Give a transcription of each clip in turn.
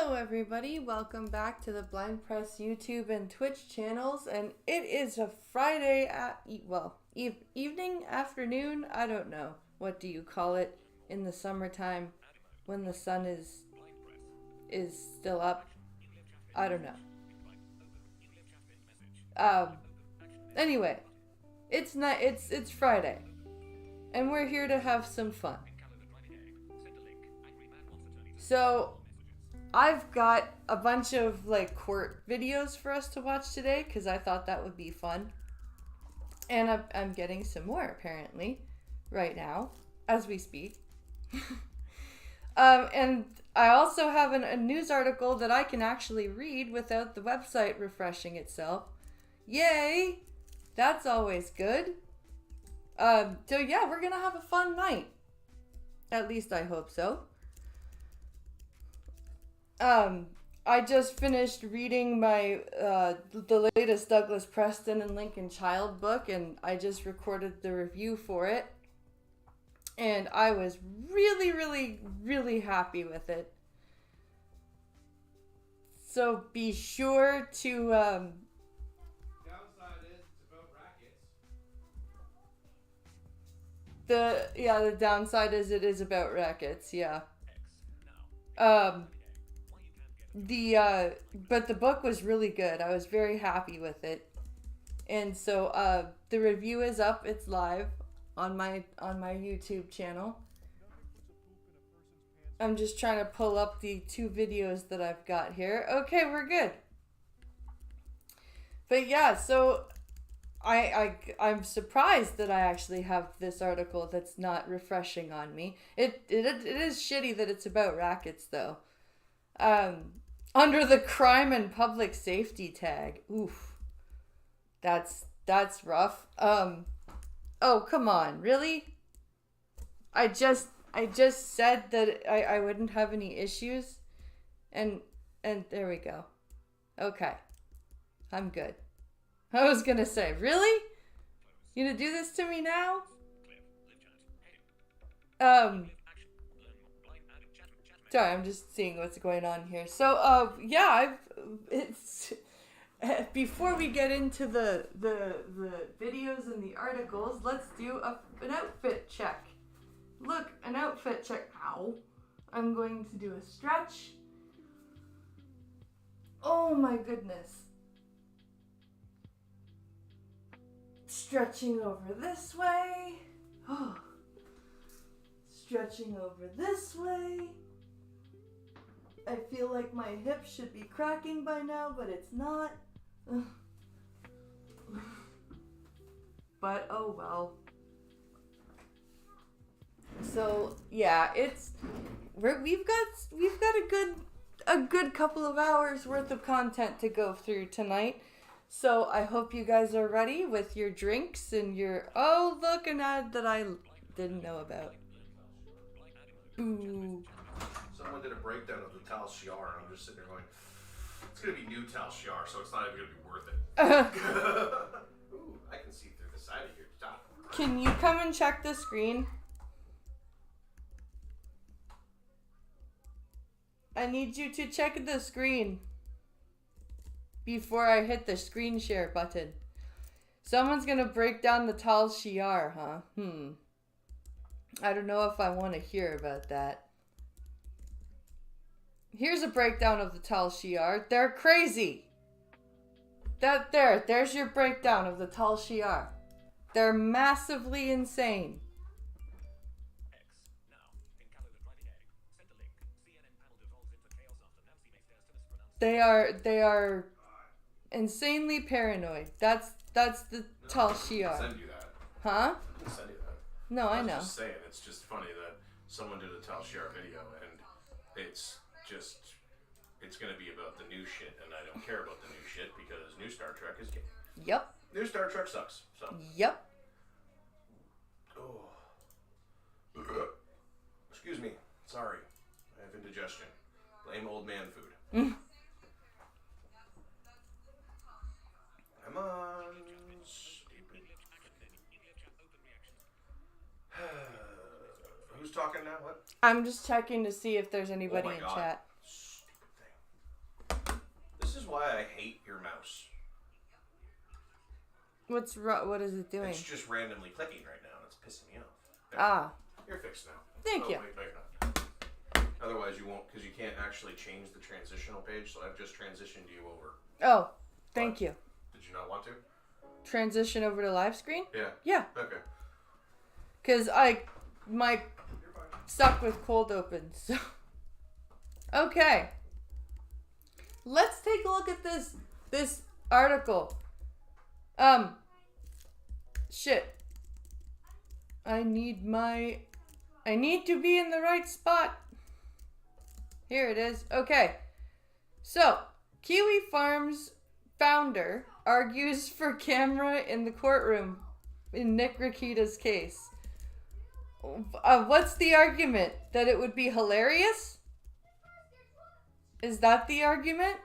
Hello everybody, welcome back to the Blind Press YouTube and Twitch channels, and it is a Friday evening, afternoon, I don't know, what do you call it, in the summertime when the sun is still up, I don't know. Anyway, it's Friday, and we're here to have some fun. So, I've got a bunch of court videos for us to watch today because I thought that would be fun. And I'm getting some more apparently right now as we speak. And I also have a news article that I can actually read without the website refreshing itself. Yay! That's always good. So yeah, we're gonna have a fun night. At least I hope so. I just finished reading my, the latest Douglas Preston and Lincoln Child book, and I just recorded the review for it. And I was really, really, really happy with it. So be sure to, Downside is it's about rackets. the downside is it is about rackets, yeah. But the book was really good. I was very happy with it. And so, the review is up. It's live on my YouTube channel. I'm just trying to pull up the two videos that I've got here. Okay, we're good. But yeah, so I'm surprised that I actually have this article that's not refreshing on me. It is shitty that it's about rackets though. Under the crime and public safety tag. Oof. That's rough. Oh, come on. Really? I just said that I wouldn't have any issues. And there we go. Okay. I'm good. I was gonna say, really? You gonna do this to me now? Sorry, I'm just seeing what's going on here. So, yeah, it's before we get into the videos and the articles, let's do an outfit check. Look, an outfit check. Ow. I'm going to do a stretch. Oh my goodness. Stretching over this way. Stretching over this way. I feel like my hip should be cracking by now, but it's not. But oh well. So yeah, we've got a good couple of hours worth of content to go through tonight. So I hope you guys are ready with your drinks and your look, an ad that I didn't know about. Boo. Someone did a breakdown of the Tal Shiar, and I'm just sitting there going, it's going to be new Tal Shiar, so it's not even going to be worth it. Ooh, I can see through the side of your top. Can you come and check the screen? I need you to check the screen before I hit the screen share button. Someone's going to break down the Tal Shiar, huh? I don't know if I want to hear about that. Here's a breakdown of the Tal Shiar. They're crazy. There's your breakdown of the Tal Shiar. They're massively insane. They are insanely paranoid. That's the Tal Shiar. I'll send you that. Huh? I'll send you that. No, I know. I was just saying, it's just funny that someone did a Tal Shiar video, and it's going to be about the new shit, and I don't care about the new shit because new Star Trek is gay. Yep. New Star Trek sucks. So. Yep. Oh. Excuse me. Sorry. I have indigestion. Blame old man food. Come on. Stupid. Who's talking now? What? I'm just checking to see if there's anybody Oh my in God. chat. Stupid thing. why I hate your mouse. What's wrong? What is it doing? It's just randomly clicking right now, and it's pissing me off. There. Ah. You're fixed now. Thank you. Wait, no, you're not. Otherwise, you won't, because you can't actually change the transitional page, so I've just transitioned you over. Oh, thank you. Did you not want to? Transition over to live screen? Yeah. Yeah. Okay. Because my stuck with cold open, so. Okay. Let's take a look at this article. Shit. I need to be in the right spot. Here it is. Okay. So, Kiwi Farms founder argues for camera in the courtroom in Nick Rakita's case. What's the argument? That it would be hilarious? Is that the argument?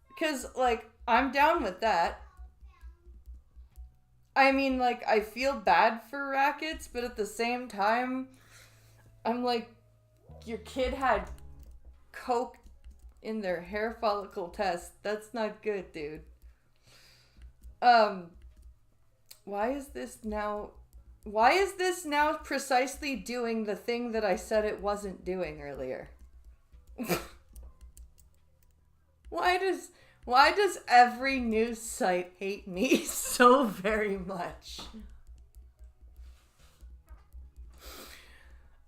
Because, like, I'm down with that. I mean, like, I feel bad for rackets, but at the same time, I'm like, your kid had coke in their hair follicle test. That's not good, dude. Why is this now precisely doing the thing that I said it wasn't doing earlier? Why does every news site hate me so very much?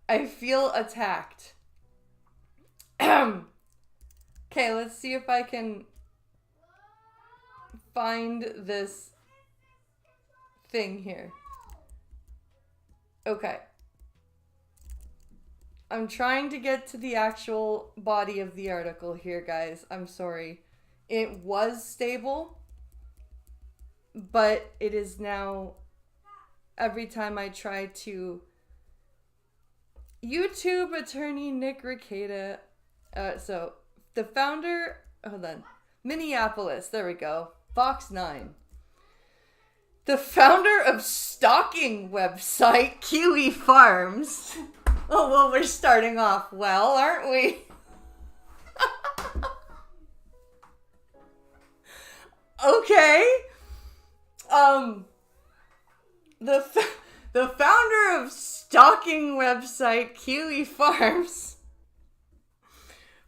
I feel attacked. Okay, let's see if I can find this thing here. Okay. I'm trying to get to the actual body of the article here, guys. I'm sorry. It was stable, but it is now, every time I try to YouTube attorney Nick Rekieta, so the founder, hold on, Minneapolis, there we go, Fox 9. The founder of stalking website Kiwi Farms. Oh, well, we're starting off well, aren't we? Okay. The founder of stalking website Kiwi Farms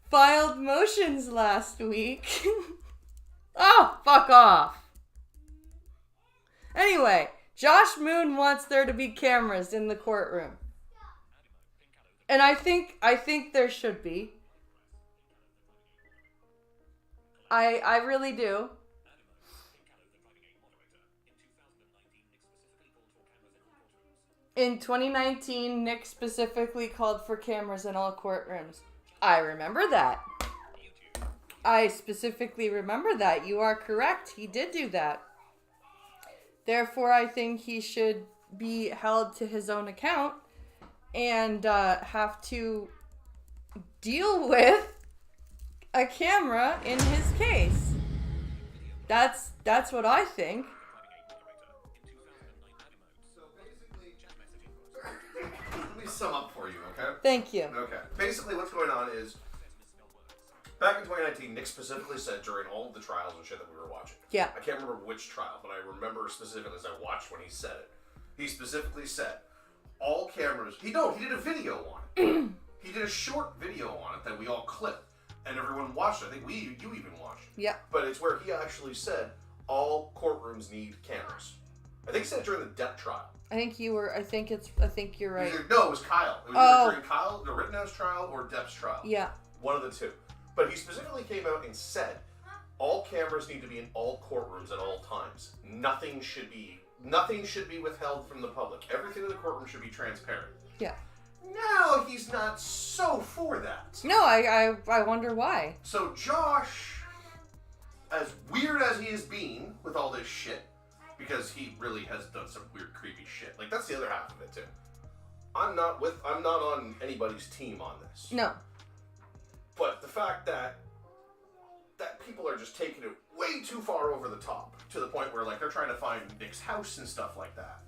filed motions last week. Oh, fuck off. Anyway, Josh Moon wants there to be cameras in the courtroom. And I think there should be. I really do. In 2019, Nick specifically called for cameras in all courtrooms. I remember that. I specifically remember that. You are correct. He did do that. Therefore, I think he should be held to his own account and have to deal with a camera in his case. That's what I think. Let me sum up for you, okay? Thank you. Okay. Basically, what's going on is, back in 2019, Nick specifically said during all of the trials and shit that we were watching. Yeah. I can't remember which trial, but I remember specifically as I watched when he said it. He specifically said, all cameras... He did a video on it. He did a short video on it that we all clipped, and everyone watched it. I think you even watched it. Yeah. But it's where he actually said, all courtrooms need cameras. I think he said it during the Depp trial. I think you're right. No, it was Kyle. It was either during Kyle, the Rittenhouse trial, or Depp's trial. Yeah. One of the two. But he specifically came out and said, all cameras need to be in all courtrooms at all times. Nothing should be withheld from the public. Everything in the courtroom should be transparent. Yeah. Now he's not so for that. No, I wonder why. So Josh, as weird as he is being with all this shit, because he really has done some weird, creepy shit. Like, that's the other half of it, too. I'm not on anybody's team on this. No. But the fact that people are just taking it way too far over the top, to the point where, like, they're trying to find Nick's house and stuff like that.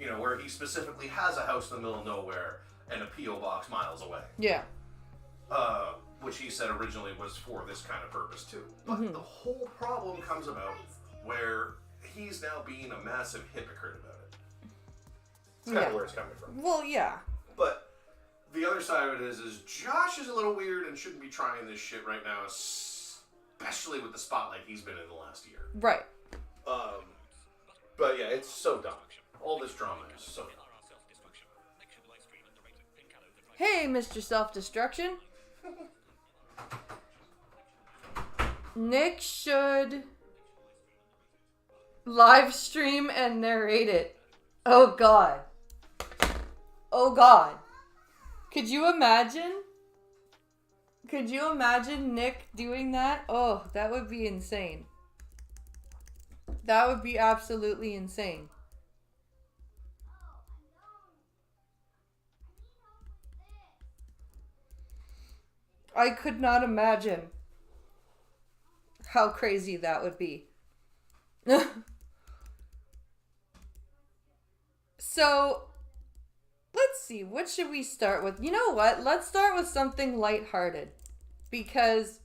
You know, where he specifically has a house in the middle of nowhere and a P.O. box miles away. Yeah. which he said originally was for this kind of purpose too. But the whole problem comes about where he's now being a massive hypocrite about it. It's kind of where it's coming from. Well, yeah. But the other side of it is Josh is a little weird and shouldn't be trying this shit right now, especially with the spotlight he's been in the last year. Right. But yeah, it's so dumb. All this drama is so dumb. Hey, Mr. Self-Destruction. Nick should live stream and narrate it. Oh God. Oh God. Could you imagine? Could you imagine Nick doing that? Oh, that would be insane. That would be absolutely insane. I could not imagine how crazy that would be. So, let's see. What should we start with? You know what? Let's start with something lighthearted. Because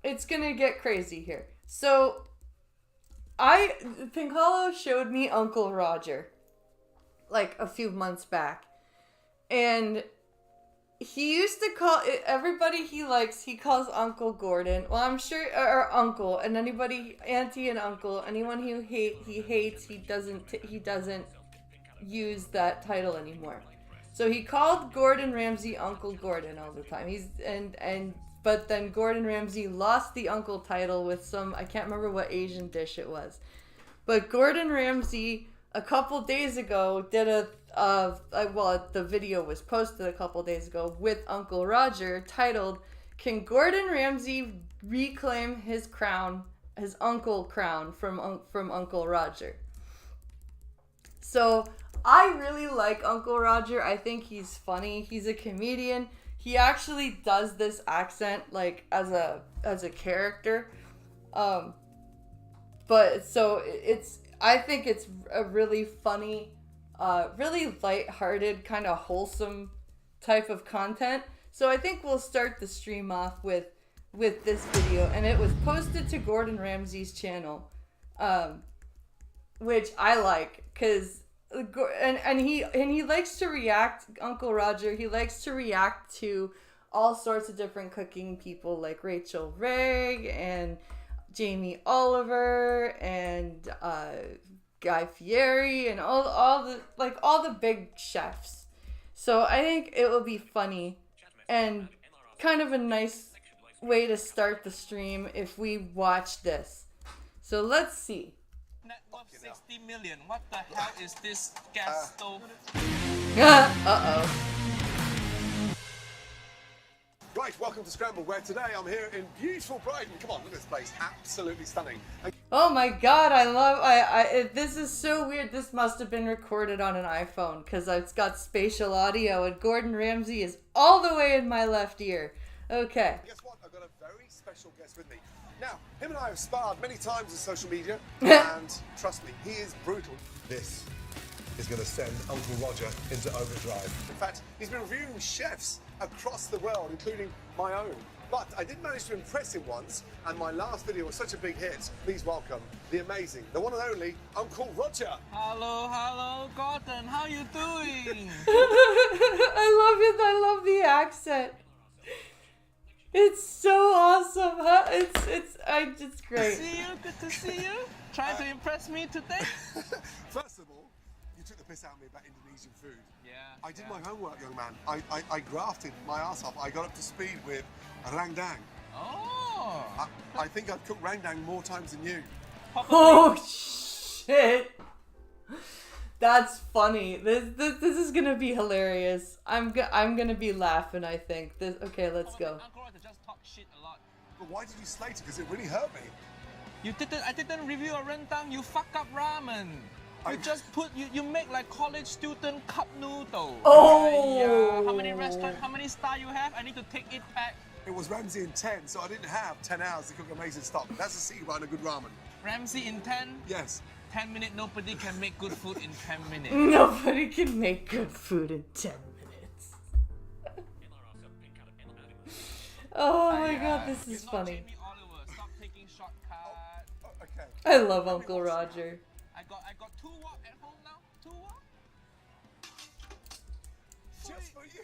it's going to get crazy here. So, Pinkalo showed me Uncle Roger. Like, a few months back. And he used to call everybody he likes, he calls Uncle Gordon. Well, I'm sure, or Uncle, and anybody, Auntie and Uncle, anyone he hates, he doesn't use that title anymore. So he called Gordon Ramsay Uncle Gordon all the time. But then Gordon Ramsay lost the uncle title with some, I can't remember what Asian dish it was. But Gordon Ramsay, a couple days ago, did the video was posted a couple days ago with Uncle Roger titled, "Can Gordon Ramsay reclaim his crown, his uncle crown from Uncle Roger?" So I really like Uncle Roger. I think he's funny. He's a comedian. He actually does this accent like as a character. But so I think it's a really funny, really lighthearted, kind of wholesome type of content. So I think we'll start the stream off with this video, and it was posted to Gordon Ramsay's channel, which I like because he likes to react. Uncle Roger, he likes to react to all sorts of different cooking people like Rachel Ray and Jamie Oliver and Guy Fieri and all the big chefs. So I think it will be funny and kind of a nice way to start the stream if we watch this. So let's see. Net worth 60 million. What the hell is this gas stove? Uh-oh. Right, welcome to Scramble, where today I'm here in beautiful Brighton. Come on, look at this place, absolutely stunning. Oh my God, this is so weird. This must have been recorded on an iPhone because it's got spatial audio and Gordon Ramsay is all the way in my left ear. Okay. Guess what? I've got a very special guest with me. Now, him and I have sparred many times on social media, and trust me, he is brutal. This is going to send Uncle Roger into overdrive. In fact, he's been reviewing chefs across the world, including my own. But I did manage to impress him once, and my last video was such a big hit. Please welcome the amazing, the one and only Uncle Roger. Hello, Gordon. How you doing? I love it. I love the accent. It's so awesome. Huh? It's great. See you. Good to see you. Trying to impress me today. First of all, you took the piss out of me about Indonesian food. Yeah. I did my homework, young man. I grafted my ass off. I got up to speed with rendang. Oh. I think I've cooked rendang more times than you. Oh shit. That's funny. This is gonna be hilarious. I'm gonna be laughing. I think this. Okay, let's go. Uncle Roger just talk shit a lot. But why did you slate it? Because it really hurt me. I didn't review a rendang. You fuck up ramen. You make like college student cup noodle. Oh. How many restaurants? How many stars you have? I need to take it back. It was Ramsay in 10, so I didn't have 10 hours to cook amazing stock. That's the secret behind a good ramen. Ramsay in 10. Yes. 10 minutes. Nobody can make good food in 10 minutes. Nobody can make good food in 10 minutes. Oh my god, this is You're not funny. Jamie Oliver. Stop taking shortcuts. Oh, okay. I love Uncle Roger. I got 2 wok at home now. 2 wok. Just for you.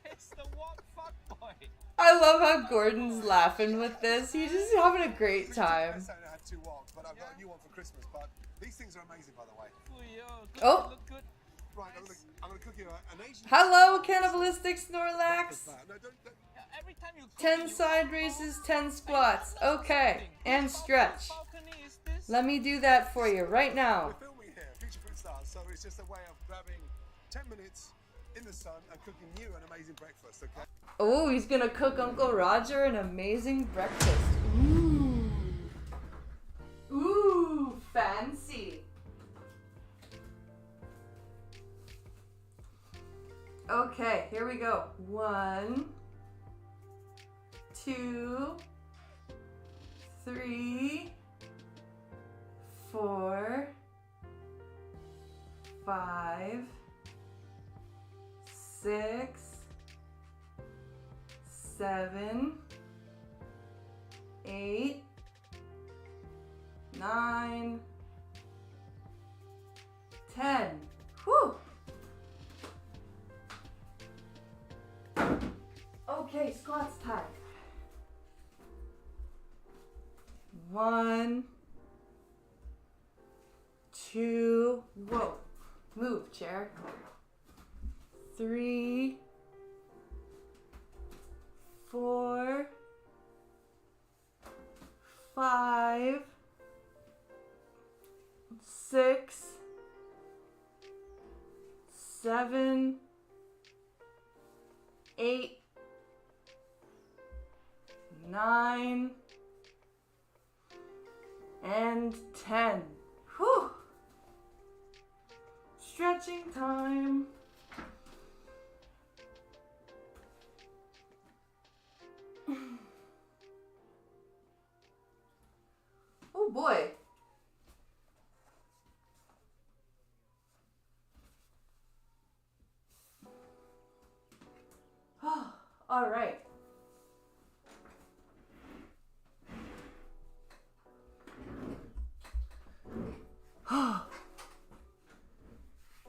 Nice, the wok fuckboy. I love how Gordon's laughing with this. He's just having a great time. I had 2 woks, but I've got a new one for Christmas. But these things are amazing, by the way. Good, Oh. Look good. Right, I'm gonna cook you an Asian. Hello, cannibalistic Snorlax. No, don't. Yeah, every time you cook 10 it, you side add races, more. 10 squats. Okay, and stretch. Balcony is this? Let me do that for you right now. We're filming here, Future Food Stars, so it's just a way of grabbing 10 minutes in the sun and cooking you an amazing breakfast, okay? Oh, he's gonna cook Uncle Roger an amazing breakfast. Ooh. Ooh, fancy. Okay, here we go. 1, 2, 3, 4, 5, 6, 7, 8, 9, 10. Whew. Okay, squats time. 1, 2, whoa, move chair. 3, 4, 5, 6, 7, 8, 9, and 10. Whew. Stretching time. Oh boy. All right.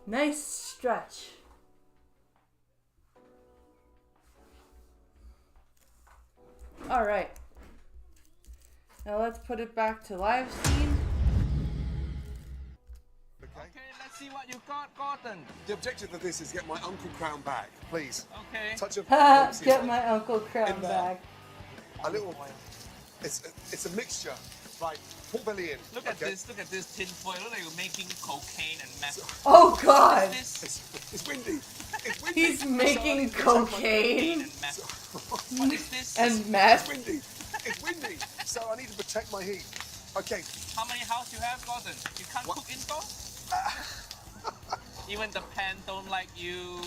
Nice stretch. All right. Now let's put it back to live scene. Okay? Okay, let's see what you got, Gordon. The objective of this is get my Uncle Crown back, please. Okay. Touch of Get my Uncle Crown In there. back. a little. It's a mixture. Right, pork belly in. Look at okay? this tin foil. Look like you're making cocaine and meth. Oh God. This It's windy. It's windy. He's making cocaine cocaine and meth. What is this? and It's meth. windy. It's windy. So I need to protect my heat. Okay. How many house you have, Gordon? You can't What? cook indoor? Even the pan don't like you.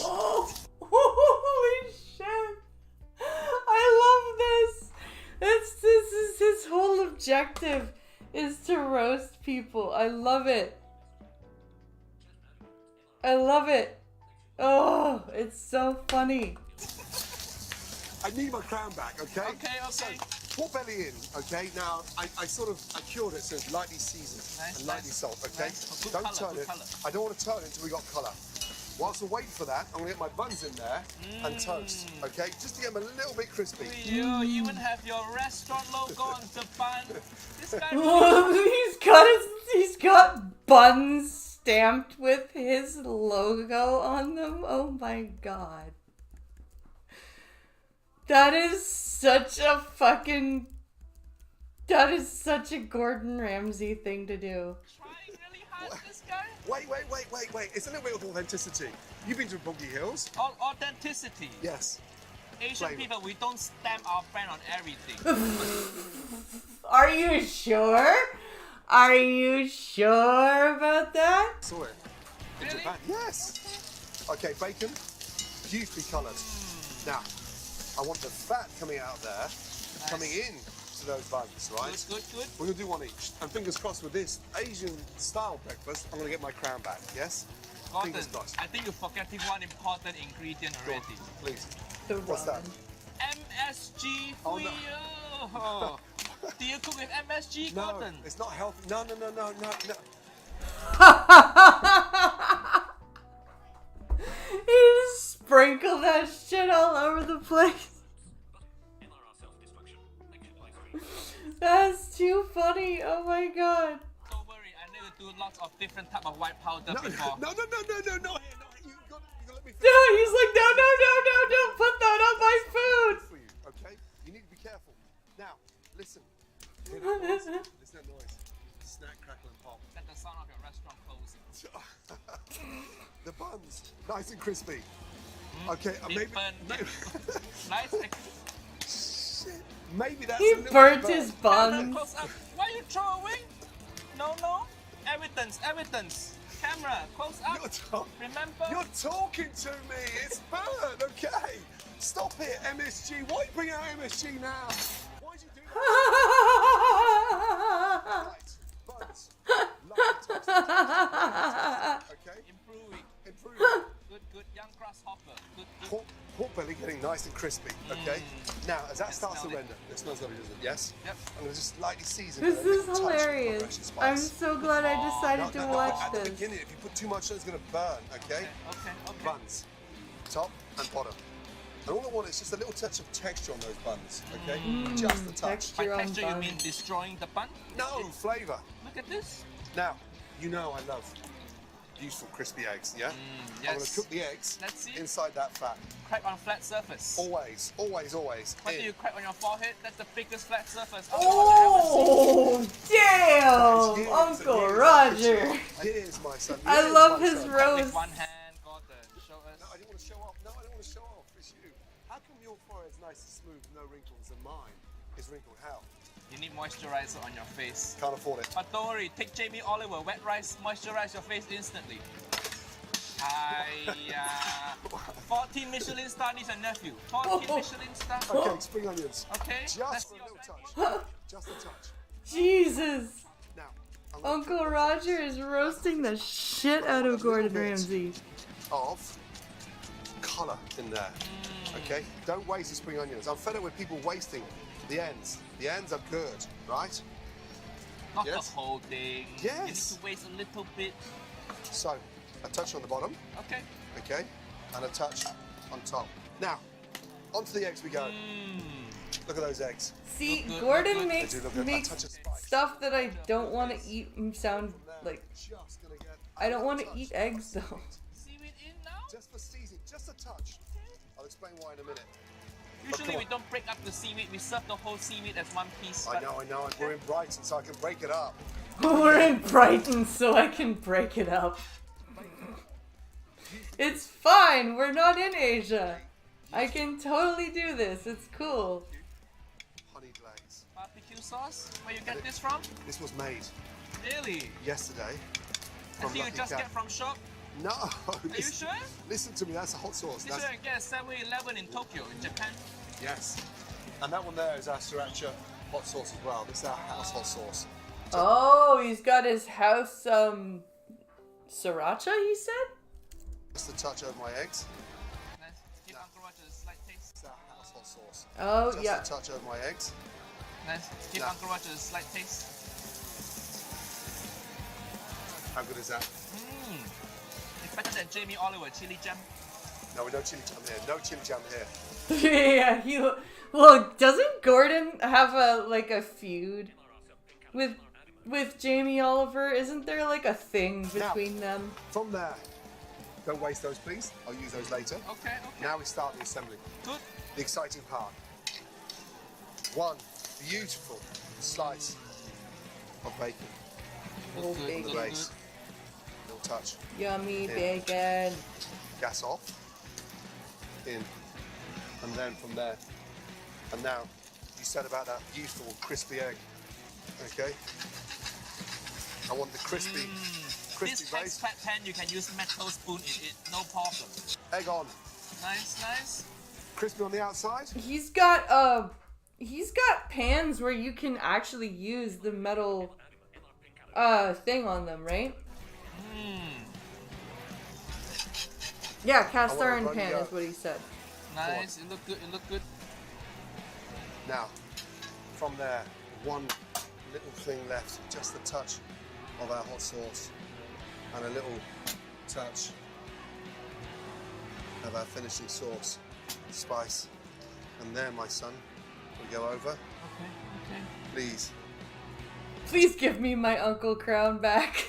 Oh, holy shit! I love this. This is his whole objective, is to roast people. I love it. I love it. Oh, it's so funny. I need my crown back, okay? Okay, okay. So, pork belly in, okay? Now, I cured it so it's lightly seasoned Nice, and lightly nice. salt, okay? Nice. Good Don't colour, turn good it. colour. I don't want to turn it until we got colour. Whilst we're waiting for that, I'm going to get my buns in there and toast, okay? Just to get them a little bit crispy. You even have your restaurant logo on the bun. This guy He's got buns stamped with his logo on them. Oh my god. That is such a Gordon Ramsay thing to do. trying really hard, this guy. Wait. It's a little bit of authenticity. You've been to Boggy Hills? Authenticity. Yes. Asian Flavor. people, we don't stamp our brand on everything. Are you sure? Are you sure about that? Saw it. In Really? Japan. Yes. Okay, bacon, beautifully coloured. Now, I want the fat coming out there, coming in to those buns, right? Good. We're gonna do one each. And fingers crossed with this Asian style breakfast, I'm gonna get my crown back, yes? Gordon, Fingers crossed. I think you're forgetting one important ingredient Go on, already. please. The What's that? ramen. MSG Oh, for no. you. Do you cook with MSG, No, Gordon? it's not healthy. No. He just sprinkled that shit all over the place. That's too funny. Oh my god. Don't worry, I know you do lots of different type of white powder No, before. no. Here, no. You got to let me finish. No, he's like, no, don't put that on my food. For you, okay? You need to be careful. Now, listen. Hear that noise? Listen to that noise. Snack, crackle, and pop. That's the sound of your restaurant closing. The buns, nice and crispy. Okay, Dip burn, maybe, nice. shit, maybe that's He a little burnt bit his Camera, buns. close up. Why you throw away? No. Evidence. Camera, close up. You're, talk- Remember? you're talking to me. It's burnt. Okay, stop it, MSG. Why you bring out MSG now? Why'd you do that? Right, buns. Lovely toast. Okay, Improving. improving. Good. Young grasshopper. Good. Pork belly getting nice and crispy. Okay. Now, as that starts to smell it. render, it smells lovely, doesn't it? Yes. Yep. I'm gonna just lightly season. This with a is little touch of hilarious. Russian I'm spice. so glad I decided to watch At the this. beginning, if you put too much on, it's gonna burn. Okay. Okay. Buns, top and bottom. And all I want is just a little touch of texture on those buns. Okay. Just a touch. texture. By Your own texture, you bun. mean destroying the bun? No flavor. Look at this. Now, you know I love useful crispy eggs. Yeah. I'm gonna yes. cook the eggs Let's see. inside that fat. Crack on flat surface. Always. What In. do you crack on your forehead? That's the biggest flat surface. Oh, damn! Here's- Uncle here's- Roger. Here's my son. I Here's love my his son. roast. With one hand, Gordon. Show us. No, I didn't want to show off. No, I don't want to show off. It's you. How come your forehead's nice and smooth, no wrinkles, and mine is wrinkled? How? You need moisturizer on your face. Can't afford it. But don't worry, take Jamie Oliver, wet rice, moisturize your face instantly. 14 Michelin star needs a nephew. 14 Michelin star. Okay, spring onions. Okay, let's Just for see a little your touch. Just a touch. Jesus. Now, I'm gonna Uncle put Roger is roasting the shit out of Gordon Ramsay. of colour in there. Okay? Don't waste the spring onions. I'm fed up with people wasting the ends. The ends are good, right? Not Yes. the whole thing. Yes. You need to waste a little bit. So, a touch on the bottom, Okay. okay? And a touch on top. Now, onto the eggs we go. Look at those eggs. See, Look good, Gordon look good. makes They do look good. makes A touch of spice. stuff that I don't want to eat sound like Just gonna get I don't want to touch eat of eggs though. Seaweed in now? Just for seasoning, just a touch. I'll explain why in a minute. Usually come we on. don't break up the seaweed, we serve the whole seaweed as one piece. I know. We're in Brighton, so I can break it up. We're in Brighton, so I can break it up. It's fine. We're not in Asia. I can totally do this. It's cool. Honey glaze. Barbecue sauce? Where you get this from? This was made Really? yesterday I from think you Lucky just Cat. get from shop. No. Are you sure? Listen to me. That's a hot sauce. This one you get at 7-Eleven in Tokyo, in Japan. Yes. And that one there is our sriracha hot sauce as well. This is our house hot sauce. Oh, he's got his house sriracha, he said? Just a touch over my eggs. Nice. Give Uncle Roger a slight taste. This is our house hot sauce. Oh, Just yeah. a touch over my eggs. Nice. Give Nah. Uncle Roger a slight taste. How good is that? It's better than Jamie Oliver chili jam. No, no chili jam here. No chili jam here. Yeah, look, doesn't Gordon have a feud with Jamie Oliver? Isn't there like a thing between them? From there, don't waste those, please. I'll use those later. Okay. Now we start the assembly. Good. The exciting part. One beautiful slice of bacon Oh, Good, bacon. on the good, base. Little touch. Yummy Yeah. bacon. Gas off. In. And then from there. And now, you said about that beautiful crispy egg. Okay? I want the crispy This base. expat pan, you can use metal spoon in it, no problem. Egg on. Nice, nice. Crispy on the outside. He's got pans where you can actually use the metal thing on them, right? Yeah, cast I wanna iron run pan go. is what he said. Nice. It looked good. It looked good. Now, from there, one little thing left, just a touch of our hot sauce and a little touch of our finishing sauce, spice. And there, my son, we go over. Okay. Okay. Please. Please give me my Uncle Crown back.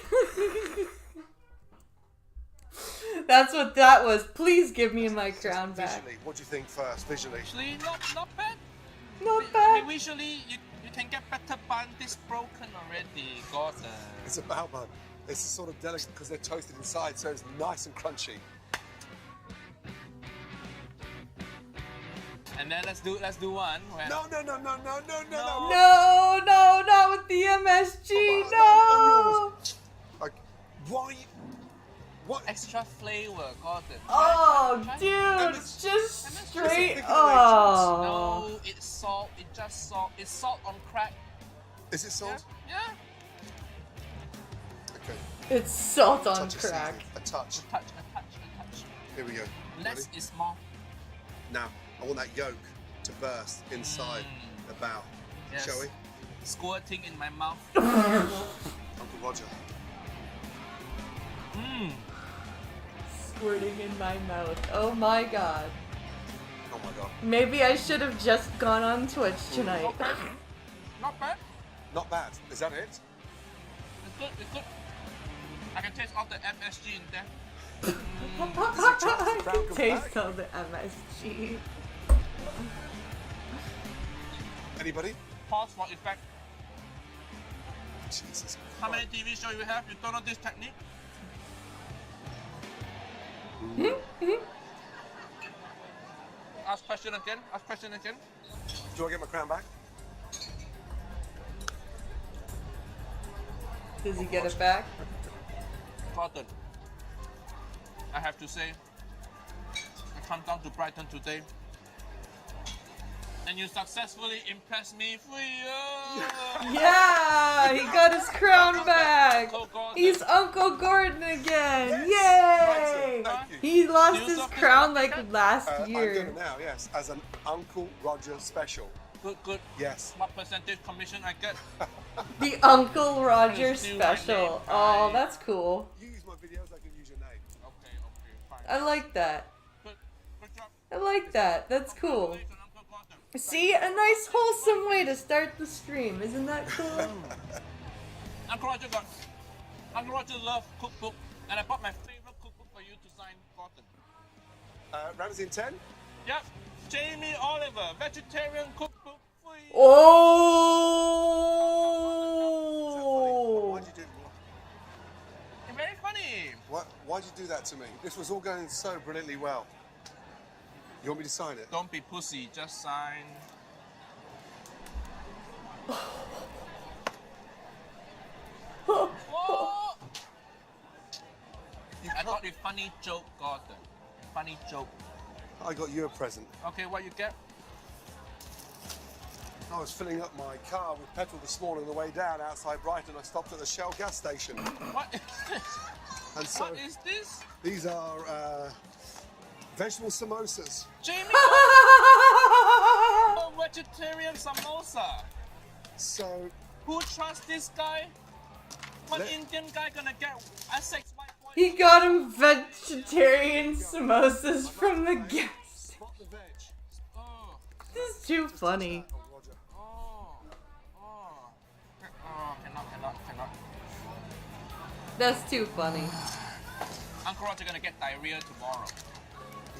That's what that was. Please give me my crown back. Visually, what do you think first? Visually. Actually, not bad. Not I bad. mean, visually, you can get better bun. This broken already. Gordon. It's a bao bun. It's a sort of delicate because they're toasted inside, so it's nice and crunchy. And then let's do one. Where No. No, not with the MSG. Come on, No. I'm Like, why? What? Extra flavor, Gordon. Oh, Try- dude, MS just straight. Listen, Oh. No, it's salt. It's just salt. It's salt on crack. Is it Yeah. salt? Yeah. Okay. It's salt on Touch of crack. seasoning. A touch. Touch. Here we go. Less Ready? is more. Now, I want that yolk to burst inside the bao. Yes. Shall we? Squirting in my mouth. Uncle Roger. Mmm. Squirting in my mouth. Oh my god. Oh my god. Maybe I should have just gone on Twitch tonight. Not bad. Not bad. Not bad. Is that it? It's good. It's good. I can taste all the MSG in there. I can taste all the MSG. Anybody? Pause for effect. Jesus. How many TV shows you have? You don't know this technique? Ask question again. Ask question again. Do I get my crown back? Does he get it back? Gordon, I have to say, I come down to Brighton today, and you successfully impressed me. Yeah, he got his crown back. Uncle Gordon. He's Uncle Gordon again. Yay! Thank you. He lost Do you his something crown like like that? last I'm year. doing it now, yes, as an Uncle Roger special. Good, good. Yes. What percentage commission I get? The Uncle Roger Please do my name. special. Oh, Bye. that's cool. You use my videos, I can use your name. Okay, fine. I like that. Good job. I like that. That's cool. Congratulations, Uncle Gordon. See, a nice wholesome way to start the stream. Isn't that cool? Uncle Roger loves cookbook, and I bought my favorite cookbook for you to sign, Gordon. Ramsey in 10? Yep, Jamie Oliver, vegetarian cookbook for you. Oh! Why'd you do Very funny. Why'd you do that to me? This was all going so brilliantly well. You want me to sign it? Don't be pussy, just sign. Whoa! You I can't- got a funny joke, Gordon. Funny joke. I got you a present. Okay, what you get? I was filling up my car with petrol this morning on the way down outside Brighton. I stopped at the Shell gas station. What is this? And so What is this? these are vegetable samosas. Jamie, oh, vegetarian samosa. So Who trusts this guy? What Let- Indian guy gonna get Essex white boy? He got him vegetarian samosas from the gas. spot the veg. Oh, This is too funny. Oh, Roger. oh, oh. Oh, cannot. That's too funny. Uncle Roger gonna get diarrhea tomorrow.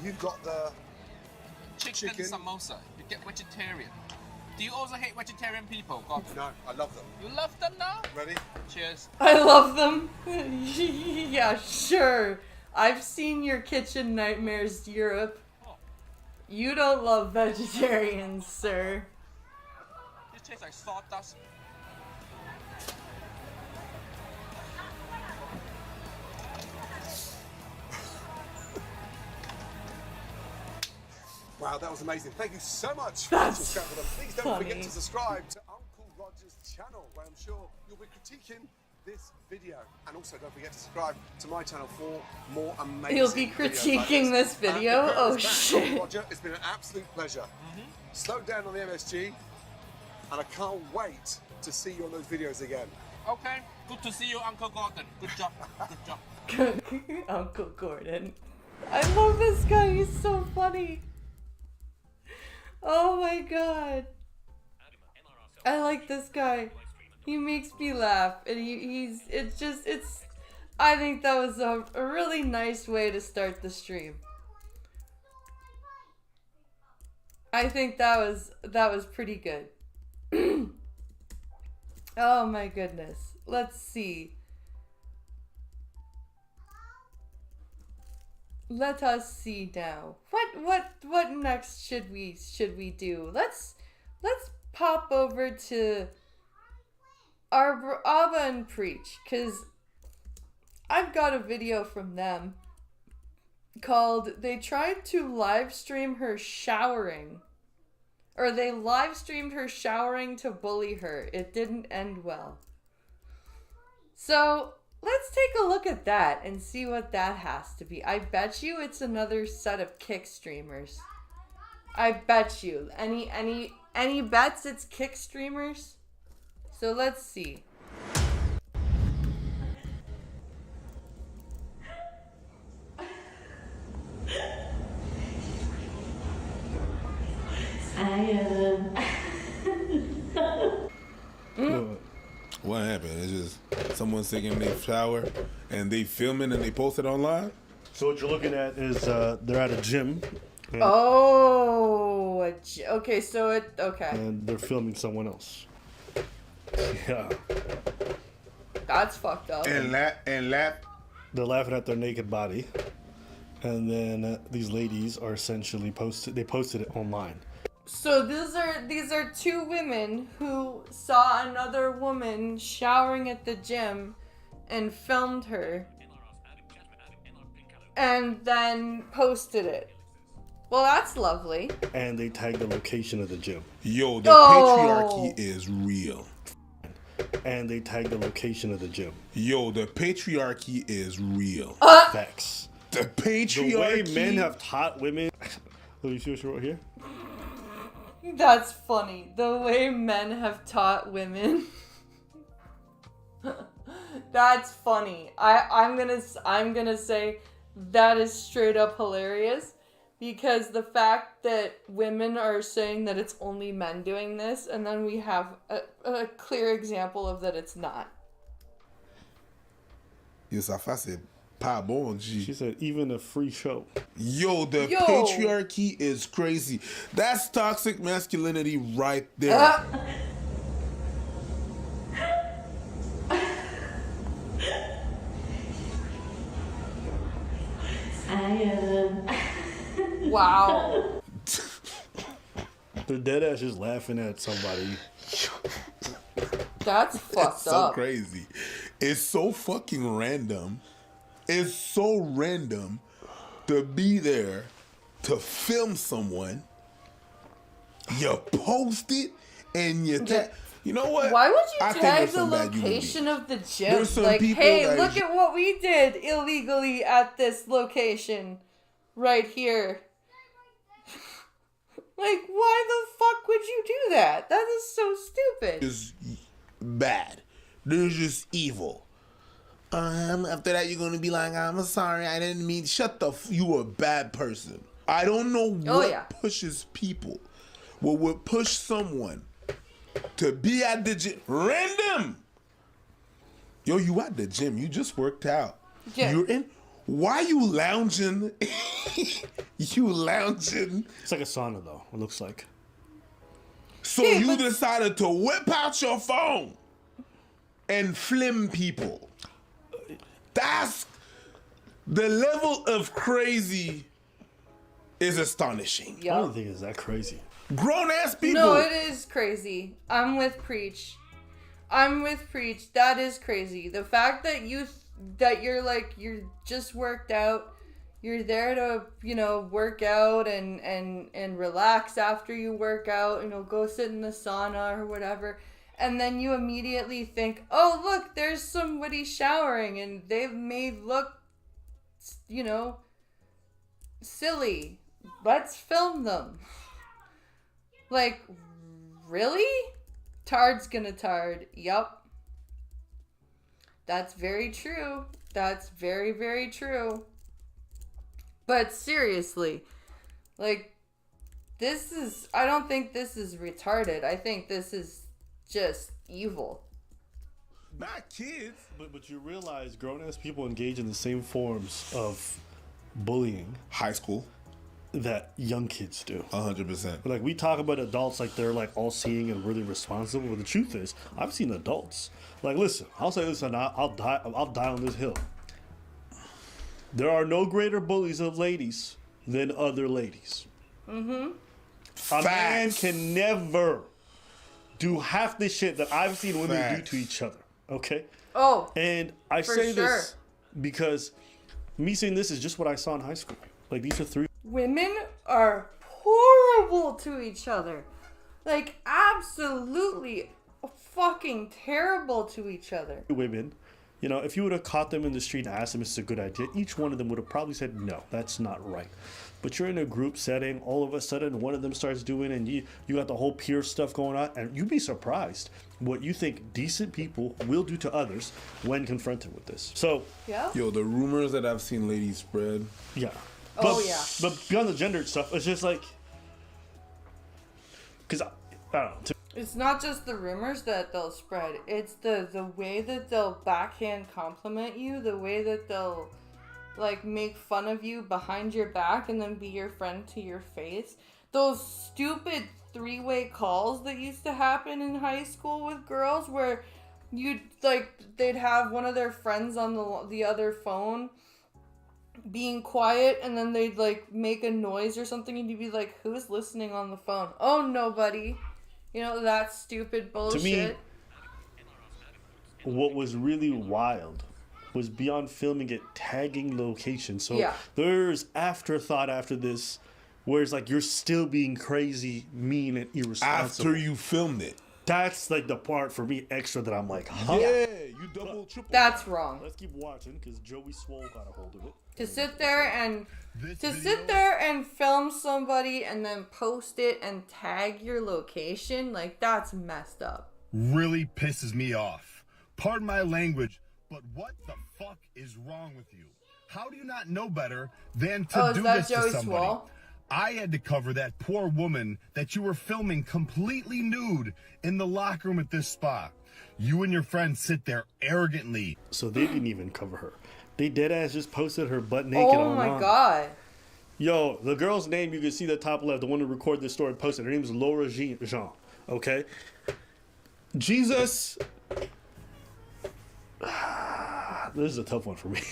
You've got the Chicken Chicken. samosa. You get vegetarian. Do you also hate vegetarian people? God, no. I love them. you love them now? Ready? Cheers. I love them. Yeah, sure. I've seen your kitchen nightmares, Europe. Oh, You don't love vegetarians, sir. this tastes like sawdust. Wow, that was amazing. Thank you so much for That's watching Scrapple. Please don't funny. forget to subscribe to Uncle Roger's channel, where I'm sure you'll be critiquing this video. And also don't forget to subscribe to my channel for more amazing He'll be videos like critiquing this video? The Oh, curtain's back. shit. Roger, it's been an absolute pleasure. Slow down on the MSG, and I can't wait to see you on those videos again. Okay, good to see you, Uncle Gordon. Good job. Good job. Uncle Gordon. I love this guy. He's so funny. Oh my god. I like this guy. He makes me laugh, and I think that was a really nice way to start the stream. I think that was pretty good. Oh my goodness. Let's see. Let us see now. What next should we do? Let's pop over to our Abba and Preach, because I've got a video from them called they tried to live stream her showering, or they live streamed her showering to bully her. It didn't end well. So let's take a look at that and see what that has to be. I bet you it's another set of Kick streamers. I bet you. Any bets it's Kick streamers? So let's see. What happened? It's just someone singing in their shower and they filming and they post it online? So what you're looking at is they're at a gym. Oh, okay, And they're filming someone else. Yeah. That's fucked up. And laugh. They're laughing at their naked body. And then these ladies are essentially posted it online. So these are two women who saw another woman showering at the gym and filmed her and then posted it. Well, that's lovely. And they tagged the location of the gym. Yo, the patriarchy is real. And they tagged the location of the gym. Yo, the patriarchy is real. Facts. The patriarchy. The way men have taught women. Let me see what you wrote here. That's funny. The way men have taught women. That's funny. I'm gonna say that is straight up hilarious, because the fact that women are saying that it's only men doing this, and then we have a clear example of that it's not. Yo, ça fait pas bon, G. She said even a free show. Yo, the patriarchy is crazy. That's toxic masculinity right there. Wow. They're dead ass just laughing at somebody. That's fucked so up. crazy. It's so fucking random. It's so random to be there to film someone. You post it and you you know what? Why would I you think tag there's the some bad human location beings. of the gym? There's some Like, people hey, that look at what we did illegally at this location right here. Like, why the fuck would you do that? That is so stupid. Is bad. They're just evil. After that, you're gonna be like, I'm sorry, I didn't mean. Shut the. You a bad person. I don't know what pushes people. What would push someone to be at the gym? Random. Yo, you at the gym? You just worked out. Yeah. You're in. Why you lounging? You lounging. It's like a sauna though, it looks like. So you decided to whip out your phone and film people. That's the level of crazy is astonishing. I don't think it's that crazy. Grown ass people. No, it is crazy. I'm with Preach. That is crazy. The fact that you're just worked out. You're there to, work out and relax after you work out, go sit in the sauna or whatever. and then you immediately think, oh, look, there's somebody showering and they've made look, you know, silly. Let's film them. Like, really? Tard's gonna tard. Yup. That's very true. That's very, very true. But seriously, like, I don't think this is retarded. I think this is just evil. Not kids. But you realize grown-ass people engage in the same forms of bullying. High school. That young kids do. 100%. Like, we talk about adults like they're like all seeing and really responsible, but the truth is, I've seen adults. Like, listen, I'll say this and I'll die on this hill. There are no greater bullies of ladies than other ladies. Mm-hmm. A man can never do half the shit that I've seen women do to each other. Okay? Oh. And I say this because me saying this is just what I saw in high school. Like, these are 3 women are horrible to each other. Like, absolutely fucking terrible to each other. Women, you know, if you would have caught them in the street and asked them if it's a good idea, each one of them would have probably said, no, that's not right. But you're in a group setting, all of a sudden one of them starts doing, and you got the whole peer stuff going on, and you'd be surprised what you think decent people will do to others when confronted with this. So, yeah. Yo, the rumors that I've seen ladies spread. Yeah. But beyond the gendered stuff, it's just like, because I don't know. It's not just the rumors that they'll spread. It's the way that they'll backhand compliment you, the way that they'll like make fun of you behind your back and then be your friend to your face. Those stupid 3-way calls that used to happen in high school with girls where they'd have one of their friends on the other phone being quiet, and then they'd like make a noise or something, and you'd be like, who's listening on the phone? Oh, nobody. You know, that stupid bullshit. To me, what was really wild was beyond filming it, tagging location. So there's afterthought after this, where it's like you're still being crazy, mean, and irresponsible. After you filmed it. That's like the part for me extra that I'm like, huh? Yeah, you double, triple. That's wrong. Let's keep watching because Joey Swole got a hold of it. To sit there and film somebody and then post it and tag your location, like, that's messed up. Really pisses me off. Pardon my language, but what the fuck is wrong with you? How do you not know better than to do this to somebody? Swole? I had to cover that poor woman that you were filming completely nude in the locker room at this spa. You and your friends sit there arrogantly. So they didn't even cover her. They deadass just posted her butt naked online. Oh my god. Yo, the girl's name, you can see the top left, the one who recorded this story posted. Her name is Laura Jean, okay? Jesus. This is a tough one for me.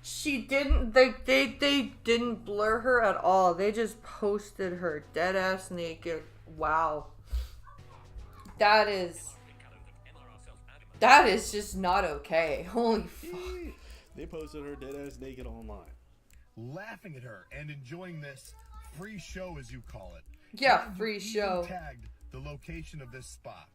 She didn't, they didn't blur her at all. They just posted her dead ass naked. Wow. That is just not okay. Holy fuck. They posted her dead ass naked online. Laughing at her and enjoying this free show, as you call it. Yeah, free show. Tagged the location of this spot.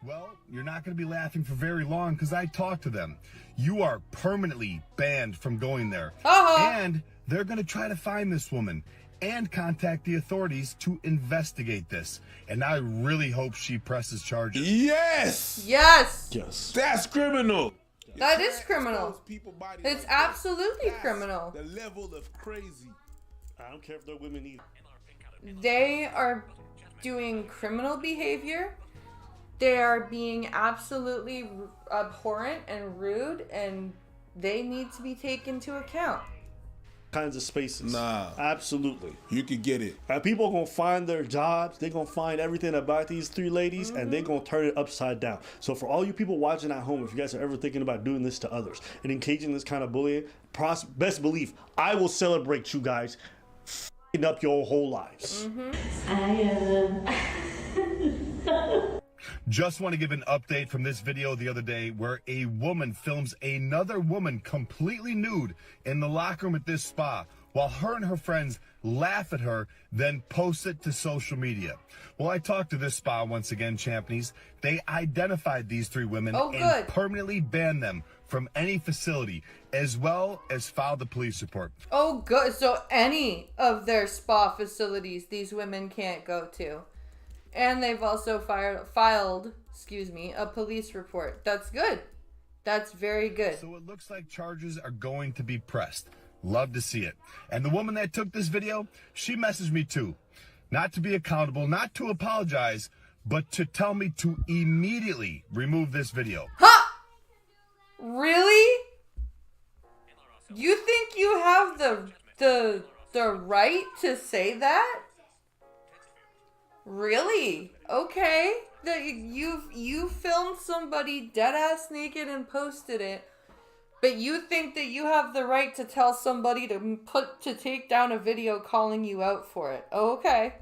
Well, you're not going to be laughing for very long because I talked to them. You are permanently banned from going there. And they're going to try to find this woman and contact the authorities to investigate this. And I really hope she presses charges. Yes! Yes! Yes. That's criminal. That is criminal. It's absolutely criminal. The level of crazy. I don't care if they're women either. They are doing criminal behavior. They are being absolutely abhorrent and rude, and they need to be taken into account. Kinds of spaces. Nah. Absolutely. You could get it. And people are going to find their jobs. They're going to find everything about these 3 ladies, and they're going to turn it upside down. So for all you people watching at home, if you guys are ever thinking about doing this to others and engaging in this kind of bullying, best believe I will celebrate you guys f***ing up your whole lives. Just want to give an update from this video the other day where a woman films another woman completely nude in the locker room at this spa while her and her friends laugh at her, then post it to social media. Well, I talked to this spa once again, Champneys. They identified these 3 women and permanently banned them from any facility, as well as filed a police report. Oh, good. So any of their spa facilities these women can't go to. And they've also filed, a police report. That's good. That's very good. So it looks like charges are going to be pressed. Love to see it. And the woman that took this video, she messaged me too. Not to be accountable, not to apologize, but to tell me to immediately remove this video. Ha! Really? You think you have the right to say that? Really? Okay. That you filmed somebody dead ass naked and posted it, but you think that you have the right to tell somebody to take down a video calling you out for it. Oh, okay.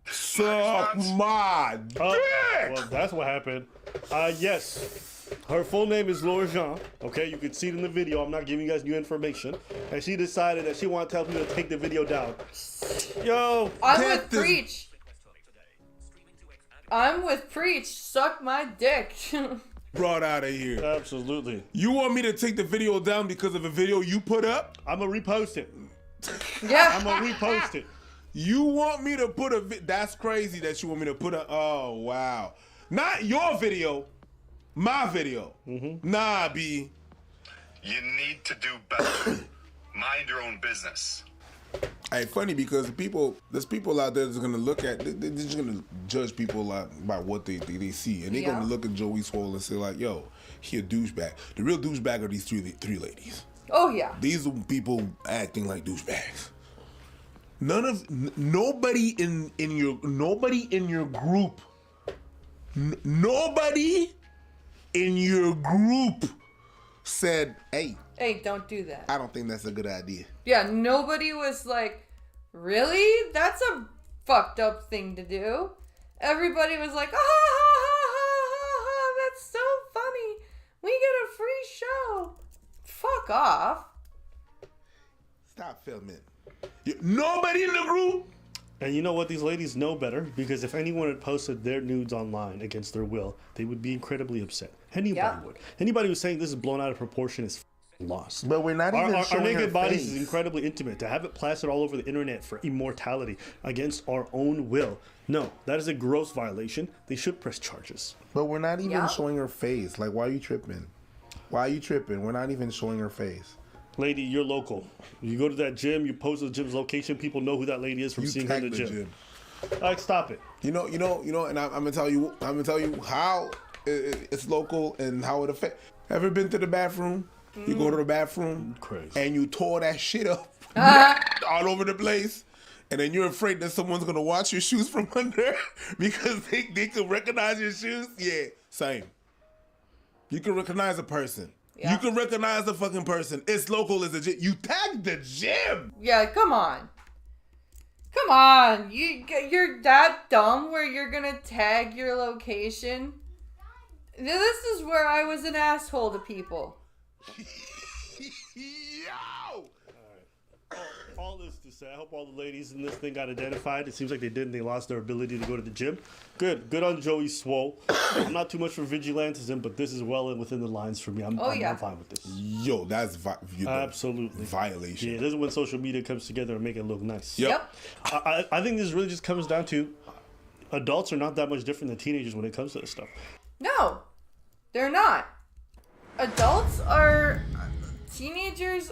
Suck my dick. Well, that's what happened. Yes. Her full name is Laura Jean. Okay, you can see it in the video. I'm not giving you guys new information. And she decided that she wanted to tell people to take the video down. Yo, I'm with Preach. I'm with Preach. Suck my dick. Brought out of here. Absolutely. You want me to take the video down because of a video you put up? I'm gonna repost it. Yeah. I'm gonna repost it. You want me to put that's crazy that you want me to put oh, wow. Not your video, my video. Mm-hmm. Nah, B. You need to do better. Mind your own business. Hey, funny because there's people out there that's gonna look at, they're just gonna judge people by what they see, and they're gonna look at Joey Swole and say like, "Yo, he a douchebag." The real douchebag are these three ladies. Oh yeah. These are people acting like douchebags. Nobody in your group, nobody in your group said, "Hey, don't do that." I don't think that's a good idea. Yeah, nobody was like, really? That's a fucked up thing to do. Everybody was like, that's so funny. We get a free show. Fuck off. Stop filming. Nobody in the group. And you know what? These ladies know better, because if anyone had posted their nudes online against their will, they would be incredibly upset. Anybody would. Anybody who's saying this is blown out of proportion is lost. But we're not even showing our naked bodies face. is incredibly intimate. To have it plastered all over the internet for immortality against our own will, no, that is a gross violation. They should press charges. But we're not even showing her face. Like, why are you tripping? We're not even showing her face. Lady, you're local. You go to that gym, you post the gym's location, people know who that lady is from seeing her in the gym. Like, stop it. You know, and I'm gonna tell you how it's local and how it affects. Ever been to the bathroom? You go to the bathroom and you tore that shit up all over the place, and then you're afraid that someone's gonna watch your shoes from under because they can recognize your shoes. Yeah, same. You can recognize a person. Yeah. You can recognize the fucking person. It's local as a gym. You tagged the gym. Yeah, come on. Come on. You're that dumb where you're gonna tag your location? This is where I was an asshole to people. Yo! All this to say, I hope all the ladies in this thing got identified. It seems like they did, and they lost their ability to go to the gym. Good on Joey Swole. I'm not too much for vigilantism, but this is well within the lines for me. I'm fine with this. Yo, that's absolutely violation. Yeah, this is when social media comes together and make it look nice. Yep. I think this really just comes down to adults are not that much different than teenagers when it comes to this stuff. No, they're not. Teenagers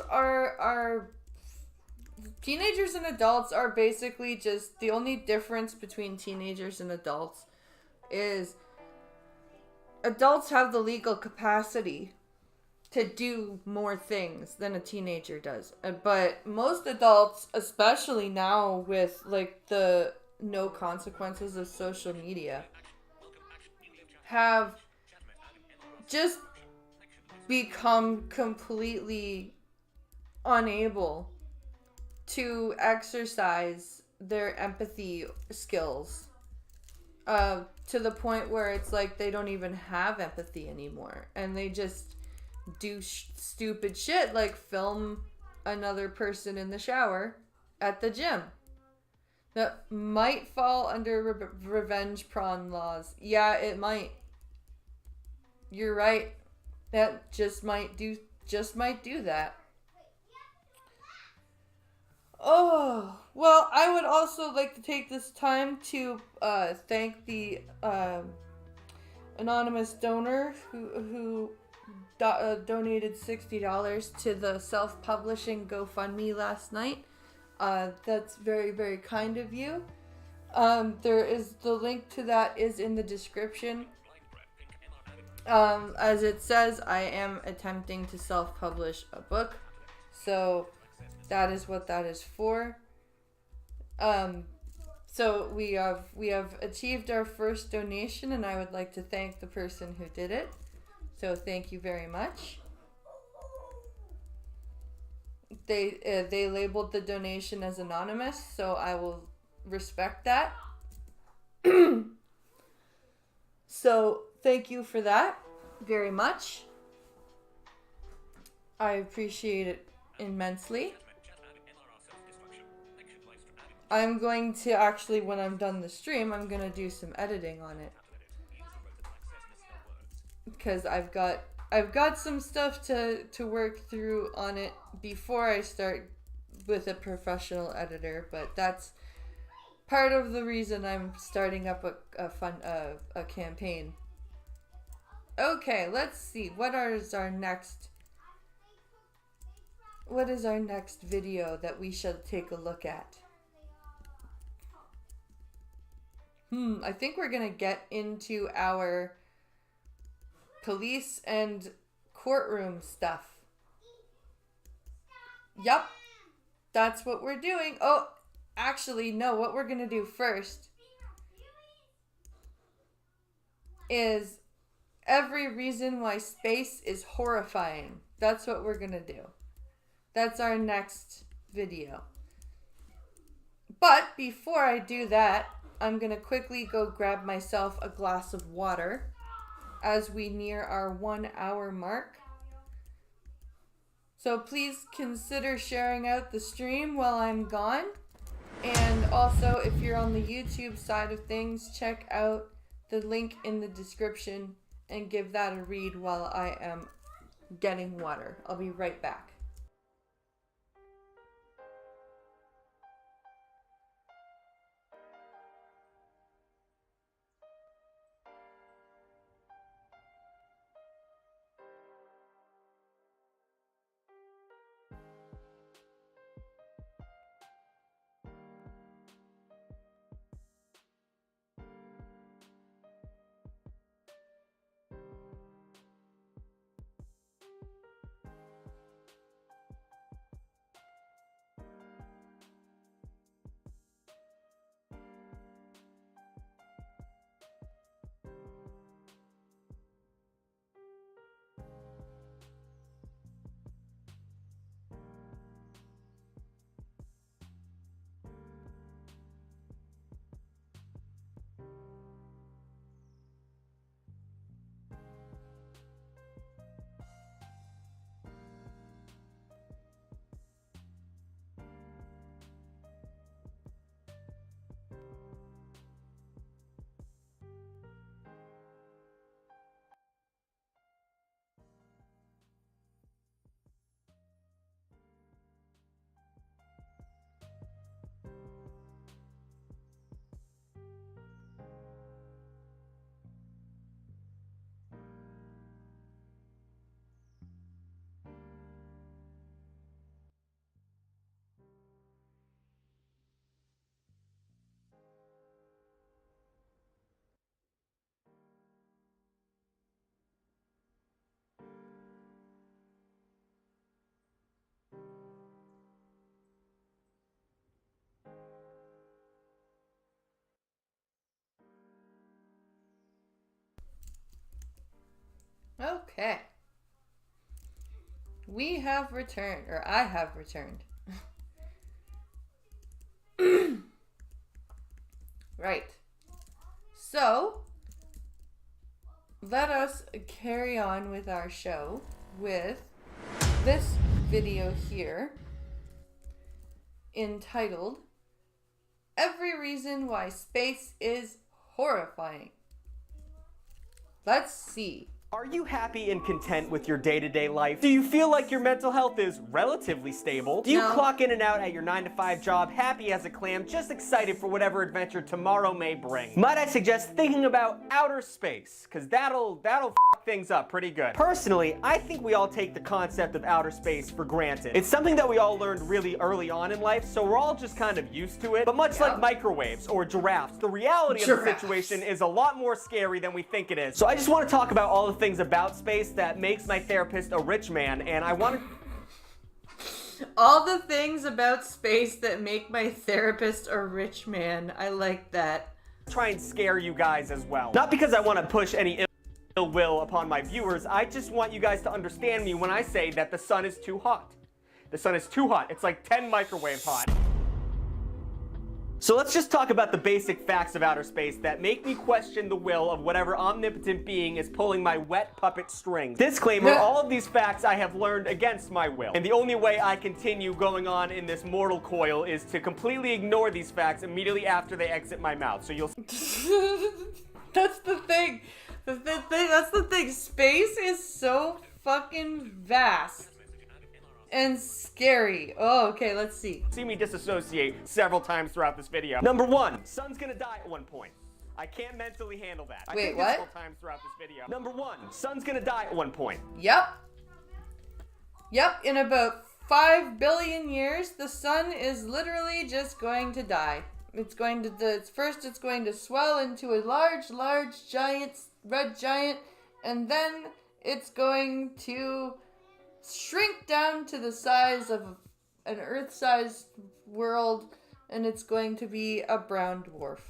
and adults are basically just, the only difference between teenagers and adults is adults have the legal capacity to do more things than a teenager does. But most adults, especially now with like the no consequences of social media, have just become completely unable to exercise their empathy skills to the point where it's like they don't even have empathy anymore, and they just do stupid shit like film another person in the shower at the gym. That might fall under revenge porn laws. Yeah, it might. You're right. That just might do that. Oh, well, I would also like to take this time to thank the anonymous donor who donated $60 to the self-publishing GoFundMe last night. That's very, very kind of you. There is the link to that is in the description. As it says, I am attempting to self-publish a book, so that is what that is for. So we have achieved our first donation, and I would like to thank the person who did it. So thank you very much. They labeled the donation as anonymous, so I will respect that. So thank you for that very much. I appreciate it immensely. I'm going to actually, when I'm done the stream, I'm going to do some editing on it. Because I've got some stuff to work through on it before I start with a professional editor, but that's part of the reason I'm starting up a campaign. Okay, let's see. What is our next video that we should take a look at? I think we're gonna get into our police and courtroom stuff. Yup, that's what we're doing. Oh, actually, no, what we're gonna do first is every reason why space is horrifying. That's what we're gonna do. That's our next video. But before I do that, I'm gonna quickly go grab myself a glass of water as we near our 1 hour mark. So please consider sharing out the stream while I'm gone. And also, if you're on the YouTube side of things, check out the link in the description and give that a read while I am getting water. I'll be right back. Okay. We have returned, or I have returned. Right. So, let us carry on with our show with this video here. entitled Every Reason Why Space is Horrifying. Let's see. Are you happy and content with your day-to-day life? Do you feel like your mental health is relatively stable? Do you clock in and out at your 9-to-5 job happy as a clam, just excited for whatever adventure tomorrow may bring? Might I suggest thinking about outer space, because that'll f things up pretty good. Personally, I think we all take the concept of outer space for granted. It's something that we all learned really early on in life, so we're all just kind of used to it. But much like microwaves or giraffes, the reality of the situation is a lot more scary than we think it is. So I just want to talk about all the things about space that makes my therapist a rich man, and I want to... All the things about space that make my therapist a rich man. I like that. Try and scare you guys as well. Not because I want to push any ill will upon my viewers, I just want you guys to understand me when I say that the sun is too hot. The sun is too hot. It's like 10 microwaves hot. So let's just talk about the basic facts of outer space that make me question the will of whatever omnipotent being is pulling my wet puppet strings. Disclaimer, all of these facts I have learned against my will. And the only way I continue going on in this mortal coil is to completely ignore these facts immediately after they exit my mouth. So you'll... That's the thing. That's the thing. Space is so fucking vast. And scary. Oh, okay, let's see. See me disassociate several times throughout this video. Number 1, sun's gonna die at one point. I can't mentally handle that. Wait, what? Several times throughout this video. Number 1, sun's gonna die at one point. Yep. In about 5 billion years, the sun is literally just going to die. It's going to, first it's going to swell into a large giant, red giant, and then it's going to shrink down to the size of an Earth-sized world, and it's going to be a brown dwarf.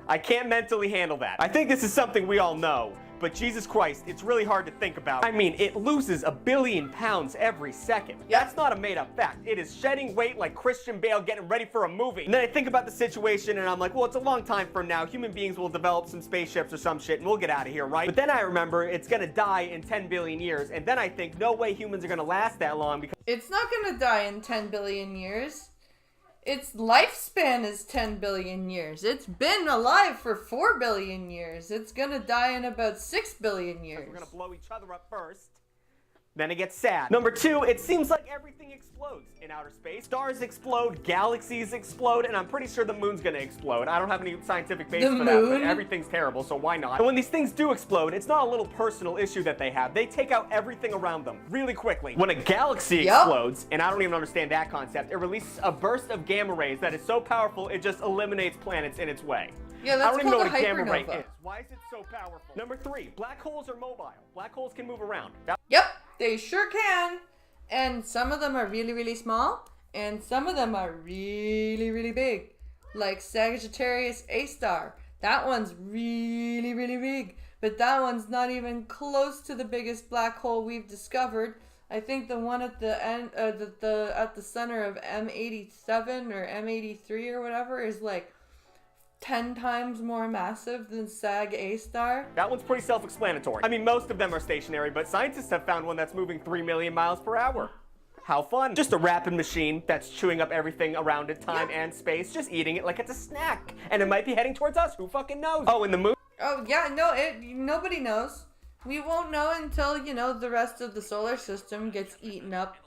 I can't mentally handle that. I think this is something we all know, but Jesus Christ, it's really hard to think about. I mean, it loses 1 billion pounds every second. That's not a made-up fact. It is shedding weight like Christian Bale getting ready for a movie. And then I think about the situation and I'm like, well, it's a long time from now. Human beings will develop some spaceships or some shit and we'll get out of here, right? But then I remember it's gonna die in 10 billion years, and then I think, no way humans are gonna last that long because... It's not gonna die in 10 billion years. Its lifespan is 10 billion years. It's been alive for 4 billion years. It's gonna die in about 6 billion years. We're gonna blow each other up first. Then it gets sad. Number 2, it seems like everything explodes in outer space. Stars explode, galaxies explode, and I'm pretty sure the moon's gonna explode. I don't have any scientific base for that, but everything's terrible, so why not? And when these things do explode, it's not a little personal issue that they have. They take out everything around them really quickly. When a galaxy explodes, and I don't even understand that concept, it releases a burst of gamma rays that is so powerful it just eliminates planets in its way. Yeah, that's I don't even know called what a a gamma ray hypernova. is. Why is it so powerful? Number 3, black holes are mobile. Black holes can move around. Yep, they sure can. And some of them are really small, and some of them are really big. Like Sagittarius A-star. That one's really big. But that one's not even close to the biggest black hole we've discovered. I think the one at the end, at the center of M87 or M83 or whatever is like 10 times more massive than Sag A-star. That one's pretty self-explanatory. I mean, most of them are stationary, but scientists have found one that's moving 3 million miles per hour. How fun. Just a rapid machine that's chewing up everything around it, time and space, just eating it like it's a snack. And it might be heading towards us, who fucking knows? Oh, and the moon? Oh, yeah, no, nobody knows. We won't know until, the rest of the solar system gets eaten up.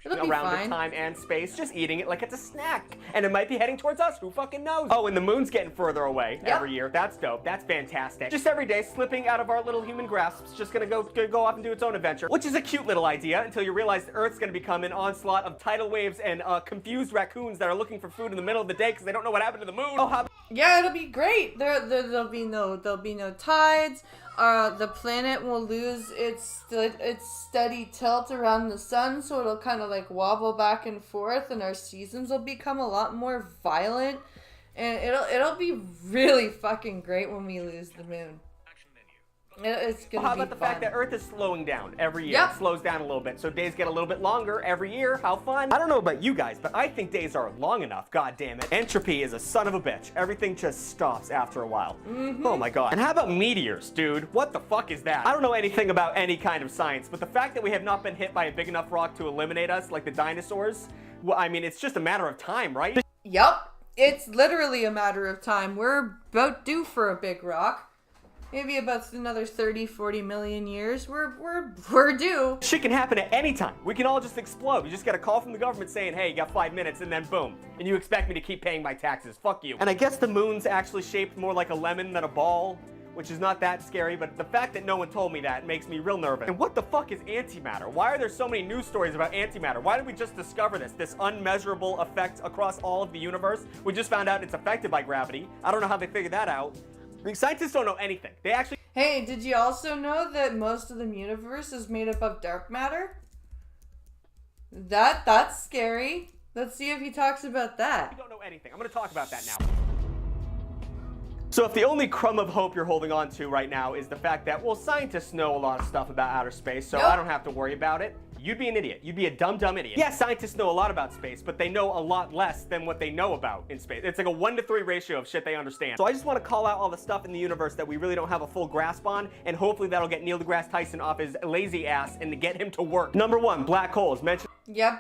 It'll be around fine. The time and space, just eating it like it's a snack. And it might be heading towards us, who fucking knows? Oh, and the moon's getting further away every year. That's dope. That's fantastic. Just every day, slipping out of our little human grasps, just gonna go off and do its own adventure. Which is a cute little idea until you realize the Earth's gonna become an onslaught of tidal waves and confused raccoons that are looking for food in the middle of the day because they don't know what happened to the moon. Oh, how... Yeah, it'll be great. There'll be no tides. The planet will lose its steady tilt around the sun, so it'll kind of like wobble back and forth, and our seasons will become a lot more violent, and it'll be really fucking great when we lose the moon. It's gonna how be about the fun. fact that Earth is slowing down every year? It slows down a little bit, so days get a little bit longer every year. How fun. I don't know about you guys, but I think days are long enough, god damn it. Entropy is a son of a bitch. Everything just stops after a while. Oh my god. And how about meteors, dude? What the fuck is that? I don't know anything about any kind of science, but the fact that we have not been hit by a big enough rock to eliminate us, like the dinosaurs, Well, I mean, it's just a matter of time, right? Yup. It's literally a matter of time. We're about due for a big rock. Maybe about another 30, 40 million years. We're due. Shit can happen at any time. We can all just explode. You just get a call from the government saying, hey, you got 5 minutes, and then boom. And you expect me to keep paying my taxes. Fuck you. And I guess the moon's actually shaped more like a lemon than a ball, which is not that scary, but the fact that no one told me that makes me real nervous. And what the fuck is antimatter? Why are there so many news stories about antimatter? Why did we just discover this unmeasurable effect across all of the universe? We just found out it's affected by gravity. I don't know how they figured that out. I mean, scientists don't know anything. They actually... Hey, did you also know that most of the universe is made up of dark matter? That's scary. Let's see if he talks about that. We don't know anything. I'm going to talk about that now. So if the only crumb of hope you're holding on to right now is the fact that, well, scientists know a lot of stuff about outer space, so I don't have to worry about it, you'd be an idiot. You'd be a dumb idiot. Yeah, scientists know a lot about space, but they know a lot less than what they know about in space. It's like a 1-to-3 ratio of shit they understand. So I just want to call out all the stuff in the universe that we really don't have a full grasp on, and hopefully that'll get Neil deGrasse Tyson off his lazy ass and to get him to work. Number 1, black holes. Mentioned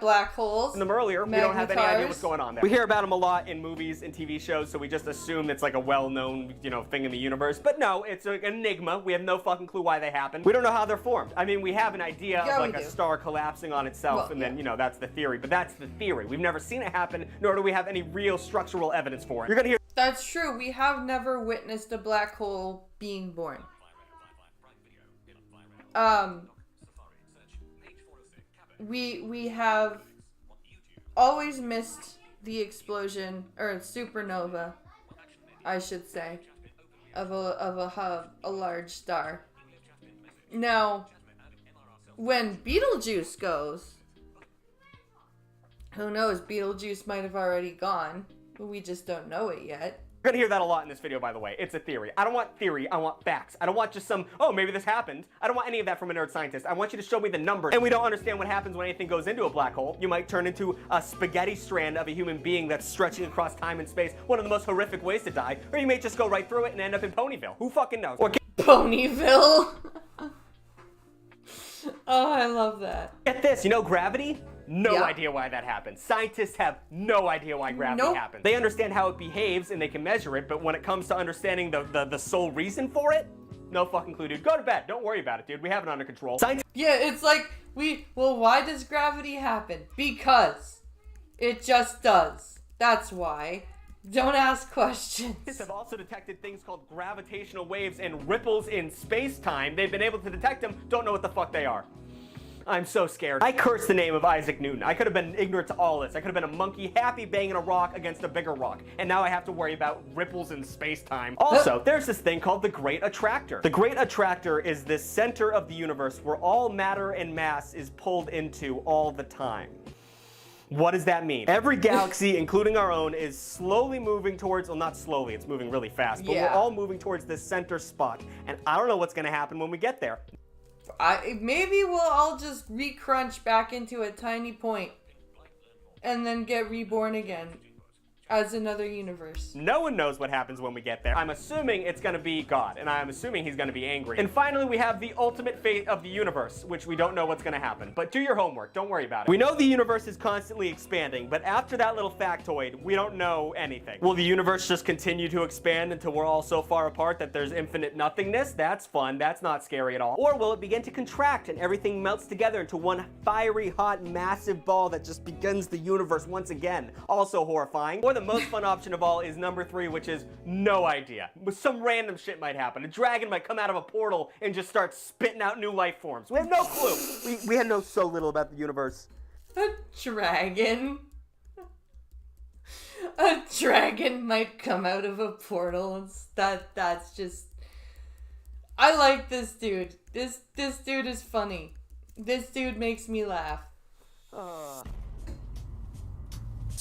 black holes. Them earlier, we don't have any idea what's going on there. We hear about them a lot in movies and TV shows, so we just assume it's like a well-known, thing in the universe. But no, it's an enigma. We have no fucking clue why they happen. We don't know how they're formed. I mean, we have an idea of like a star collapsing on itself, and then, that's the theory. But that's the theory. We've never seen it happen, nor do we have any real structural evidence for it. You're gonna hear... That's true. We have never witnessed a black hole being born. We have always missed the explosion, or supernova, I should say, of a large star. Now, when Betelgeuse goes, who knows, Betelgeuse might have already gone, but we just don't know it yet. You're gonna hear that a lot in this video, by the way. It's a theory. I don't want theory, I want facts. I don't want just some, oh, maybe this happened. I don't want any of that from a nerd scientist. I want you to show me the numbers. And we don't understand what happens when anything goes into a black hole. You might turn into a spaghetti strand of a human being that's stretching across time and space, one of the most horrific ways to die, or you may just go right through it and end up in Ponyville. Who fucking knows? Or Ponyville? Oh, I love that. Get this, gravity? No idea why that happens. Scientists have no idea why gravity happens. They understand how it behaves and they can measure it, but when it comes to understanding the sole reason for it, no fucking clue, dude. Go to bed. Don't worry about it, dude. We have it under control. Yeah, it's like, why does gravity happen? Because it just does. That's why. Don't ask questions. Scientists have also detected things called gravitational waves and ripples in space-time. They've been able to detect them, don't know what the fuck they are. I'm so scared. I curse the name of Isaac Newton. I could have been ignorant to all this. I could have been a monkey happy banging a rock against a bigger rock. And now I have to worry about ripples in space-time. Also, there's this thing called the Great Attractor. The Great Attractor is the center of the universe where all matter and mass is pulled into all the time. What does that mean? Every galaxy, including our own, is slowly moving towards, well, not slowly, it's moving really fast, but we're all moving towards this center spot. And I don't know what's gonna happen when we get there. Maybe we'll all just re-crunch back into a tiny point and then get reborn again as another universe. No one knows what happens when we get there. I'm assuming it's gonna be God, and I'm assuming he's gonna be angry. And finally, we have the ultimate fate of the universe, which we don't know what's gonna happen. But do your homework, don't worry about it. We know the universe is constantly expanding, but after that little factoid, we don't know anything. Will the universe just continue to expand until we're all so far apart that there's infinite nothingness? That's fun, that's not scary at all. Or will it begin to contract and everything melts together into one fiery, hot, massive ball that just begins the universe once again? Also horrifying. Or the most fun option of all is number 3, which is no idea. Some random shit might happen. A dragon might come out of a portal and just start spitting out new life forms. We have no clue. We know so little about the universe. A dragon? A dragon might come out of a portal. That's just... I like this dude. This dude is funny. This dude makes me laugh.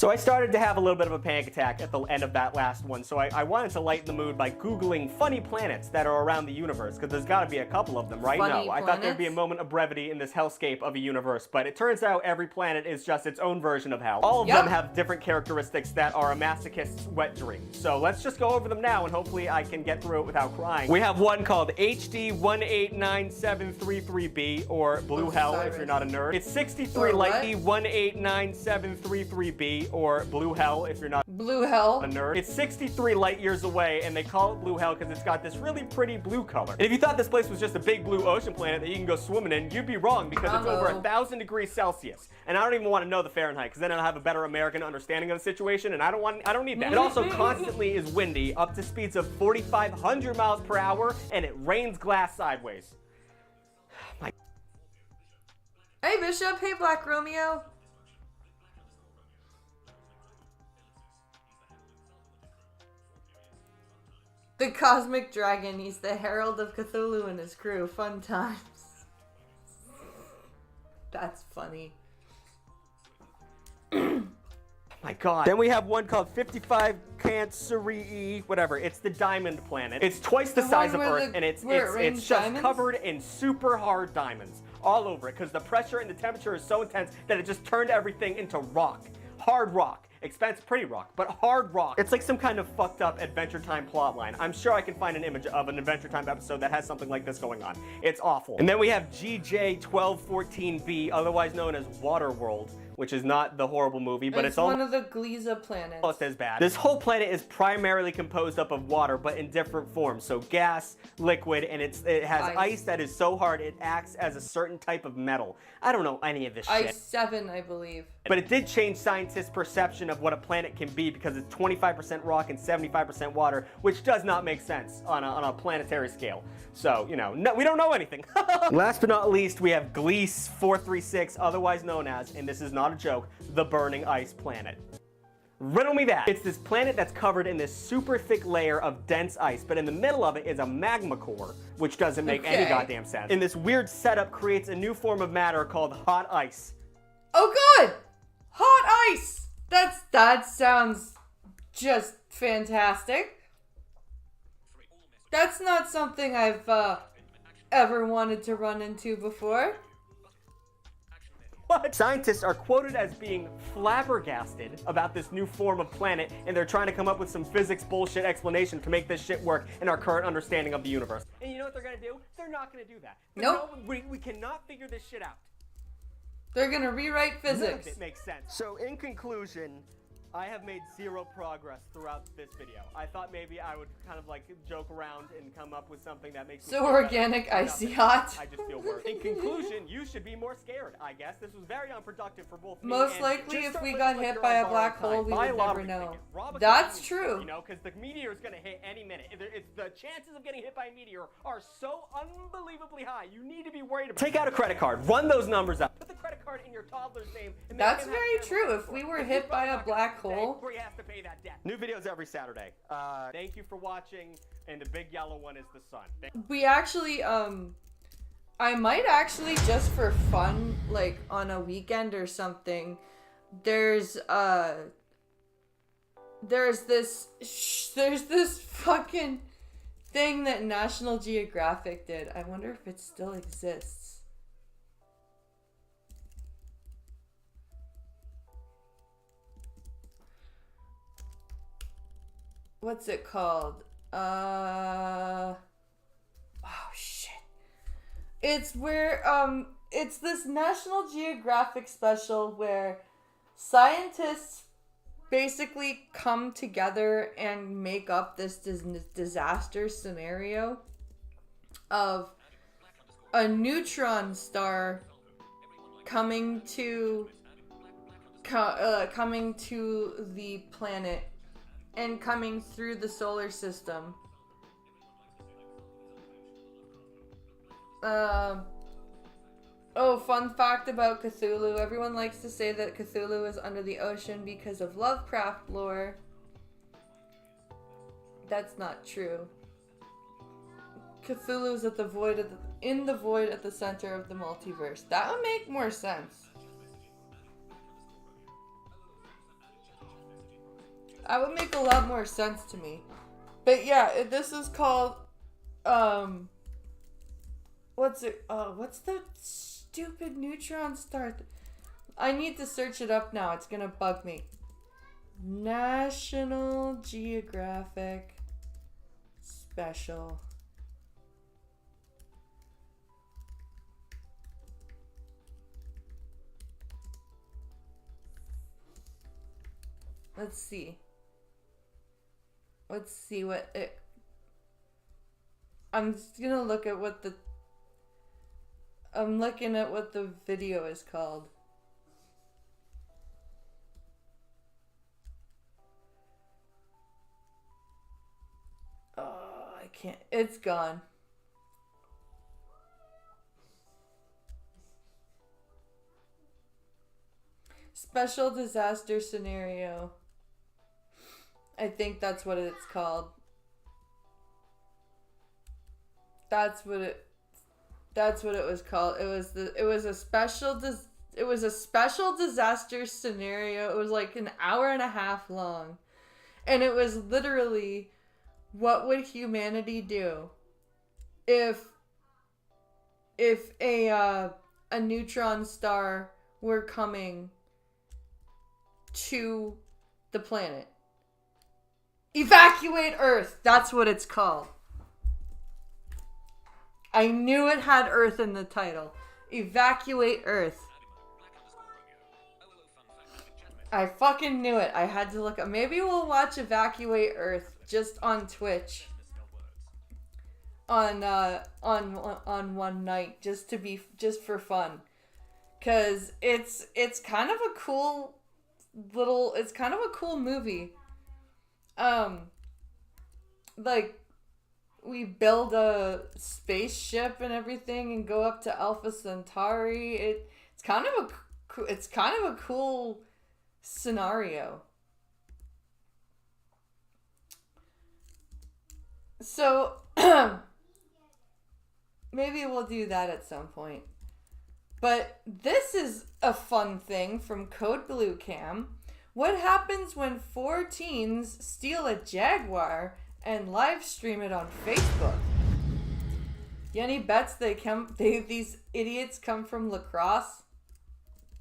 So I started to have a little bit of a panic attack at the end of that last one, so I wanted to lighten the mood by Googling funny planets that are around the universe, because there's got to be a couple of them, right? Funny No, I thought there'd be a moment of brevity in this hellscape of a universe, but it turns out every planet is just its own version of hell. All of them have different characteristics that are a masochist's wet dream. So let's just go over them now, and hopefully I can get through it without crying. We have one called HD 189733B, or Blue Hell if you're not a nerd. It's 63 light 189733B, or Blue Hell if you're not Blue Hell a nerd. It's 63 light years away, and they call it Blue Hell because it's got this really pretty blue color. And if you thought this place was just a big blue ocean planet that you can go swimming in, you'd be wrong, because it's over 1,000 degrees Celsius. And I don't even want to know the Fahrenheit, because then I'll have a better American understanding of the situation, and I don't need that. It also constantly is windy, up to speeds of 4,500 miles per hour, and it rains glass sideways. Hey Bishop, hey Black Romeo. The Cosmic Dragon, he's the Herald of Cthulhu and his crew. Fun times. That's funny. My God. Then we have one called 55 Canceri, whatever. It's the diamond planet. It's twice the size of Earth, and it's just covered in super hard diamonds all over it, because the pressure and the temperature is so intense that it just turned everything into rock. Hard rock. Expensive, pretty rock, but hard rock. It's like some kind of fucked up Adventure Time plotline. I'm sure I can find an image of an Adventure Time episode that has something like this going on. It's awful. And then we have GJ1214b, otherwise known as Waterworld, which is not the horrible movie, but it's one of the Gliese planets. Almost as bad. This whole planet is primarily composed up of water, but in different forms. So gas, liquid, and it has ice that is so hard it acts as a certain type of metal. I don't know any of this shit. Ice 7, I believe. But it did change scientists' perception of what a planet can be, because it's 25% rock and 75% water, which does not make sense on a planetary scale. So, you know, we don't know anything. Last but not least, we have Gliese 436, otherwise known as, and this is not a joke, the Burning Ice Planet. Riddle me that. It's this planet that's covered in this super thick layer of dense ice, but in the middle of it is a magma core, which doesn't make any goddamn sense. And this weird setup creates a new form of matter called hot ice. Oh God! Hot ice! That sounds just fantastic. That's not something I've ever wanted to run into before. What? Scientists are quoted as being flabbergasted about this new form of planet, and they're trying to come up with some physics bullshit explanation to make this shit work in our current understanding of the universe. And you know what they're gonna do? They're not gonna do that. Nope. We cannot figure this shit out. They're gonna rewrite physics. None of it makes sense. So in conclusion, I have made zero progress throughout this video. I thought maybe I would kind of like joke around and come up with something that makes me so organic, icy hot. I just feel worse. In conclusion, you should be more scared, I guess. This was very unproductive for both me Most and likely if we got hit by a black hole, we would never know. That's true. You know, because the meteor is going to hit any minute. The chances of getting hit by a meteor are so unbelievably high. You need to be worried about it. Take out a credit card. Run those numbers up. Put the credit card in your toddler's name. And that's very true. If we were hit by a black hole, where you have to pay that debt. New videos every Saturday. Thank you for watching, and the big yellow one is the sun. We actually, I might actually, just for fun, like on a weekend or something, there's this fucking thing that National Geographic did. I wonder if it still exists. What's it called? Oh shit. It's where, it's this National Geographic special where scientists basically come together and make up this disaster scenario of a neutron star coming to the planet and coming through the solar system. Oh, fun fact about Cthulhu. Everyone likes to say that Cthulhu is under the ocean because of Lovecraft lore. That's not true. Cthulhu's at the void in the void at the center of the multiverse. That would make more sense. That would make a lot more sense to me. But yeah, this is called, what's it, what's the stupid neutron star? I need to search it up now. It's gonna bug me. National Geographic Special. Let's see. Let's see what it... I'm just gonna look at what the... I'm looking at what the video is called. Oh, I can't... It's gone. Special disaster scenario. I think that's what it's called. That's what it was called. It was a special disaster scenario. It was like an hour and a half long. And it was literally, what would humanity do if a neutron star were coming to the planet? Evacuate Earth. That's what it's called. I knew it had Earth in the title. Evacuate Earth. I fucking knew it. I had to look up. Maybe we'll watch Evacuate Earth just on Twitch. On one night, just for fun. 'Cause it's kind of a cool movie. Like, we build a spaceship and everything and go up to Alpha Centauri. It's kind of a cool scenario. So maybe we'll do that at some point. But this is a fun thing from Code Blue Cam. What happens when 4 teens steal a Jaguar and live stream it on Facebook? Yenny bets these idiots come from lacrosse.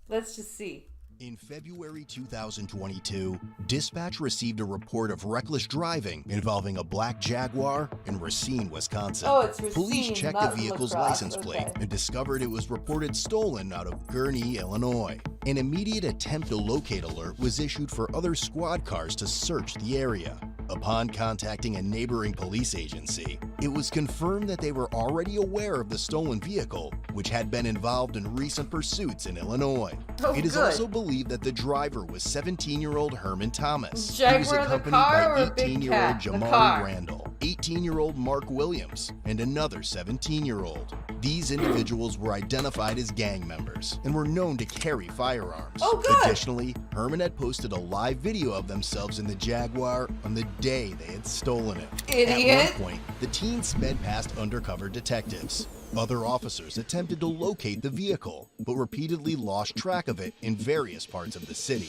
Let's just see. In February 2022, dispatch received a report of reckless driving involving a black Jaguar in Racine, Wisconsin. Oh, it's Racine, police checked the not vehicle's lacrosse. license plate Okay. and discovered it was reported stolen out of Gurnee, Illinois. An immediate attempt to locate alert was issued for other squad cars to search the area. Upon contacting a neighboring police agency, it was confirmed that they were already aware of the stolen vehicle, which had been involved in recent pursuits in Illinois. Oh, it is good. also believed that the driver was 17-year-old Herman Thomas. Jaguar he was the accompanied car by or Big 18-year-old Cat? The Jamari car. Randall, 18-year-old Mark Williams, and another 17-year-old. These individuals were identified as gang members and were known to carry firearms. Oh, good. Additionally, Herman had posted a live video of themselves in the Jaguar on the day they had stolen it. Idiot. At one point, the teens sped past undercover detectives. Other officers attempted to locate the vehicle, but repeatedly lost track of it in various parts of the city.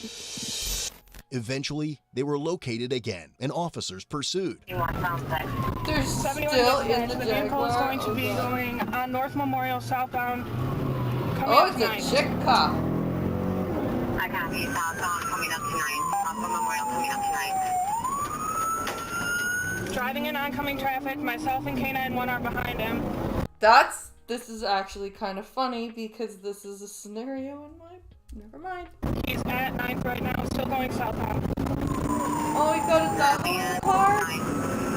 Eventually, they were located again, and officers pursued. They're 71 still in the the vehicle is Jaguar. going to be going on North Memorial southbound. Coming Oh, up it's tonight. a chick cop. I copy. Southbound coming up tonight. Off of Memorial coming up tonight. Driving in oncoming traffic. Myself and K9-1 are behind him. This is actually kind of funny because this is a scenario in my... Never mind. He's at 9th right now, still going southbound. Oh, he got a dog in the car?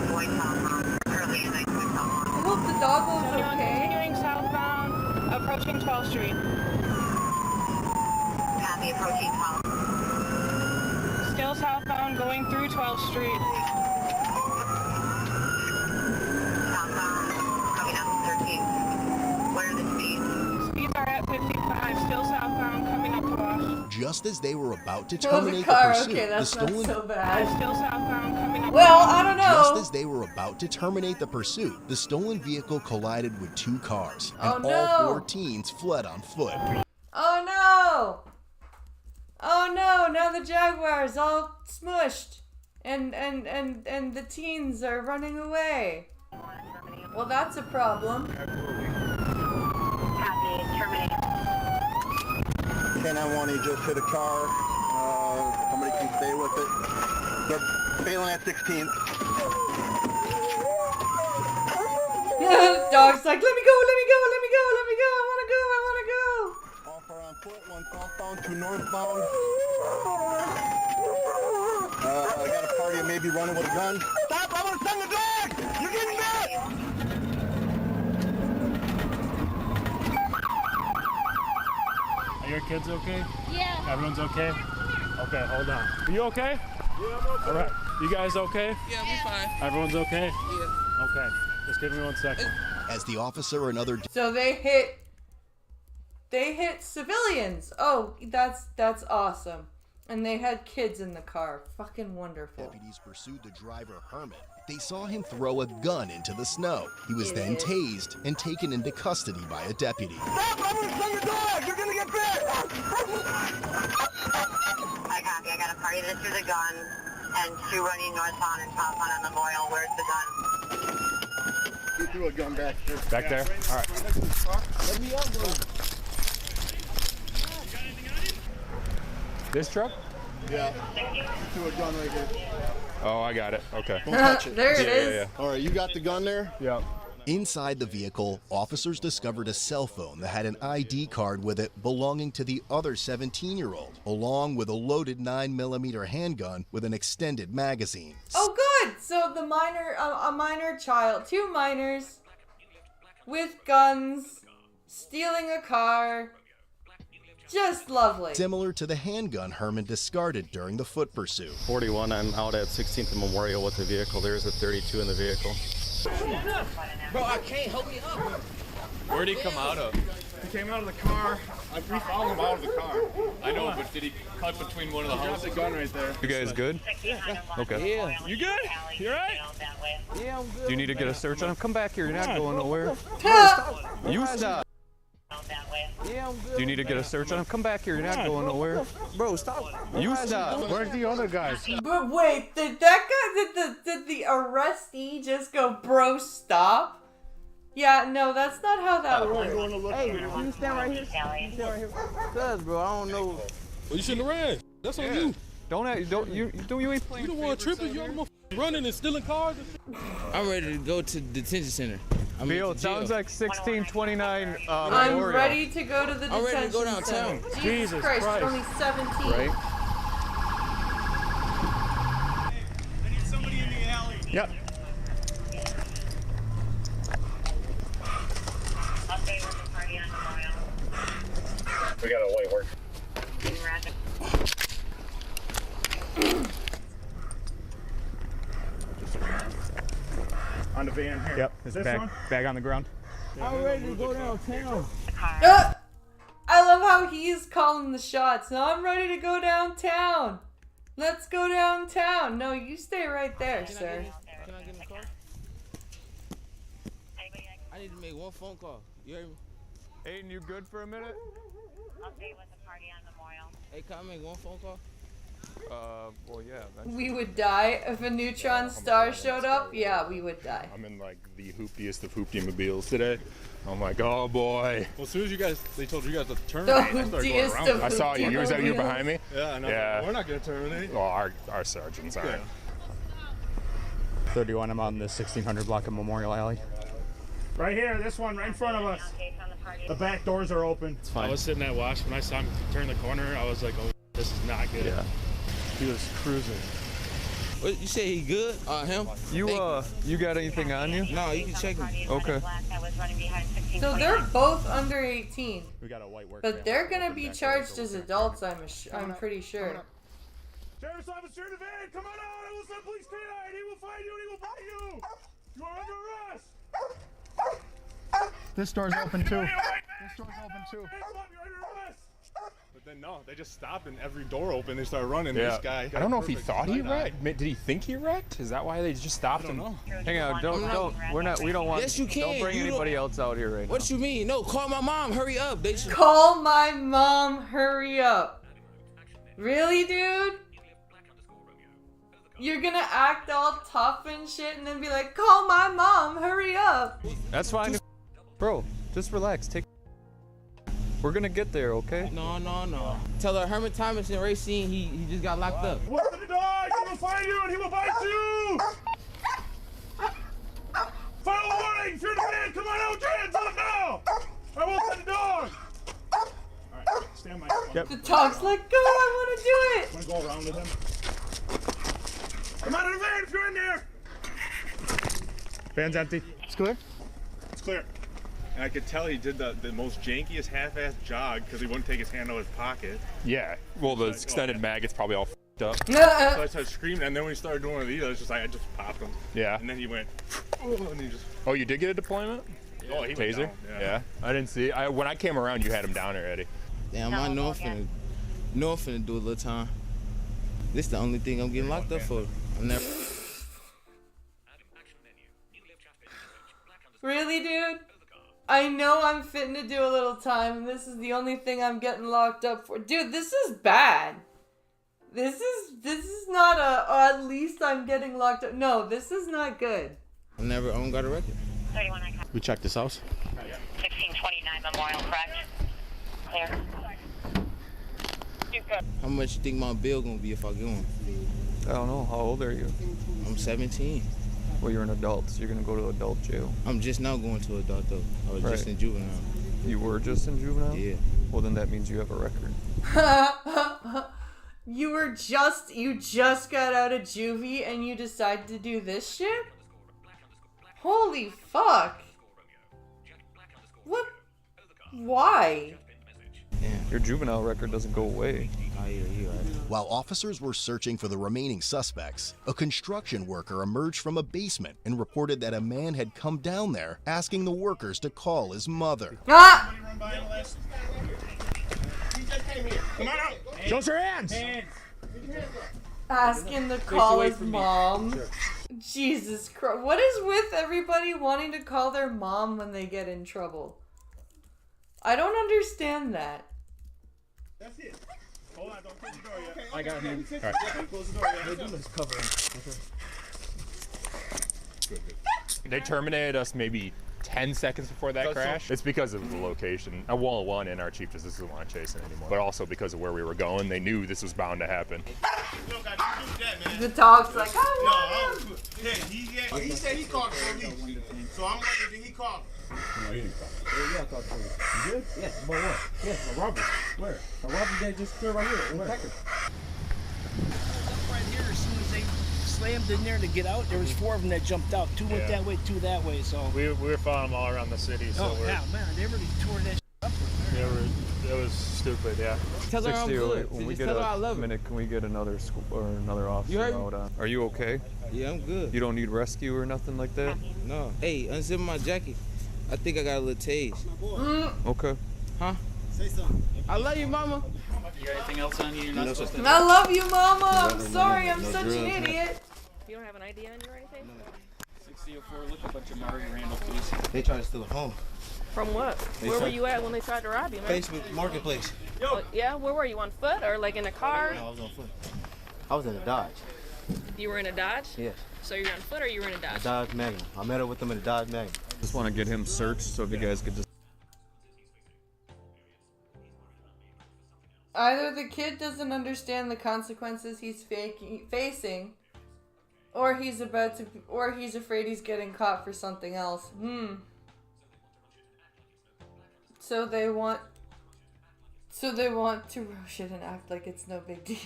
Boy southbound. Early at night, boy southbound. I hope the dog was okay. Continuing southbound, approaching 12th Street. Copy, approaching 12. Still southbound, going through 12th Street. Southbound coming up 13. What are the speeds? Speeds are at 55, still southbound, coming up to Wash. Just as they were about to It was a terminate car. the pursuit, Okay, the that's not stolen so bad. Still southbound, coming up Well, to I don't Just know. as they were about to terminate the pursuit, the stolen vehicle collided with 2 cars, Oh, and no. all 4 teens fled on foot. Oh no! Oh no! Now the Jaguar is all smushed and the teens are running away. Well, that's a problem. Can I want to just hit a car? Somebody can stay with it. They're failing at 16th. Dog's like, let me go, let me go, let me go, let me go. I want to go, I want to go. Off are on foot, one southbound, two northbound. I got a party of maybe running with a gun. Stop! I want to send the dog! You're getting back! Are your kids okay? Yeah. Everyone's okay? Okay, hold on. Are you okay? Yeah, I'm okay. All right. You guys okay? Yeah, we're fine. Everyone's okay? Yeah. Okay. Just give me 1 second. As the officer and other... So they hit civilians. Oh, that's awesome. And they had kids in the car. Fucking wonderful. Deputies pursued the driver, Herman. They saw him throw a gun into the snow. He was then tased and taken into custody by a deputy. Stop! I'm going to send the dog! You're going to get bit! I copy. I got a party that threw the gun and two running northbound and southbound on Memorial. Where's the gun? You threw a gun back there. Back there? All right. Let me out, bro. This truck? Yeah. You threw a gun right here. Oh, I got it. Okay. Don't touch it. There it is. Yeah. All right, you got the gun there? Yeah. Inside the vehicle, officers discovered a cell phone that had an ID card with it belonging to the other 17-year-old, along with a loaded 9mm handgun with an extended magazine. Oh, good. So the a minor child, two minors with guns, stealing a car. Just lovely. Similar to the handgun Herman discarded during the foot pursuit. 41, I'm out at 16th and Memorial with the vehicle. There's a 32 in the vehicle. Bro, I can't. Help me up. Where'd he come out of? He came out of the car. We followed him out of the car. I know, but did he cut between one of the houses? He dropped the gun right there. You guys good? Yeah. Okay. Yeah. You good? You all right? Yeah, I'm good. Do you need to get a search on him? Come back here. You're not going nowhere. You stop. Yeah, I'm good. Do you need to get a search on him? Come back here. You're not going nowhere. Bro, stop. You stop. Where's the other guys? But wait, did the arrestee just go, bro, stop? Yeah, no, that's not how that works. Hey, you stand right here. You stand right here. Cuz, bro, I don't know. Well, you shouldn't have ran. That's on you. You ain't playing. You don't want tripping. You all running and stealing cars. I'm ready to go to detention center. Bill, it sounds like 1629 I'm Memorial. ready to go to the detention I'm ready to go downtown. center. Jesus Christ, Christ. you're only 17. Right? I need somebody in the alley. Yep. We got a white work. On the van here. Yep. Is this one? Bag on the ground. I'm ready to go downtown. I love how he's calling the shots. Now I'm ready to go downtown. Let's go downtown. No, you stay right there, sir. Can I get in the car? I need to make one phone call. You heard me? Aiden, you good for a minute? Update with the party on Memorial. Hey, can I make one phone call? Well, yeah. We would die if a neutron star showed up. Yeah, we would die. I'm in like the hooptiest of hoopty-mobiles today. I'm like, oh boy. Well, as soon as they told you guys to terminate, I started going hooptiest around. of I saw you. You were hoopty-mobiles. behind me? Yeah, no, we're not going to terminate. Well, our sergeants are. 31, I'm on the 1600 block of Memorial Alley. Right here, this one, right in front of us. The back doors are open. It's fine. I was sitting at Wash when I saw him turn the corner. I was like, oh, this is not good. Yeah. He was cruising. What, you say he good? Him? You got anything on you? No, you can check me. Okay. So they're both under 18. We got a white work. But they're gonna be charged as adults, I'm pretty sure. Sheriff's officer in the van, come on out! I will send police canine! He will find you and he will find you! You are under arrest! This door's open too. This door's open too. But then no, they just stopped and every door opened. They started running. Yeah. This guy. I don't know if he thought he wrecked. Did he think he wrecked? Is that why they just stopped him? Hang on, we don't want. Yes, you can. Don't bring anybody else out here right now. What you mean? No, call my mom. Hurry up. They should... Call my mom, hurry up. Really, dude? You're gonna act all tough and shit and then be like, call my mom, hurry up. That's fine. Bro, just relax. We're gonna get there, okay? No. Tell her Herman Thomas in Racine, he just got locked up. What's the dog? He will find you and he will bite you! Final warning! If you're the man, come on out, Jan! Tell him now! I won't let the dog! Alright, stand by. Yep. The dog's like, go, I wanna do it! Wanna go around with him? Come out of the van if you're in there! Van's empty. It's clear? It's clear. And I could tell he did the most jankiest half-assed jog because he wouldn't take his hand out of his pocket. Yeah. Well, the extended mag, it's probably all f***ed up. So I started screaming, and then when he started doing one of these, I was just like, I just popped him. Yeah. And then he went, and he just... Oh, you did get a deployment? Oh, he went Taser? down, Yeah. I didn't see. When I came around, you had him down already. Damn, I know I'm finna do a little time. This the only thing I'm getting locked up for. I'm never... Really, dude? I know I'm fitting to do a little time, and this is the only thing I'm getting locked up for. Dude, this is bad. This is not at least I'm getting locked up. No, this is not good. I don't got a record. 31 We checked this house. 1629 Memorial, correct? Clear. How much you think my bill gonna be if I go on? I don't know. How old are you? I'm 17. Well, you're an adult, so you're gonna go to adult jail. I'm just now going to adult though. I was just in juvenile. You were just in juvenile? Yeah. Well, then that means you have a record. You just got out of juvie and you decided to do this shit? Holy fuck. What? Why? Your juvenile record doesn't go away. While officers were searching for the remaining suspects, a construction worker emerged from a basement and reported that a man had come down there asking the workers to call his mother. Ah! Come on out! Show us your hands! Asking to call his mom. Jesus Christ. What is with everybody wanting to call their mom when they get in trouble? I don't understand that. That's it. Hold on, don't close the door yet. I got him. All right. Don't close the door yet. They terminated us maybe 10 seconds before that crash. It's because of the location. One, and our chief just doesn't want to chase it anymore. But also because of where we were going, they knew this was bound to happen. The dog's like, he said he called the police. So I'm wondering, did he call? No, he didn't call. Yeah, I called police. You good? Yeah, about what? Yeah, a robbery. Where? A robbery that just cleared right here in Pecker. Right here, as soon as they slammed in there to get out, there was 4 of them that jumped out. 2 went that way, 2 that way. So we were following them all around the city. So yeah, man, they really tore that up. It was stupid, yeah. Tell her I'm good. When we Just get tell her I a love her. minute, can we get another another officer You heard me? out on? Are you okay? Yeah, I'm good. You don't need rescue or nothing like that? No. Hey, unzip my jacket. I think I got a little tase. Okay. Huh? Say something. I love you, mama. You got anything else on you? You're not supposed to. I love you, mama. I'm sorry, I'm such an idiot. You don't have an ID on you or anything? 6004, look up at Jamari Randall, please. They tried to steal a phone. From what? Where were you at when they tried to rob you, man? Facebook Marketplace. Yeah, where were you? On foot or like in a car? No, I was on foot. I was in a Dodge. You were in a Dodge? Yes. So you're on foot or you were in a Dodge? A Dodge Magnum. I met up with them in a Dodge Magnum. Just want to get him searched so if you guys could just. Either the kid doesn't understand the consequences he's facing, or he's afraid he's getting caught for something else. So they want to rush it and act like it's no big deal.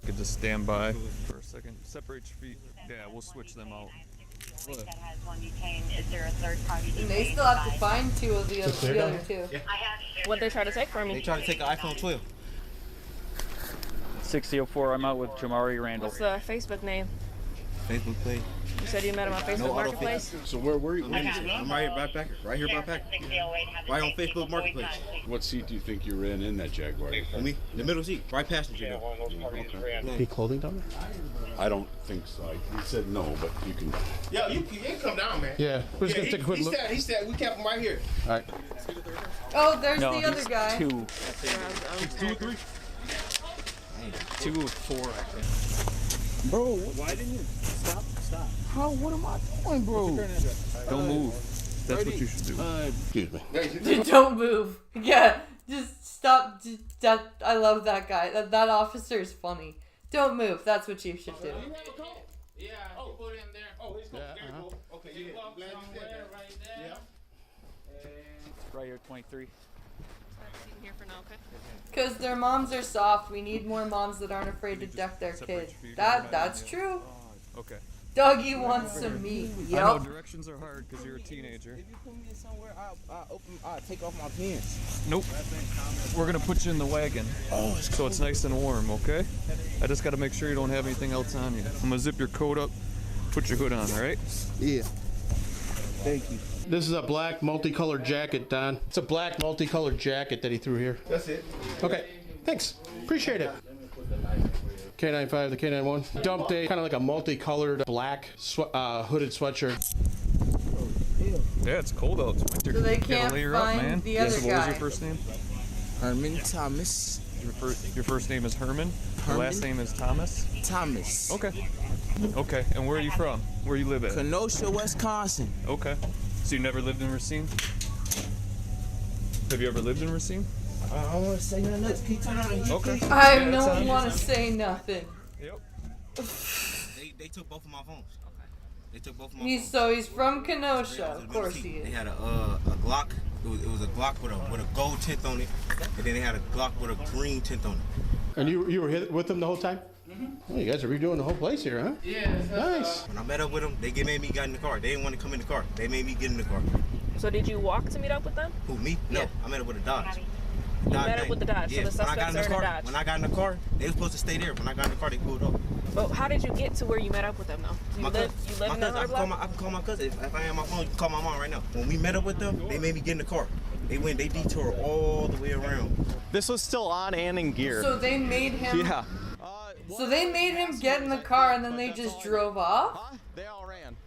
Could just stand by for a second. Separate your feet. Yeah, we'll switch them out. That has one detained. Is there a third party? And they still have to find 2 of the other 2. What'd they try to take from you? They tried to take an iPhone 12. 6004, I'm out with Jamari Randall. What's the Facebook name? Facebook page. You said you met him on Facebook Marketplace? So where were you? I'm right here by Packer. Right here by Packer. Right on Facebook Marketplace. What seat do you think you were in that Jaguar? Me? The middle seat. Right passenger. He clothing down there? I don't think so. He said no, but you can. Yeah, you can come down, man. Yeah, we're just gonna take a quick look. He said we kept him right here. All right. Oh, there's the other guy. 2. 2 or 3? 204, I think. Bro, why didn't you stop? How? What am I doing, bro? Don't move. That's what you should do. Excuse me. Don't move. Yeah, just stop. I love that guy. That officer is funny. Don't move. That's what you should do. Yeah, oh, put it in there. Oh, it's cool. Okay, you walk somewhere right there. Right here, 23. Here for now, okay? Because their moms are soft. We need more moms that aren't afraid to duck their kids. That's true. Okay. Dougie wants some meat. I know Yep. directions are hard because you're a teenager. If you put me in somewhere, I'll take off my pants. Nope. We're gonna put you in the wagon. Oh, so it's nice and warm, okay? I just gotta make sure you don't have anything else on you. I'm gonna zip your coat up, put your hood on, all right? Yeah. Thank you. This is a black multicolored jacket, Don. It's a black multicolored jacket that he threw here. That's it. Okay, thanks. Appreciate it. K95, the K91. Dumped a kind of like a multicolored black hooded sweatshirt. Yeah, it's cold out. It's winter. So they You gotta can't layer up, find man. the other So what was guy. your first name? Herman Thomas. Your first name is Herman? Your last name is Thomas? Thomas. Okay. Okay, and where are you from? Where you live at? Kenosha, Wisconsin. Okay. So you never lived in Racine? Have you ever lived in Racine? I don't want to say nothing else. Can you turn on the heat? Okay. I Yeah, it's don't on. want to say nothing. Yep. They took both of my phones. They took both of my He's from Kenosha. Of course he They is. had a Glock. It was a Glock with a gold tint on it, and then they had a Glock with a green tint on it. And you were with them the whole time? Oh, you guys are redoing the whole place here, huh? Yeah. Nice. When I met up with them, they made me get in the car. They didn't want to come in the car. They made me get in the car. So did you walk to meet up with them? Who, me? No, Yeah. I met up with a Dodge. You met up with the Dodge, so Yeah. the suspects are in a Dodge. When I got in the car, they were supposed to stay there. When I got in the car, they pulled off. But how did you get to where you met up with them, though? You live in the I can call my cousin. If I have my phone, you can call my mom right now. When we met up with them, they made me get in the car. They detoured all the way around. This was still on and in gear. So they made him. Yeah. So they made him get in the car and then they just drove off? They all ran.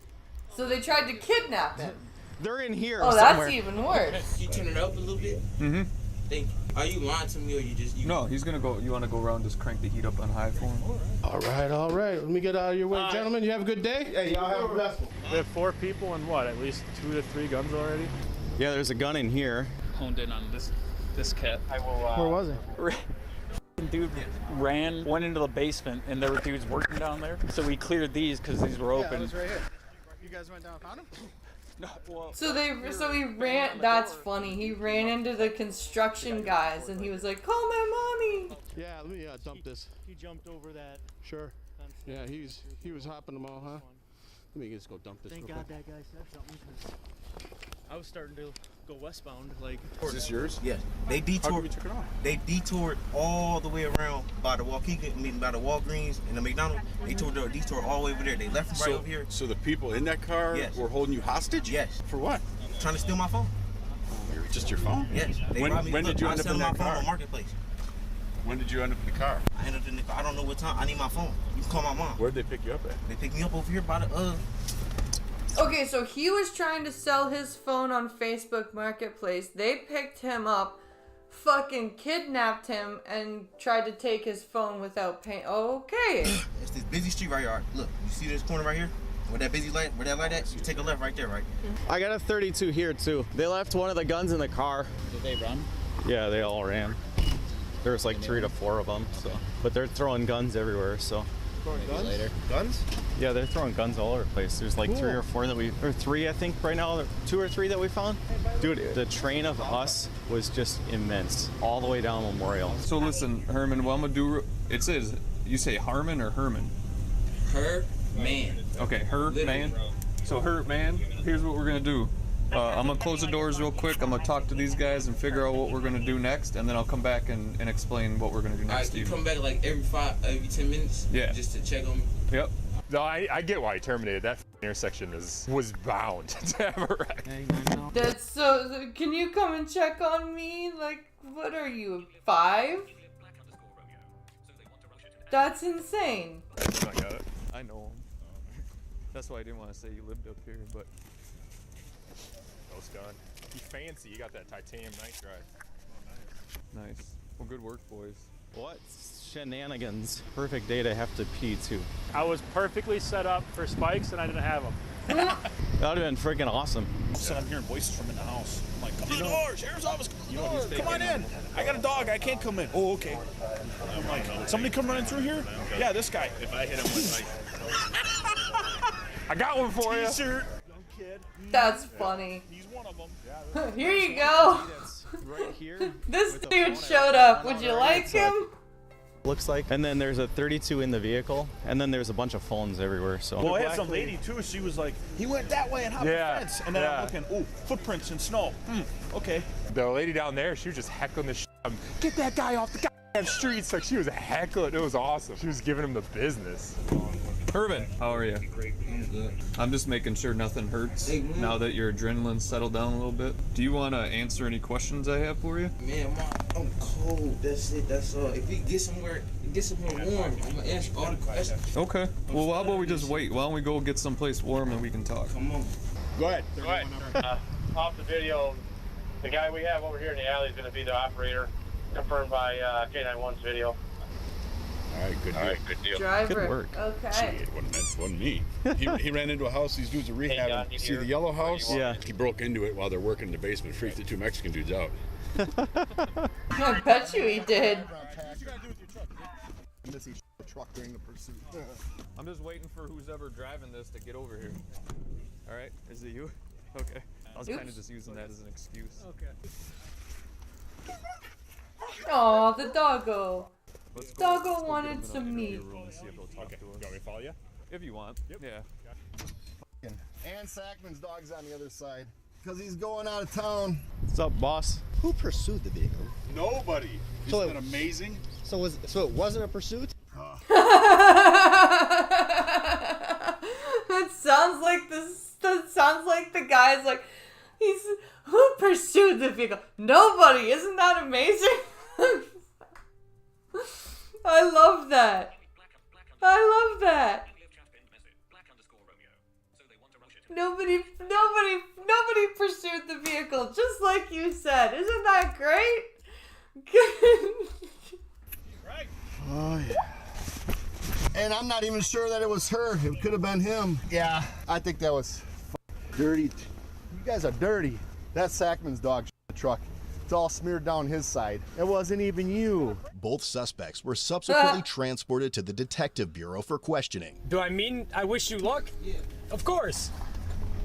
So they tried to kidnap him. They're in here Oh, somewhere. that's even worse. You turn it up a little bit? Mm-hmm. Thank you. Are you lying to me or you just... No, he's gonna go. You wanna go around, just crank the heat up on high for him? All right. Let me get out of your way, gentlemen. You have a good day. Hey, y'all have a blessed one. We have 4 people and what? At least 2 to 3 guns already? Yeah, there's a gun in here. Honed in on this cat. I will. Where was it? Dude went into the basement, and there were dudes working down there. So we cleared these because these were open. Yeah, it was right here. You guys went down and found him? No, well, So he ran. That's funny. He ran into the construction guys and he was like, "Call my mommy." Yeah, let me dump this. He jumped over that. Sure. Yeah, he was hopping them all, huh? Let me just go dump this. Thank real God quick. that guy said something because I was starting to go westbound. Like, Is this yours? Yeah. They detoured. They detoured all the way around by the by the Walgreens and the McDonald's. They detoured all the way over there. They left from right over here. So the people in that car were holding you hostage? Yes. For what? Trying to steal my phone. Just your phone? Yes. They When robbed me. did you I end up was in selling my that phone car? on Marketplace. When did you end up in the car? I ended up in the car. I don't know what time. I need my phone. You can call my mom. Where'd they pick you up at? They picked me up over here by the Okay, so he was trying to sell his phone on Facebook Marketplace. They picked him up, fucking kidnapped him, and tried to take his phone without paying. Okay. It's this busy street right here. Look, you see this corner right here? Where that busy light, where that light at? You take a left right there, right? I got a 32 here too. They left one of the guns in the car. Did they run? Yeah, they all ran. There's like 3 to 4 of them. So, but they're throwing guns everywhere. So. Guns? Later. Guns? Yeah, they're throwing guns all over the place. There's like 3 or 4 that or 3 I think right now, 2 or 3 that we found. Dude, the train of us was just immense, all the way down Memorial. So listen, Herman, what I'm gonna do, it says, you say Harmon or Herman? Man. Okay, man. So man, here's what we're gonna do. I'm gonna close the doors real quick. I'm gonna talk to these guys and figure out what we're gonna do next, and then I'll come back and explain what we're gonna do next. You come back like every 10 minutes? Yeah. Just to check on me? Yep. No, I get why he terminated. That intersection was bound to have a wreck. That's so. Can you come and check on me? Like, what are you, 5? That's insane. I got it. I know him. That's why I didn't want to say you lived up here, but. Ghost gun. He's fancy. You got that titanium night drive. Nice. Well, good work, boys. What shenanigans. Perfect day to have to pee too. I was perfectly set up for spikes and I didn't have them. That would have been freaking awesome. So I'm hearing voices from in the house. I'm like, come on, door, sheriff's office, come on in. I got a dog, I can't come in. Oh, okay. I'm like, somebody come running through here? Yeah, this guy. If I hit him with I got one for you. T-shirt. That's funny. He's one of them. Here you go. Right here. This dude showed up. Would you like him? Looks like. And then there's a 32 in the vehicle, and then there's a bunch of phones everywhere. So. Well, I had some lady too. She was like, he went that way and hopped the fence, and then I'm looking, oh, footprints in snow. Okay. The lady down there, she was just heckling the shit. Get that guy off the goddamn streets. Like she was heckling. It was awesome. She was giving him the business. Herman, how are you? I'm good. I'm just making sure nothing hurts now that your adrenaline's settled down a little bit. Do you want to answer any questions I have for you? Man, I'm cold. That's it. That's all. If we get somewhere warm, I'm gonna answer all the questions. Okay. Well, how about we just wait? Why don't we go get someplace warm and we can talk? Come on. Go ahead. Go ahead. Off the video, the guy we have over here in the alley is going to be the operator, confirmed by K91's video. All right, good deal. Driver. Good work. Okay. It wasn't me. He ran into a house. These dudes are rehabbing. Hey, See the yellow house? Yeah. He broke into it while they're working in the basement. Freaked the two Mexican dudes out. I bet you he did. Truck during the pursuit. I'm just waiting for who's ever driving this to get over here. All right, is it you? Okay. I was kind of just using that as an excuse. Okay. Aw, the doggo. Doggo wanted some meat. Okay, you want me to follow you? If you want. Yep. Yeah. And Sackman's dog's on the other side. Because he's going out of town. What's up, boss? Who pursued the vehicle? Nobody. Isn't that amazing? So it wasn't a pursuit? That sounds like this. That sounds like the guy's like, who pursued the vehicle? Nobody. Isn't that amazing? I love that. I love that. Nobody pursued the vehicle, just like you said. Isn't that great? Oh, yeah. And I'm not even sure that it was her. It could have been him. Yeah, I think that was dirty. You guys are dirty. That's Sackman's dog truck. It's all smeared down his side. It wasn't even you. Both suspects were subsequently transported to the Detective Bureau for questioning. Do I mean I wish you luck? Yeah. Of course.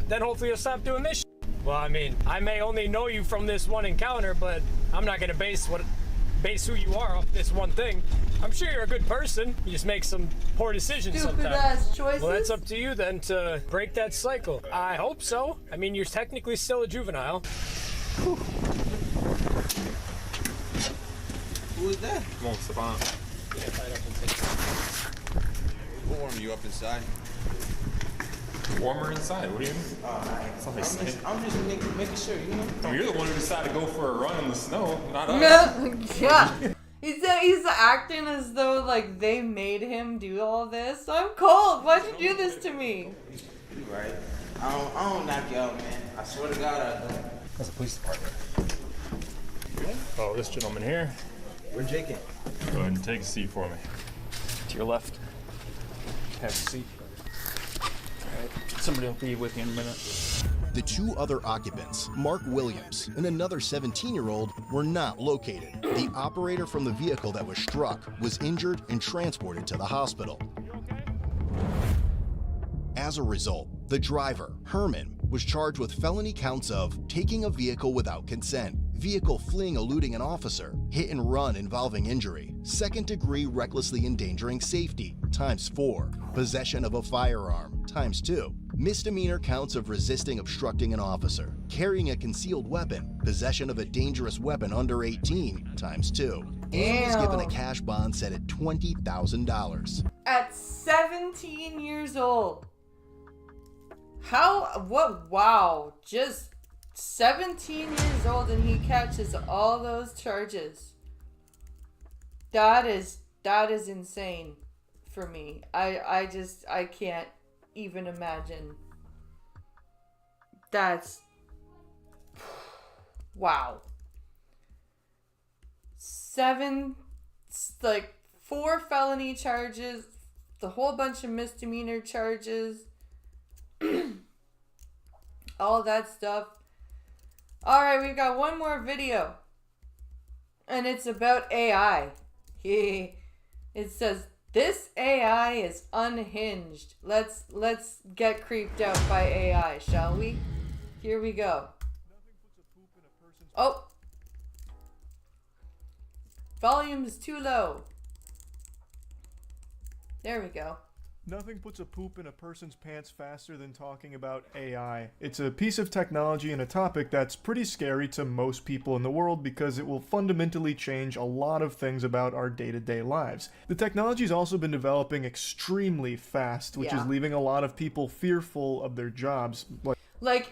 Then hopefully you'll stop doing this. Well, I mean, I may only know you from this one encounter, but I'm not gonna base who you are off this one thing. I'm sure you're a good person. You just make some poor decisions sometimes. Stupid-ass choices. Well, that's up to you then to break that cycle. I hope so. I mean, you're technically still a juvenile. Who is that? Come on, Savant. We'll warm you up inside. Warmer inside? What do you mean? I'm just making sure, you know. I mean, you're the one who decided to go for a run in the snow, not us. Yeah. He's acting as though like they made him do all this. I'm cold. Why'd you do this to me? You right. I don't knock you out, man. I swear to God I don't. That's a police department. Oh, this gentleman here. Where's Jake at? Go ahead and take a seat for me. To your left. Have a seat. Somebody will be with you in a minute. The two other occupants, Mark Williams and another 17-year-old, were not located. The operator from the vehicle that was struck was injured and transported to the hospital. As a result, the driver, Herman, was charged with felony counts of taking a vehicle without consent, vehicle fleeing eluding an officer, hit and run involving injury, second-degree recklessly endangering safety, ×4, possession of a firearm, ×2, misdemeanor counts of resisting obstructing an officer, carrying a concealed weapon, possession of a dangerous weapon under 18, ×2, and was given a cash bond set at $20,000. At 17 years old. Wow, just 17 years old and he catches all those charges. That is insane for me. I can't even imagine. That's wow. 17 like 4 felony charges, the whole bunch of misdemeanor charges, all that stuff. All right, we've got one more video, and it's about AI. It says, "This AI is unhinged." Let's get creeped out by AI, shall we? Here we go. Oh. Volume is too low. There we go. Nothing puts a poop in a person's pants faster than talking about AI. It's a piece of technology and a topic that's pretty scary to most people in the world because it will fundamentally change a lot of things about our day-to-day lives. The technology's also been developing extremely fast, which is leaving a lot of people fearful of their jobs. Like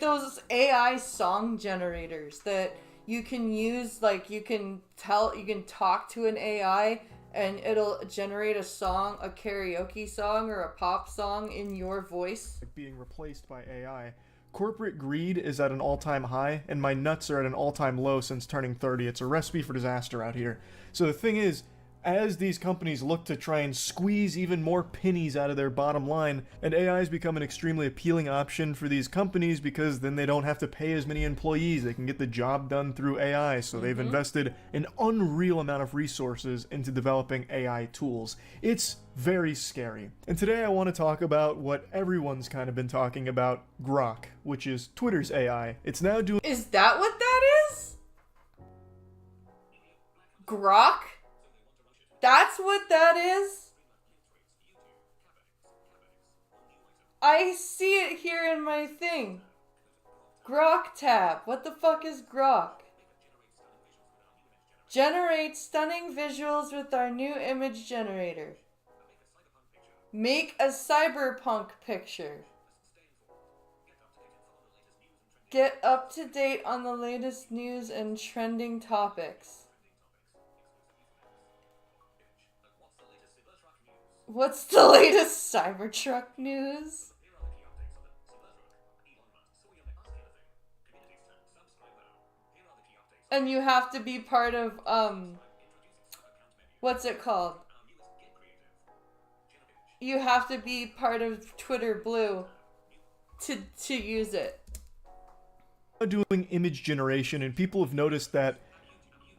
those AI song generators that you can use, like you can talk to an AI and it'll generate a song, a karaoke song or a pop song in your voice. Being replaced by AI. Corporate greed is at an all-time high, and my nuts are at an all-time low since turning 30. It's a recipe for disaster out here. So the thing is, as these companies look to try and squeeze even more pennies out of their bottom line, and AI has become an extremely appealing option for these companies because then they don't have to pay as many employees. They can get the job done through AI, so they've invested an unreal amount of resources into developing AI tools. It's very scary. And today I want to talk about what everyone's kind of been talking about, Grok, which is Twitter's AI. It's now doing... Is that what that is? Grok? That's what that is? I see it here in my thing. Grok tab. What the fuck is Grok? Generate stunning visuals with our new image generator. Make a cyberpunk picture. Get up to date on the latest news and trending topics. What's the latest Cybertruck news? And you have to be part of, what's it called? You have to be part of Twitter Blue to use it. Doing image generation, and people have noticed that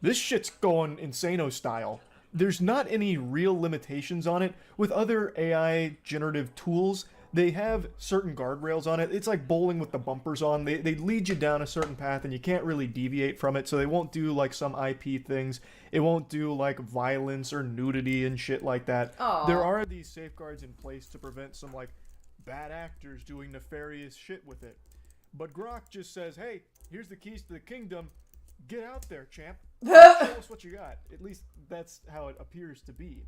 this shit's going insano style. There's not any real limitations on it. With other AI generative tools, they have certain guardrails on it. It's like bowling with the bumpers on. They lead you down a certain path and you can't really deviate from it, so they won't do like some IP things. It won't do like violence or nudity and shit like that. Aww. There are these safeguards in place to prevent some like bad actors doing nefarious shit with it. But Grok just says, hey, here's the keys to the kingdom. Get out there, champ. Show us what you got. At least that's how it appears to be.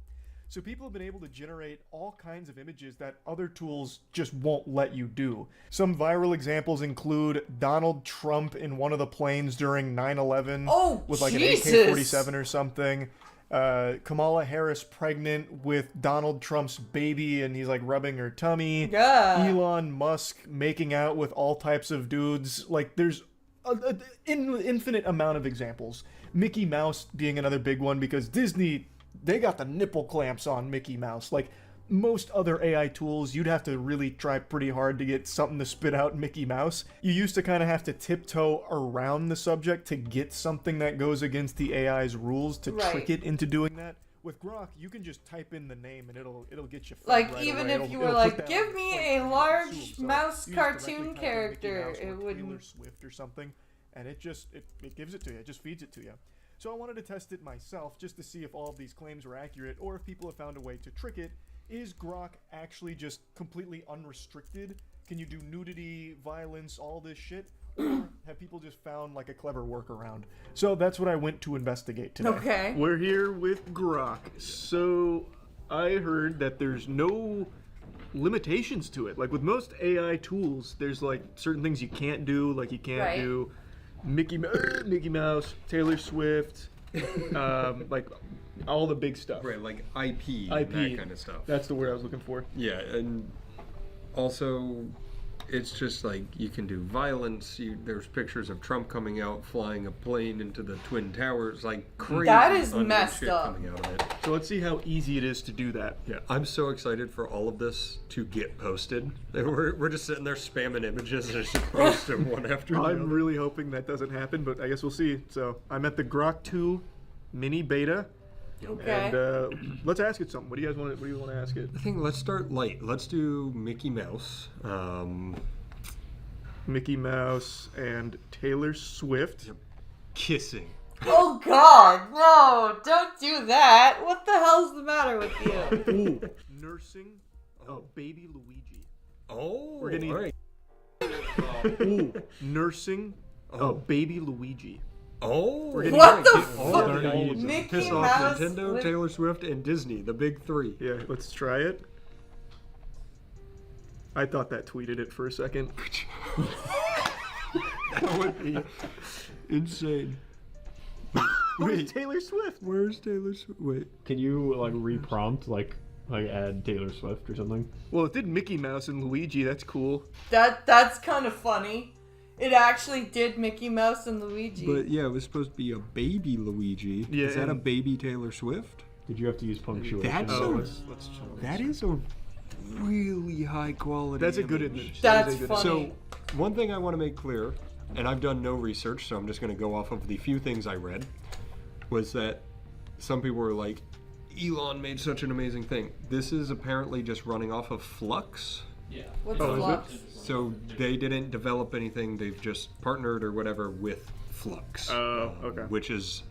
So people have been able to generate all kinds of images that other tools just won't let you do. Some viral examples include Donald Trump in one of the planes during 9/11 with like Jesus. an AK-47 or something. Kamala Harris pregnant with Donald Trump's baby and he's like rubbing her tummy. Yeah. Elon Musk making out with all types of dudes. Like there's an infinite amount of examples. Mickey Mouse being another big one because Disney, they got the nipple clamps on Mickey Mouse. Like most other AI tools, you'd have to really try pretty hard to get something to spit out Mickey Mouse. You used to kind of have to tiptoe around the subject to get something that goes against the AI's rules to trick it into doing that. With Grok, you can just type in the name and it'll get you. Like right even away. if you were like, give me a large mouse cartoon character, it would Taylor Swift or something, and it gives it to you. It just feeds it to you. So I wanted to test it myself just to see if all of these claims were accurate or if people have found a way to trick it. Is Grok actually just completely unrestricted? Can you do nudity, violence, all this shit? Or have people just found like a clever workaround? So that's what I went to investigate today. Okay. We're here with Grok. So I heard that there's no limitations to it. Like with most AI tools, there's like certain things you can't do, like you can't do Mickey Mouse, Taylor Swift, like all the big stuff. Right, like IP, that kind of stuff. That's the word I was looking for. Yeah, and also it's just like you can do violence. There's pictures of Trump coming out, flying a plane into the Twin Towers, like crazy. That is unhinged messed shit up. coming out of it. So let's see how easy it is to do that. Yeah, I'm so excited for all of this to get posted. We're just sitting there spamming images and just post them one after the other. I'm really hoping that doesn't happen, but I guess we'll see. So I'm at the Grok 2 mini beta. Okay. And let's ask it something. What do you guys want? What do you want to ask it? I think let's start light. Let's do Mickey Mouse. Mickey Mouse and Taylor Swift. Kissing. Oh God, no! Don't do that. What the hell's the matter with you? Ooh, nursing baby Luigi. Oh, we're gonna. All right. Ooh, nursing baby Luigi. Oh, What the fuck? Mickey Piss off Mouse Nintendo, with- Taylor Swift, and Disney, the big three. Yeah, let's try it. I thought that tweeted it for a second. That would be insane. Where's Taylor Swift? Where's Taylor Swift? Wait. Can you like reprompt like add Taylor Swift or something? Well, it did Mickey Mouse and Luigi. That's cool. That's kind of funny. It actually did Mickey Mouse and Luigi. But yeah, it was supposed to be a baby Luigi. Yeah, Is that a and- baby Taylor Swift? Did you have to use punctuation? That's let's that is a really high quality. That's a good image. That's That is a good funny. So, one thing I want to make clear, and I've done no research, so I'm just going to go off of the few things I read, was that some people were like, Elon made such an amazing thing. This is apparently just running off of Flux. Yeah. What's Oh, is Flux? So they didn't develop anything. They've just partnered or whatever with Flux. Okay. Which is,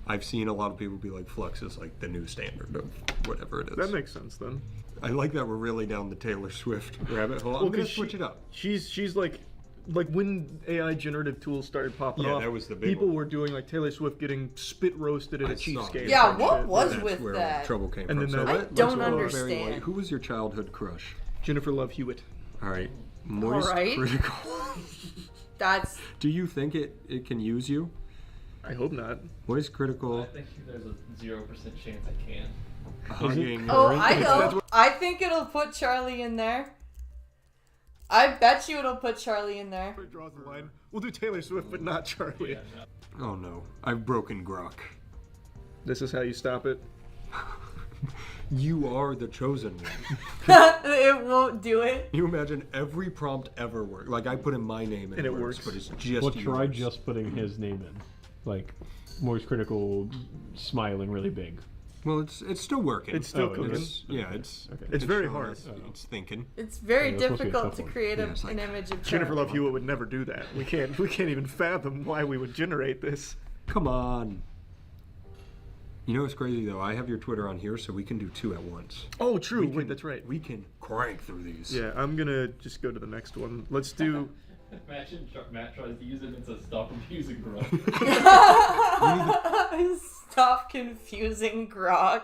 I've seen a lot of people be like, Flux is like the new standard of whatever it is. That makes sense then. I like that we're really down the Taylor Swift rabbit hole. I'm Well, gonna 'cause switch it up. She's like when AI generative tools started popping Yeah, off, that was the big people one. were doing like Taylor Swift getting spit roasted at I a saw cheapskate. Yeah, and what shit. was That's with where that? trouble came And from. then So that- I let's don't go very understand. light. Who was your childhood crush? Jennifer Love Hewitt. All right, moist right. critical. That's Do you think it can use you? I hope not. Moist critical. I think there's a 0% chance I can. Hugging. Oh, I know. I think it'll put Charlie in there. I bet you it'll put Charlie in there. It draws the line. We'll do Taylor Swift, but not Charlie. Oh no, I've broken Grok. This is how you stop it. You are the chosen one. It won't do it. You imagine every prompt ever worked. Like I put in my name and it works, but it's just Well, try yours. just putting his name in, like Moist Critical, smiling really big. Well, it's still working. It's still Oh, it cooking. is? Yeah, it's Okay. It's very showing hard. us, It's thinking. It's very Yeah, that's supposed to be a difficult tough to one. create Yeah, it's an like- image of Jennifer Charlie. Love Hewitt would never do that. We can't even fathom why we would generate this. Come on. You know what's crazy though? I have your Twitter on here, so we can do two at once. Oh, true. We Wait, can- that's right. We can crank through these. Yeah, I'm gonna just go to the next one. Let's do. Imagine Matt tries to use it and says stop confusing Grok. Stop confusing Grok.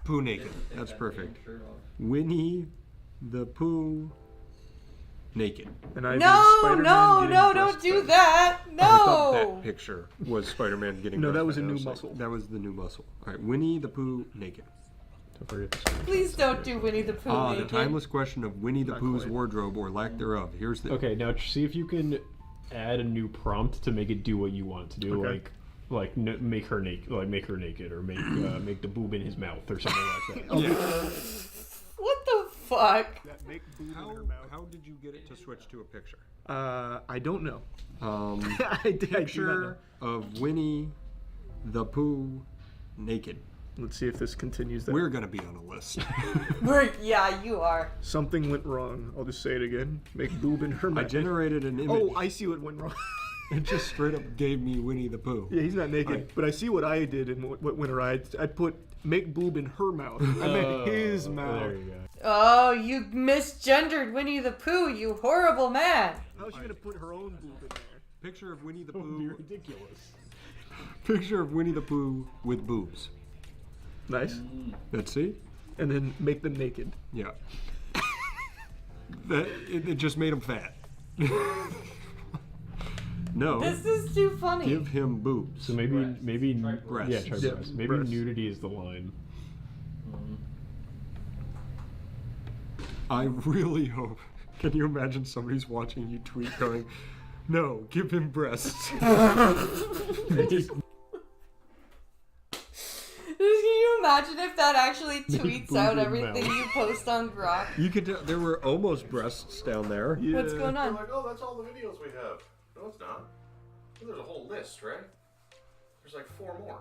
Pooh naked. That's perfect. Winnie the Pooh naked. And I No, did Spider-Man no, getting no, don't breastfed. do that. I thought No. that picture was Spider-Man getting. No, that was a breastfed. new I like, muscle. That was the new muscle. All right, Winnie the Pooh naked. Don't forget the screen. Please don't do Winnie the Pooh Ah, the naked. timeless question of Winnie the Not Pooh's quite. wardrobe or lack thereof. Here's the. Okay, now see if you can add a new prompt to make it do what you want to do, Okay. make her naked, or make the boob in his mouth or something like that. Yeah. What the fuck? That make boob in How, her mouth. how did you get it to switch to a picture? I don't know. I do not picture of Winnie the Pooh naked. Let's see if this continues. That We're gonna be on a list. Yeah, you are. something went wrong. I'll just say it again. Make boob in her I mouth. generated an image. Oh, I see what went wrong. It just straight up gave me Winnie the Pooh. Yeah, he's not naked, Right. but I see what I did and what went awry. I put make boob in her mouth. I meant his mouth. There you go. Oh, you misgendered Winnie the Pooh, you horrible man. How's she gonna put her own boob in there? Picture of Winnie the That would be Pooh. ridiculous. Picture of Winnie the Pooh with boobs. Nice. Let's see. And then make them naked. Yeah. It just made him fat. No. This is too funny. Give him boobs. So maybe breasts. yeah, try Yeah, breasts. Maybe breasts. nudity is the line. I really hope Can you imagine somebody's watching you tweet going, "No, give him breasts." Can you imagine if that actually Make tweets out boob everything mouth. you post on Grok? You could tell there were almost breasts down there. What's going on? Like, oh, that's all the videos we have. No, it's not. There's a whole list, right? There's like 4 more.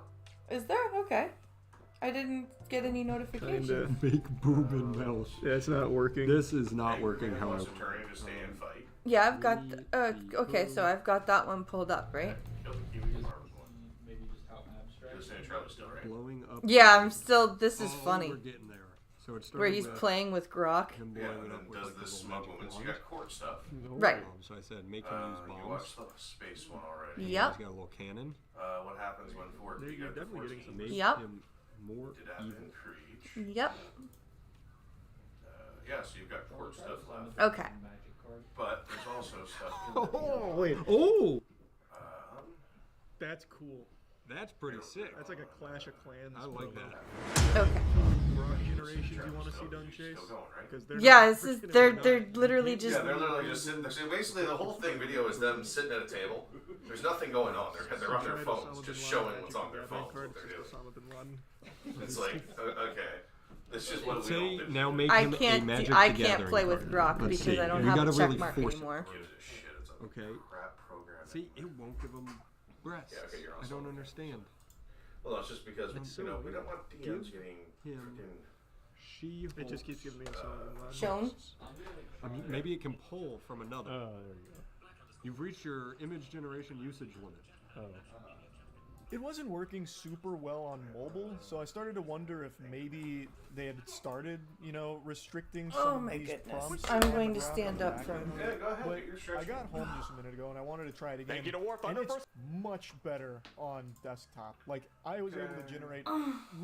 Is there? Okay. I didn't get any notification. Make boob and mouth. Yeah, it's not working. This is not working, Wants however. to turn into stay and fight. Yeah, I've got. Okay, so I've got that one pulled up, right? Blowing up. Yeah, I'm still. This is funny. We're getting there. So it's Where he's playing with Grok. Yeah, and then does this smug woman. So you got court stuff. Right. So I said, make him use bombs. You watched the space one already. Yep. He's got a little cannon. What happens when Ford you got definitely getting some Yep. Him more evil. Yep. Yeah, so you've got court stuff left. Okay. But there's also stuff. Oh, wait. Oh! That's cool. That's pretty sick. That's like a Clash of Clans. I like that. Okay. Grok generations you want to see done, Chase? Because Yeah, it's just, they're literally just. Yeah, they're literally just sitting there. So basically, the whole thing video is them sitting at a table. There's nothing going on. They're on their phones, just showing what's on their phones. What they're doing. It's like, okay, this is what we all do. Now make I him a can't. Magic I the can't Gathering play with card. Grok Let's because see. I don't You have gotta a check really mark force it. anymore. Okay. See, it won't give him breasts. Yeah, okay, you're on I don't understand. Well, no, it's just because That's you know so we don't want DMs give getting him freaking. She. It just keeps giving me a song. Shown? I mean, maybe it can pull from another. Oh, there you go. You've reached your image generation usage limit. Oh. It wasn't working super well on mobile, so I started to wonder if maybe they had started, restricting some Oh of my these goodness. prompts. I'm on going the to ground stand on up the from. back end. Yeah, go ahead. But Get your I stretch. got home just a minute ago, and I wanted to try it again. Thank you to War and Thunder it's first. much better on desktop. Like, I was able to generate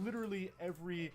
literally every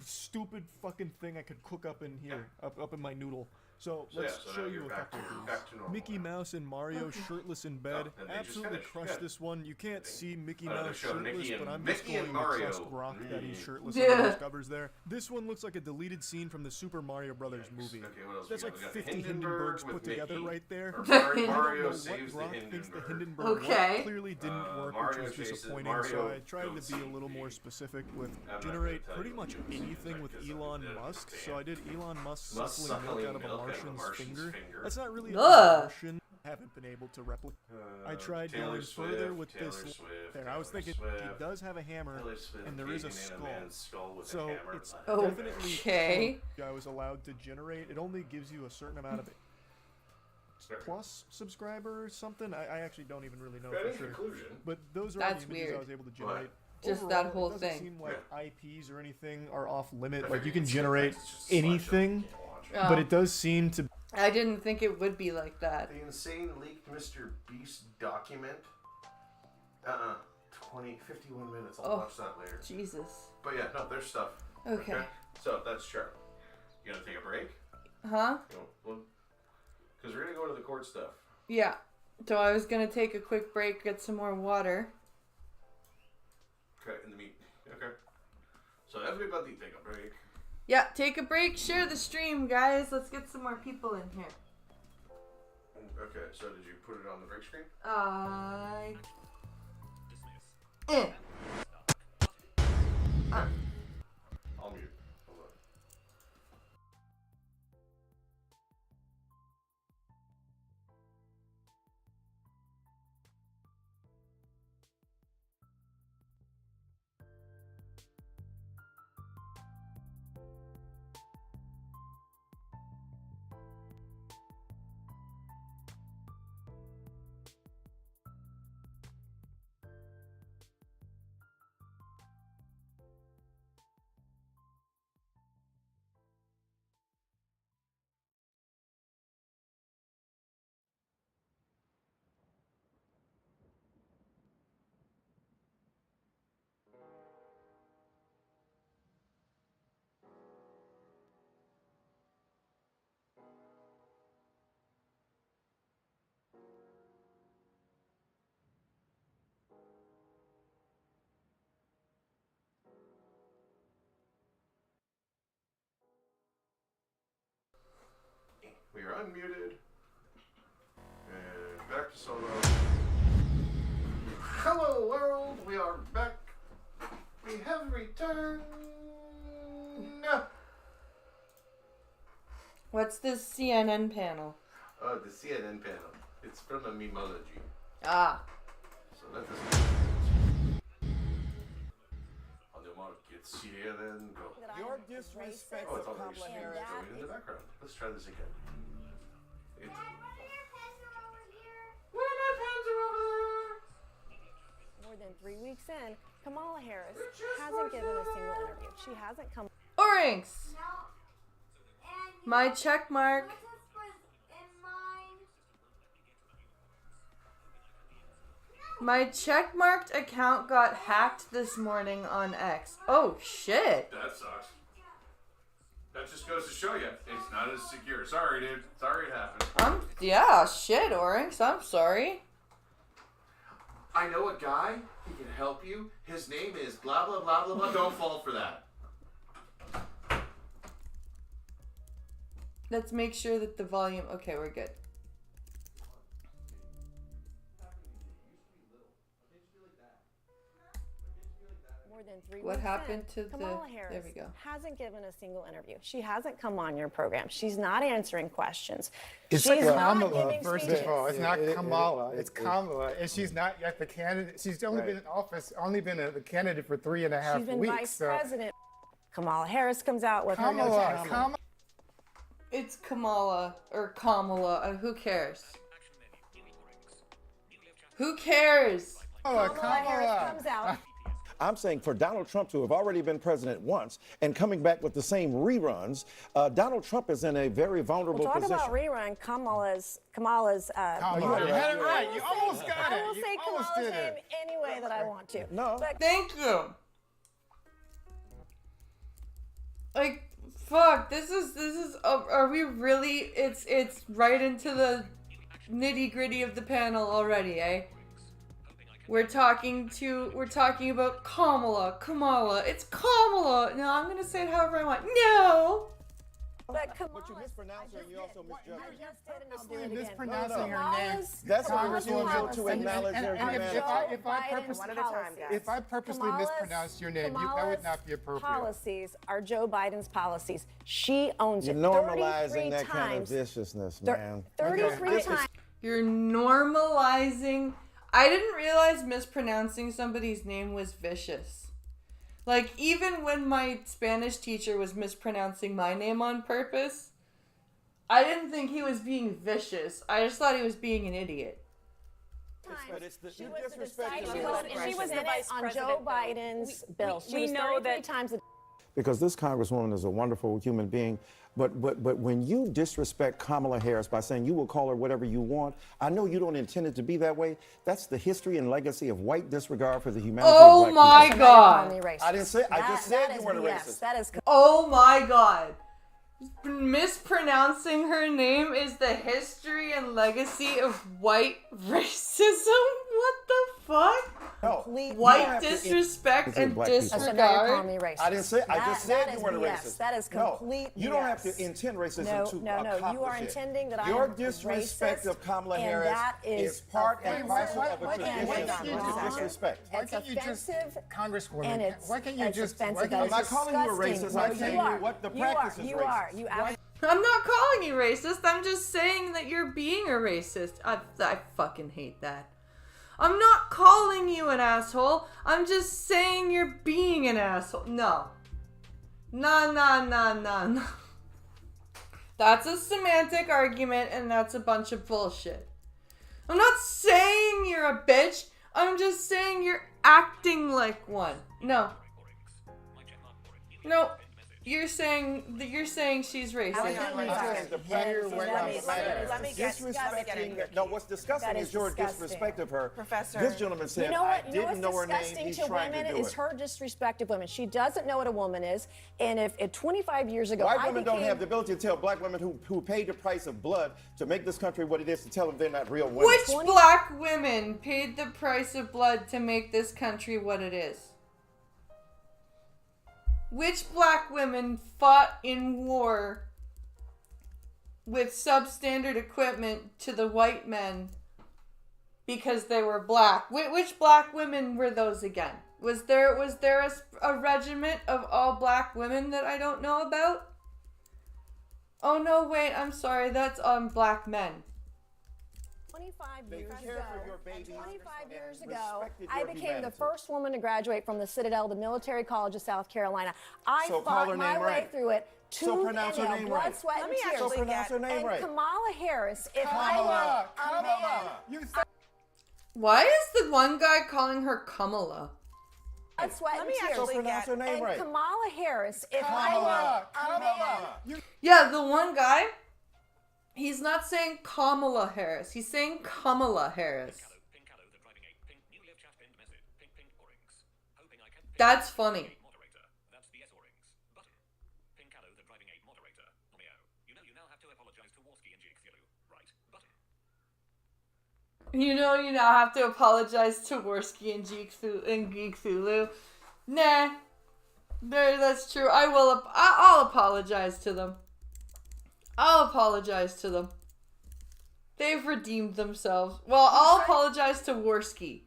stupid fucking thing I could cook up in here, up in my noodle. So let's so show now you you're a back couple to- of back to these. normal Mickey Mouse and Mario shirtless in bed. and they just Absolutely finished. crushed Good. this one. You can't see Mickey They're Mouse showing shirtless, Mickey and- but I'm Mickey just going and to Mario. trust Grok that he's shirtless Yeah. and discovers there. This one looks like a deleted scene from the Super Mario Brothers movie. Okay, what else That's we like got? We got 50 Hindenburg Hindenburgs with put together Mickey. right there. Or sorry, I don't Mario know what saves the Grok thinks the Hindenburg. Hindenburg Okay. clearly didn't work, Mario which was chases- disappointing. Mario So I tried goes to be a see little more Mickey. specific with I'm not generate gonna tell pretty you much what he uses, anything with because Elon I Musk. understand. So I did Elon Musk Musk suckling milk out of a milk out of a Martian's Martian's finger. finger. That's not really a Ugh. Martian. Haven't been able to replicate. I Uh, tried Taylor going further Swift, with Taylor this. Swift, There, I was Taylor thinking he Swift, does have a hammer, Taylor Swift and there is a gazing at a skull. man's skull with a So hammer. it's Oh, definitely okay. I was allowed to generate. It only gives you a certain amount of plus subscriber or something. I actually don't even really know Right, for in sure. conclusion. But those are That's all the images weird. I was able to generate. Just Overall, that whole it doesn't thing. seem like IPs or anything are off limit. I Like you figured can it's generate just a slideshow. anything, You can't watch it. Oh. but it does seem to. I didn't think it would be like that. The insane leaked Mr. Beast document. 51 minutes. I'll Oh, watch that later. Jesus. But yeah, no, there's stuff. Okay. So that's Charlie. You gonna take a break? Huh? Because we're gonna go to the court stuff. Yeah. So I was gonna take a quick break, get some more water. Okay, in the meet. Okay. So everybody take a break. Yeah, take a break, share the stream, guys. Let's get some more people in here. Okay, so did you put it on the break screen? I'll mute. Hold on. unmuted. And back to solo. Hello world, we are back. We have returned. What's this CNN panel? The CNN panel. It's from a memology. Ah. So let us on the market, CNN, go. Your disrespect Oh, it's of all Kamala Harris. going in the background. Let's try this again. Where are my pens are over there? More than 3 weeks in, Kamala Harris hasn't given a single interview. She hasn't come. Orinks! My check mark. My checkmarked account got hacked this morning on X. Oh shit. That sucks. That just goes to show you, it's not as secure. Sorry, dude. Sorry it happened. Yeah, shit, Orinks. I'm sorry. I know a guy. He can help you. His name is blah, blah, blah, blah, blah. Don't fall for that. Let's make sure that the volume... Okay, we're good. More than 3 What weeks happened in, to Kamala the... Harris There we go. hasn't given a single interview. She hasn't come on your program. She's not answering questions. It's She's not Kamala, giving first speeches. of all. It's not Kamala. It's Kamala. And she's not yet the candidate. She's only been in office, only been the candidate for 3.5 She's been weeks. vice president. Kamala Harris comes out with her no tax. It's Kamala or Kamala. Who cares? Who cares? Kamala Harris comes out. I'm saying for Donald Trump to have already been president once and coming back with the same reruns, Donald Trump is in a very vulnerable We'll talk position. about rerun. Kamala's. You had it right. You almost got it. I will You say almost Kamala's did name it. any way that I want to. No. But Thank you. Like, fuck. This is. Are we really? It's right into the nitty gritty of the panel already, eh? We're talking about Kamala. It's Kamala. No, I'm gonna say it however I want. No. But But you mispronounce her and you also misjudge her. I just did and I'll do it again. Mispronouncing her name. That's a Kamala's refusal to policy. acknowledge their And humanity. If I purposely Kamala's- mispronounced your name, that would not be appropriate. Policies are Joe Biden's policies. She owns You're it. normalizing 33 that kind of times. viciousness, man. 33 times. You're normalizing. I didn't realize mispronouncing somebody's name was vicious. Like, even when my Spanish teacher was mispronouncing my name on purpose, I didn't think he was being vicious. I just thought he was being an idiot. But it's the, you She disrespect was the vice on Joe Biden's bill. She was know 33 that times a because this congresswoman is a wonderful human being. But when you disrespect Kamala Harris by saying you will call her whatever you want, I know you don't intend it to be that way. That's the history and legacy of white disregard for the humanity Oh of black my people. God. I didn't say. I just said you weren't a racist. That is. Oh my God. Mispronouncing her name is the history and legacy of white racism? What the fuck? No. White disrespect and disregard. I didn't say. I just said you weren't a racist. That is No, complete you don't BS. have to intend racism No, to no, accomplish you are it. intending that I Your am disrespect racist, of Kamala and Harris that is part and offensive. parcel of a Why can't tradition you of just- disrespect. Why It's can't you just, offensive, Congresswoman? and it's, why can't you it's just? offensive. Why and can't I'm not it's calling you a disgusting. racist. I'm You saying are. what the You practice are. is You racist. are. You are. I'm not calling you racist. I'm just saying that you're being a racist. I fucking hate that. I'm not calling you an asshole. I'm just saying you're being an asshole. No. No. That's a semantic argument and that's a bunch of bullshit. I'm not saying you're a bitch. I'm just saying you're acting like one. No. You're saying she's racist. No, what's disgusting is your disrespect of her. Professor. This gentleman said, You know what? I didn't know her name. Disgusting He's to trying women to do is it. her disrespect of women. She doesn't know what a woman is. And if 25 years ago, White I women became, don't have the ability to tell black women who paid the price of blood to make this country what it is to tell them they're not real women. Which black women paid the price of blood to make this country what it is? Which black women fought in war with substandard equipment to the white men because they were black. Which black women were those again? Was there a regiment of all black women that I don't know about? Oh no, wait, I'm sorry, that's black men. 25 years ago, I became the first woman to graduate from the Citadel, the Military College of South Carolina. I fought my way through it. Pronounce her name right. Sweat, and tears. So pronounce her name right. Kamala Harris, if Kamala. Why is the one guy calling her Kamala? Sweat and tears. So pronounce her name right. Kamala Harris, if Kamala. Yeah, the one guy, he's not saying Kamala Harris. He's saying Kamala Harris. That's funny. You know you now have to apologize to Worski and Geek Thulu. Nah. That's true. I'll apologize to them. I'll apologize to them. They've redeemed themselves. Well, I'll apologize to Worski.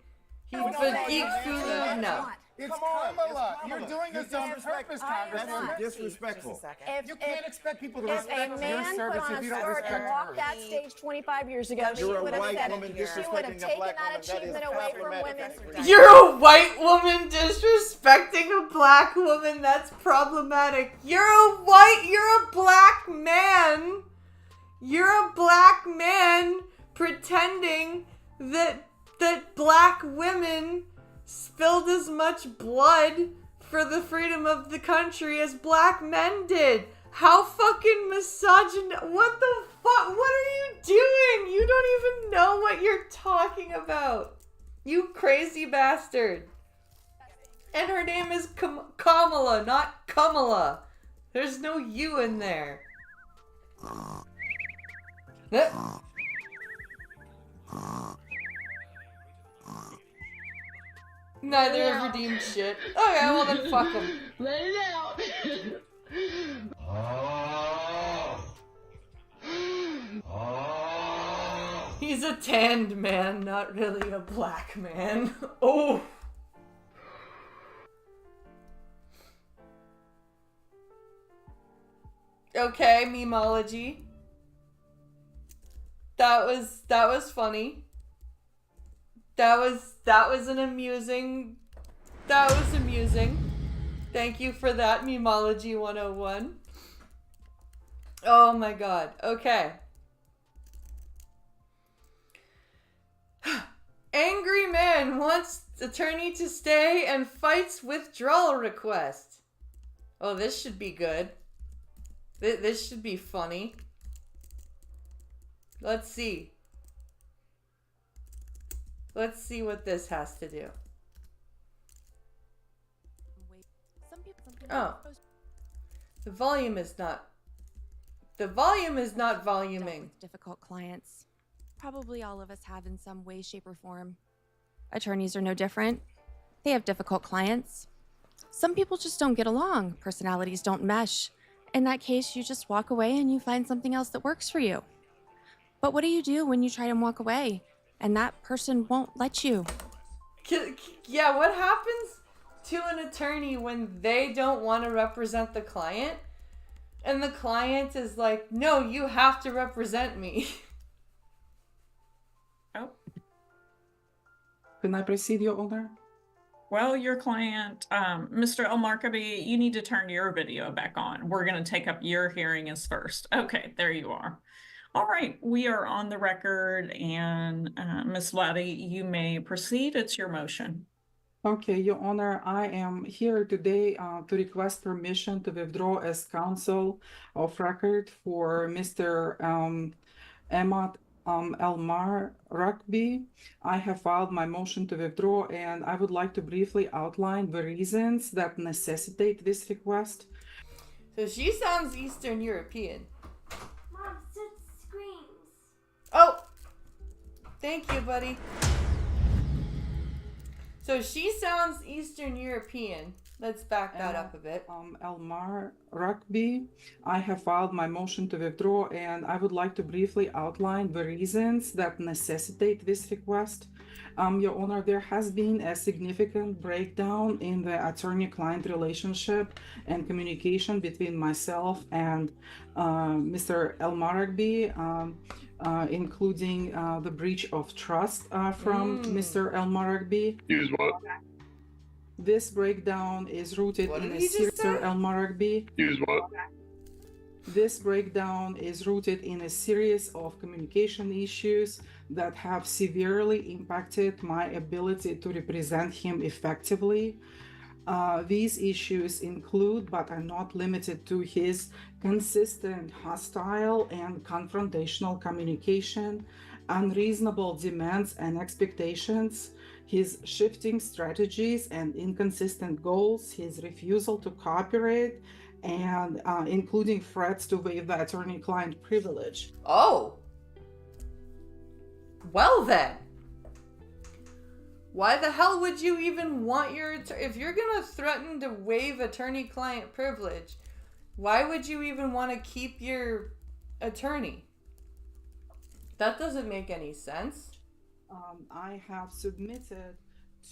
But Geek Thulu, no. It's Kamala. You're doing this on purpose, Congressman. That's disrespectful. You can't expect people to respect your man service put on if a you don't skirt respect and her. walked that stage 25 years ago, she You're a would have white said woman it. She would have disrespecting a taken black that woman. That is achievement away from women. You're a white woman disrespecting a black woman. That's problematic. You're a black man. You're a black man pretending that black women spilled as much blood for the freedom of the country as black men did. How fucking misogynist. What the fuck? What are you doing? You don't even know what you're talking about. You crazy bastard. And her name is Kamala, not Kamala. There's no U in there. Neither have redeemed shit. Okay, well then fuck them. Let it out. He's a tanned man, not really a black man. Oh. Okay, memology. That was funny. That was amusing. Thank you for that, Memology 101. Oh my god. Okay. Angry man wants attorney to stay and fights withdrawal request. Oh, this should be good. This should be funny. Let's see. Let's see what this has to do. Oh. The volume is not voluming. Difficult clients. Probably all of us have in some way, shape, or form. Attorneys are no different. They have difficult clients. Some people just don't get along. Personalities don't mesh. In that case, you just walk away and you find something else that works for you. But what do you do when you try to walk away and that person won't let you? Yeah, what happens to an attorney when they don't want to represent the client and the client is like, no, you have to represent me? Oh. Can I proceed, Your Honor? Well, your client, Mr. El-Markabi, you need to turn your video back on. We're going to take up your hearing as first. Okay, there you are. All right, we are on the record, and Ms. Vladi, you may proceed. It's your motion. Okay, Your Honor, I am here today to request permission to withdraw as counsel of record for Mr. Ahmad El-Markabi. I have filed my motion to withdraw, and I would like to briefly outline the reasons that necessitate this request. So she sounds Eastern European. Mom, Sid screams. Oh! Thank you, buddy. So she sounds Eastern European. Let's back that up a bit. Elmar Rugby, I have filed my motion to withdraw, and I would like to briefly outline the reasons that necessitate this request. Your Honor, there has been a significant breakdown in the attorney-client relationship and communication between myself and Mr. Elmar Rugby, including the breach of trust from Mr. Elmar Rugby. Use what? This breakdown is rooted What in did a he just series say? Elmar Rugby. Use what? This breakdown is rooted in a series of communication issues that have severely impacted my ability to represent him effectively. These issues include, but are not limited to, his consistent hostile and confrontational communication, unreasonable demands and expectations, his shifting strategies and inconsistent goals, his refusal to cooperate, and including threats to waive the attorney-client privilege. Oh. Well then. Why the hell would you even want your if you're gonna threaten to waive attorney-client privilege, why would you even want to keep your attorney? That doesn't make any sense. I have submitted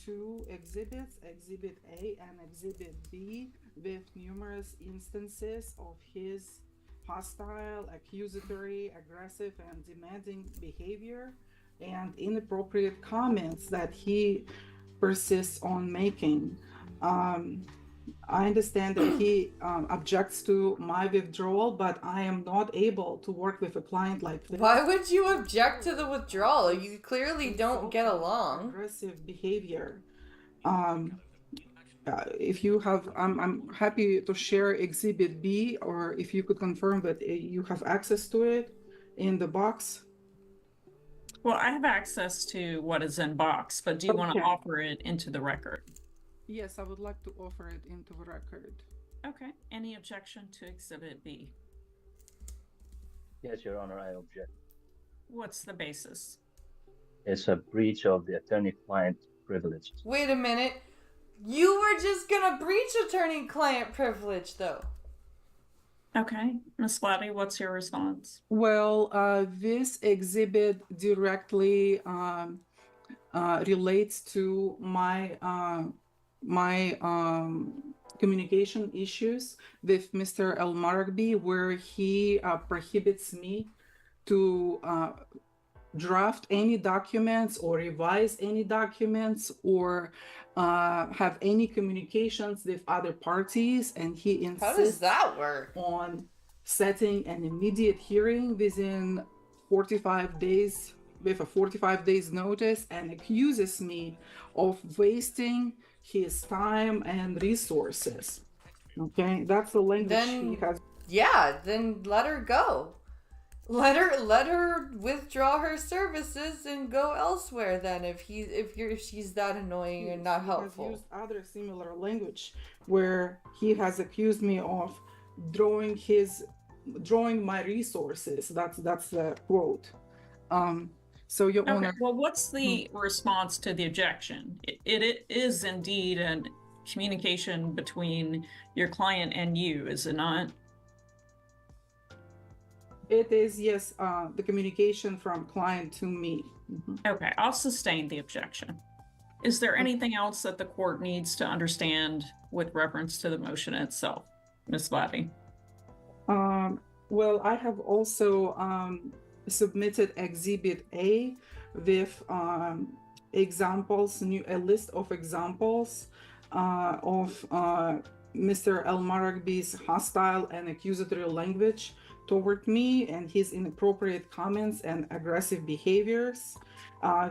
2 exhibits, Exhibit A and Exhibit B, with numerous instances of his hostile, accusatory, aggressive, and demanding behavior and inappropriate comments that he persists on making. I understand that he objects to my withdrawal, but I am not able to work with a client like this. Why would you object to the withdrawal? You clearly don't get along. Aggressive behavior. If you have, I'm happy to share Exhibit B, or if you could confirm that you have access to it in the box. Well, I have access to what is in box, but do you want to Okay. offer it into the record? Yes, I would like to offer it into the record. Okay. Any objection to Exhibit B? Yes, Your Honor, I object. What's the basis? It's a breach of the attorney-client privilege. Wait a minute. You were just gonna breach attorney-client privilege, though. Okay. Ms. Lottie, what's your response? Well, this exhibit directly relates to my communication issues with Mr. Elmar Rugby, where he prohibits me to draft any documents or revise any documents or have any communications with other parties, and he insists How does that work? on setting an immediate hearing within 45 days with a 45 days notice, and accuses me of wasting his time and resources. Okay, that's the language Then, he has. yeah, then let her go. Let her withdraw her services and go elsewhere. Then, if she's that annoying and not He has helpful. used other similar language where he has accused me of drawing my resources. That's the quote. So Your Okay. Honor. Well, what's the response to the objection? It is indeed a communication between your client and you, is it not? It is, yes, the communication from client to me. Okay, I'll sustain the objection. Is there anything else that the court needs to understand with reference to the motion itself, Ms. Lottie? Well, I have also submitted Exhibit A with examples, a list of examples of Mr. Elmar Rugby's hostile and accusatory language toward me and his inappropriate comments and aggressive behaviors.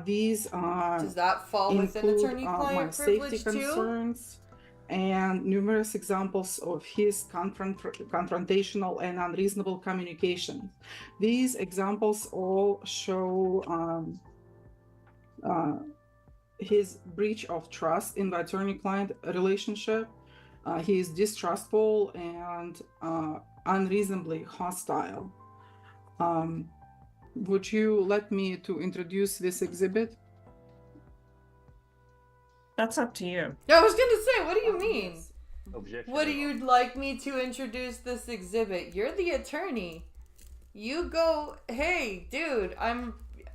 These Does that fall within include attorney-client my safety privilege too? concerns and numerous examples of his confrontational and unreasonable communication. These examples all show his breach of trust in the attorney-client relationship. He is distrustful and unreasonably hostile. Would you let me to introduce this exhibit? That's up to you. I was gonna say, what do you mean? Objection. What do you like me to introduce this exhibit? You're the attorney. You go, hey, dude,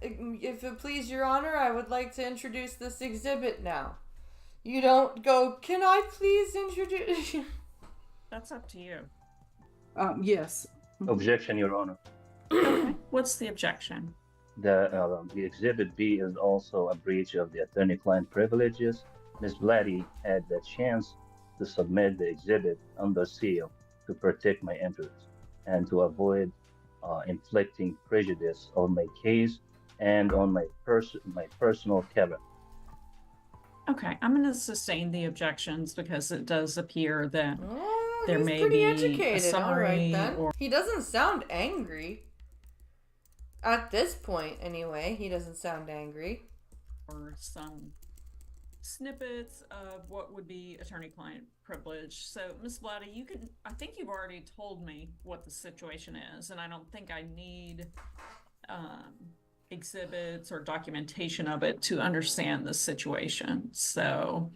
if it please your honor, I would like to introduce this exhibit now. You don't go, can I please introduce? That's up to you. Yes. Objection, Your Honor. Okay. What's the objection? The Exhibit B is also a breach of the attorney-client privileges. Ms. Blatty had the chance to submit the exhibit under seal to protect my interests and to avoid inflicting prejudice on my case and on my personal character. Okay, I'm going to sustain the objections because it does appear that there He's may pretty be educated. a summary All right, then. or He doesn't sound angry. At this point, anyway, he doesn't sound angry. or some snippets of what would be attorney-client privilege. So, Ms. Blatty, I think you've already told me what the situation is, and I don't think I need exhibits or documentation of it to understand the situation. So,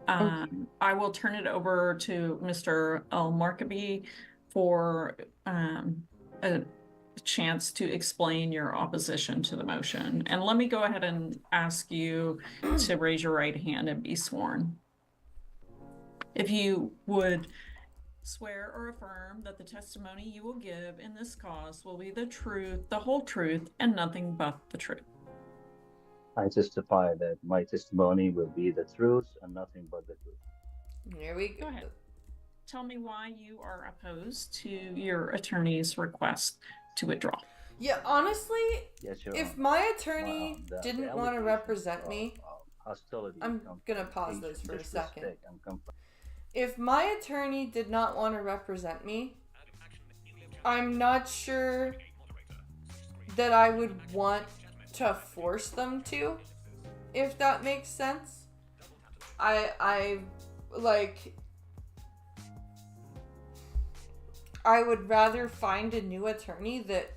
I will turn it over to Mr. El-Markabi for a chance to explain your opposition to the motion. And let me go ahead and ask you to raise your right hand and be sworn. If you would swear or affirm that the testimony you will give in this cause will be the truth, the whole truth, and nothing but the truth. I testify that my testimony will be the truth and nothing but the truth. Here we go. Go ahead. Tell me why you are opposed to your attorney's request to withdraw. Yeah, honestly, Yes, Your if Honor. my attorney The didn't want to allegations represent of, me, hostility, I'm gonna pause this for a disrespect, second. and confront- If my attorney did not want to represent me, I'm not sure that I would want to force them to, if that makes sense. I would rather find a new attorney that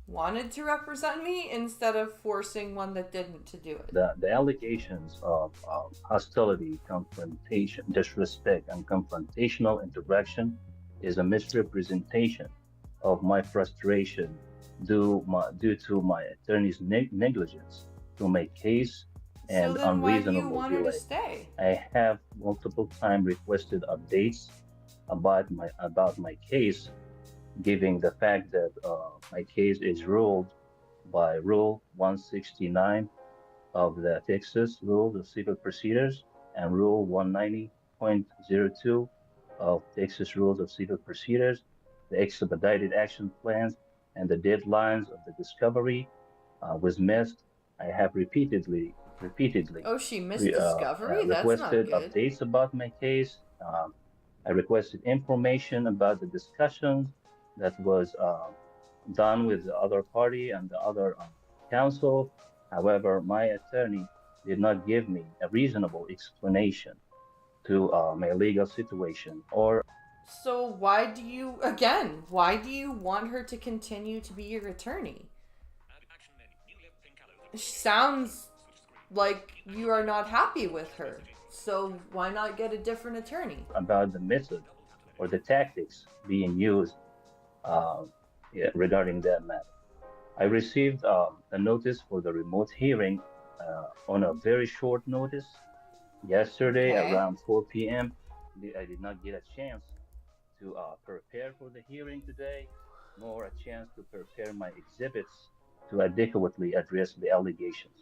wanted to represent me instead of forcing one that didn't to do it. The allegations of hostility, confrontation, disrespect, and confrontational interaction is a misrepresentation of my frustration due to my attorney's negligence to make case and So then why do you unreasonable want her to delay. stay? I have multiple times requested updates about my case, given the fact that my case is ruled by Rule 169 of the Texas Rules of Civil Procedures and Rule 190.02 of Texas Rules of Civil Procedures, the expedited action plans and the deadlines of the discovery was missed. I have repeatedly Oh, she missed discovery? That's not requested good. updates about my case. I requested information about the discussions that was done with the other party and the other counsel. However, my attorney did not give me a reasonable explanation to my legal situation or So why do you want her to continue to be your attorney? Sounds like you are not happy with her. So why not get a different attorney? about the method or the tactics being used regarding that matter. I received a notice for the remote hearing on a very short notice yesterday around 4 p.m. I did not get a chance to prepare for the hearing today, nor a chance to prepare my exhibits to adequately address the allegations.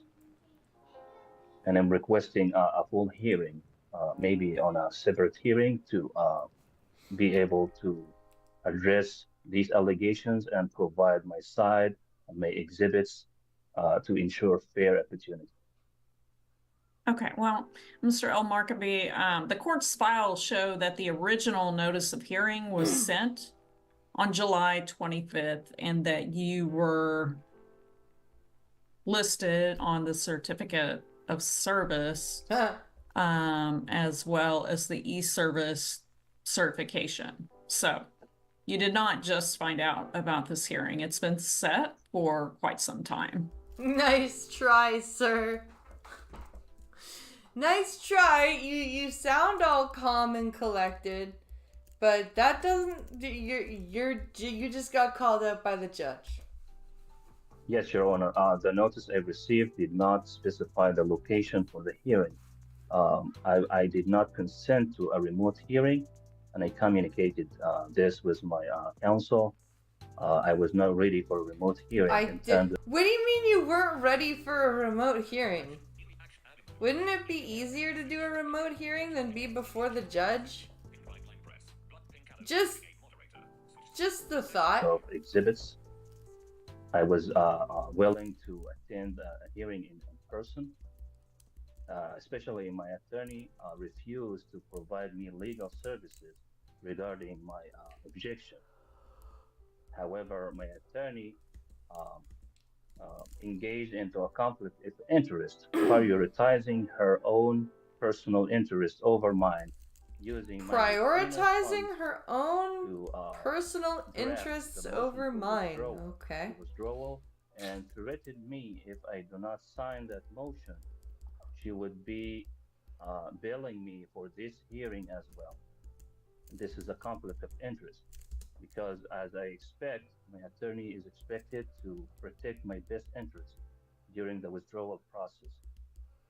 And I'm requesting a full hearing, maybe on a separate hearing to be able to address these allegations and provide my side and my exhibits to ensure fair opportunity. Okay, well, Mr. El-Markabi, the court's files show that the original notice of hearing was sent on July 25th and that you were listed on the certificate of service as well as the e-service certification. So you did not just find out about this hearing. It's been set for quite some time. Nice try, sir. Nice try. You sound all calm and collected, but that doesn't. You just got called out by the judge. Yes, Your Honor. The notice I received did not specify the location for the hearing. I did not consent to a remote hearing, and I communicated this with my counsel. I was not ready for a remote hearing. What do you mean you weren't ready for a remote hearing? Wouldn't it be easier to do a remote hearing than be before the judge? Just the thought. Of exhibits. I was willing to attend a hearing in person. Especially my attorney refused to provide me legal services regarding my objection. However, my attorney engaged into a conflict of interest, prioritizing her own personal interest over mine, using prioritizing her own personal interests over mine. Okay. Withdrawal, and threatened me if I do not sign that motion, she would be billing me for this hearing as well. This is a conflict of interest because, as I expect, my attorney is expected to protect my best interest during the withdrawal process,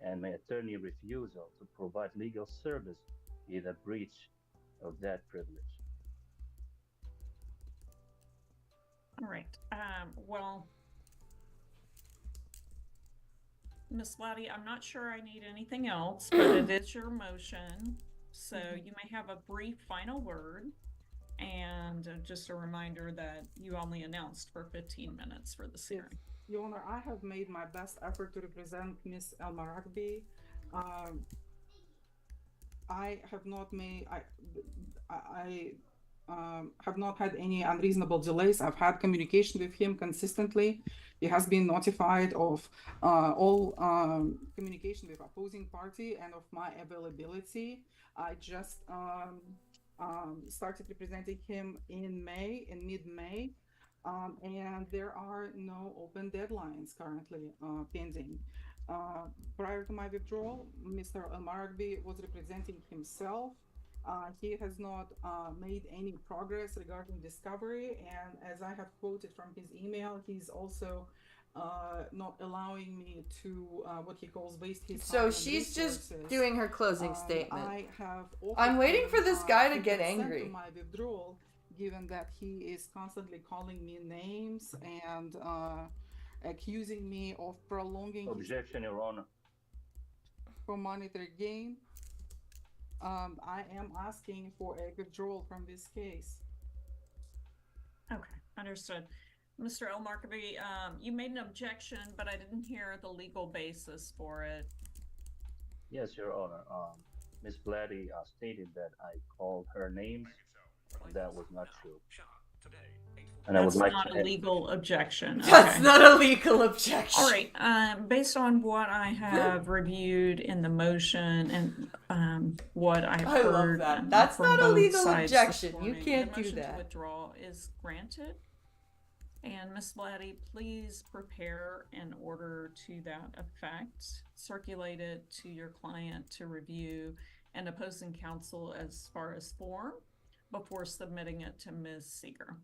and my attorney refusal to provide legal service is a breach of that privilege. All right. Well, Ms. Lottie, I'm not sure I need anything else, but it is your motion. So you may have a brief final word. And just a reminder that you only announced for 15 minutes for this hearing. Your Honor, I have made my best effort to represent Ms. El-Marakbi. I have not made, I have not had any unreasonable delays. I've had communication with him consistently. He has been notified of all communication with opposing party and of my availability. I just started representing him in mid-May, and there are no open deadlines currently pending. Prior to my withdrawal, Mr. El-Marakbi was representing himself. He has not made any progress regarding discovery, and as I have quoted from his email, he's also not allowing me to what he calls waste his time. So she's just doing her closing statement. I have I'm waiting for this guy to get angry. To my withdrawal, given that he is constantly calling me names and accusing me of prolonging Objection, Your Honor. For monetary gain. I am asking for a withdrawal from this case. Okay, understood. Mr. El-Marakbi, you made an objection, but I didn't hear the legal basis for it. Yes, Your Honor. Ms. Blatty stated that I called her names. That was not true. And I would like not a legal objection. That's not a legal objection. All right. Based on what I have reviewed in the motion and what I've heard, love that. That's not a legal objection. You can't do the motion that. to withdraw is granted. And Ms. Blatty, please prepare an order to that effect, circulate it to your client to review, and opposing counsel as far as form before submitting it to Ms. Seeger.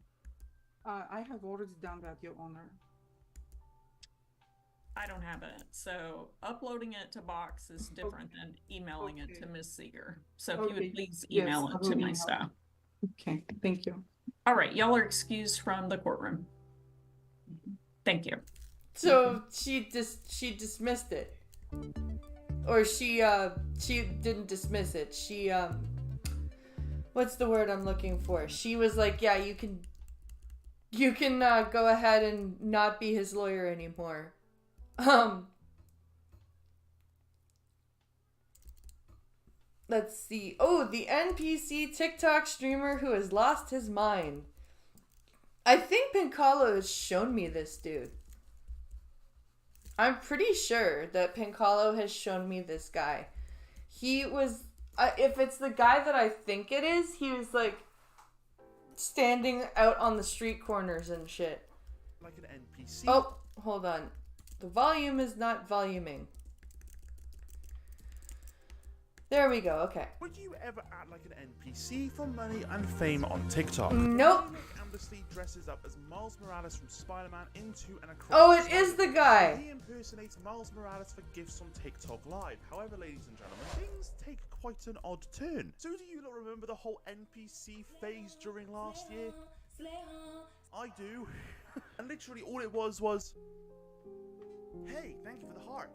I have already done that, Your Honor. I don't have it. So uploading it to Box is different than emailing it to Ms. Seeger. So if you would please email it to my staff. Okay, thank you. All right, y'all are excused from the courtroom. Thank you. So she dismissed it, or she didn't dismiss it. She what's the word I'm looking for? She was like, yeah, you can go ahead and not be his lawyer anymore. Let's see. Oh, the NPC TikTok streamer who has lost his mind. I think Pincalo has shown me this dude. I'm pretty sure that Pincalo has shown me this guy. He was, if it's the guy that I think it is, he was like standing out on the street corners and shit. Like an NPC. Oh, hold on. The volume is not voluming. There we go. Okay. Would you ever act like an NPC for money and fame on TikTok? Nope. Amber Sleep dresses up as Miles Morales from Spider-Man into and across. Oh, it is the guy. He impersonates Miles Morales for gifts on TikTok Live. However, ladies and gentlemen, things take quite an odd turn. So do you not remember the whole NPC phase during last year? I do. And literally all it was, hey, thank you for the heart.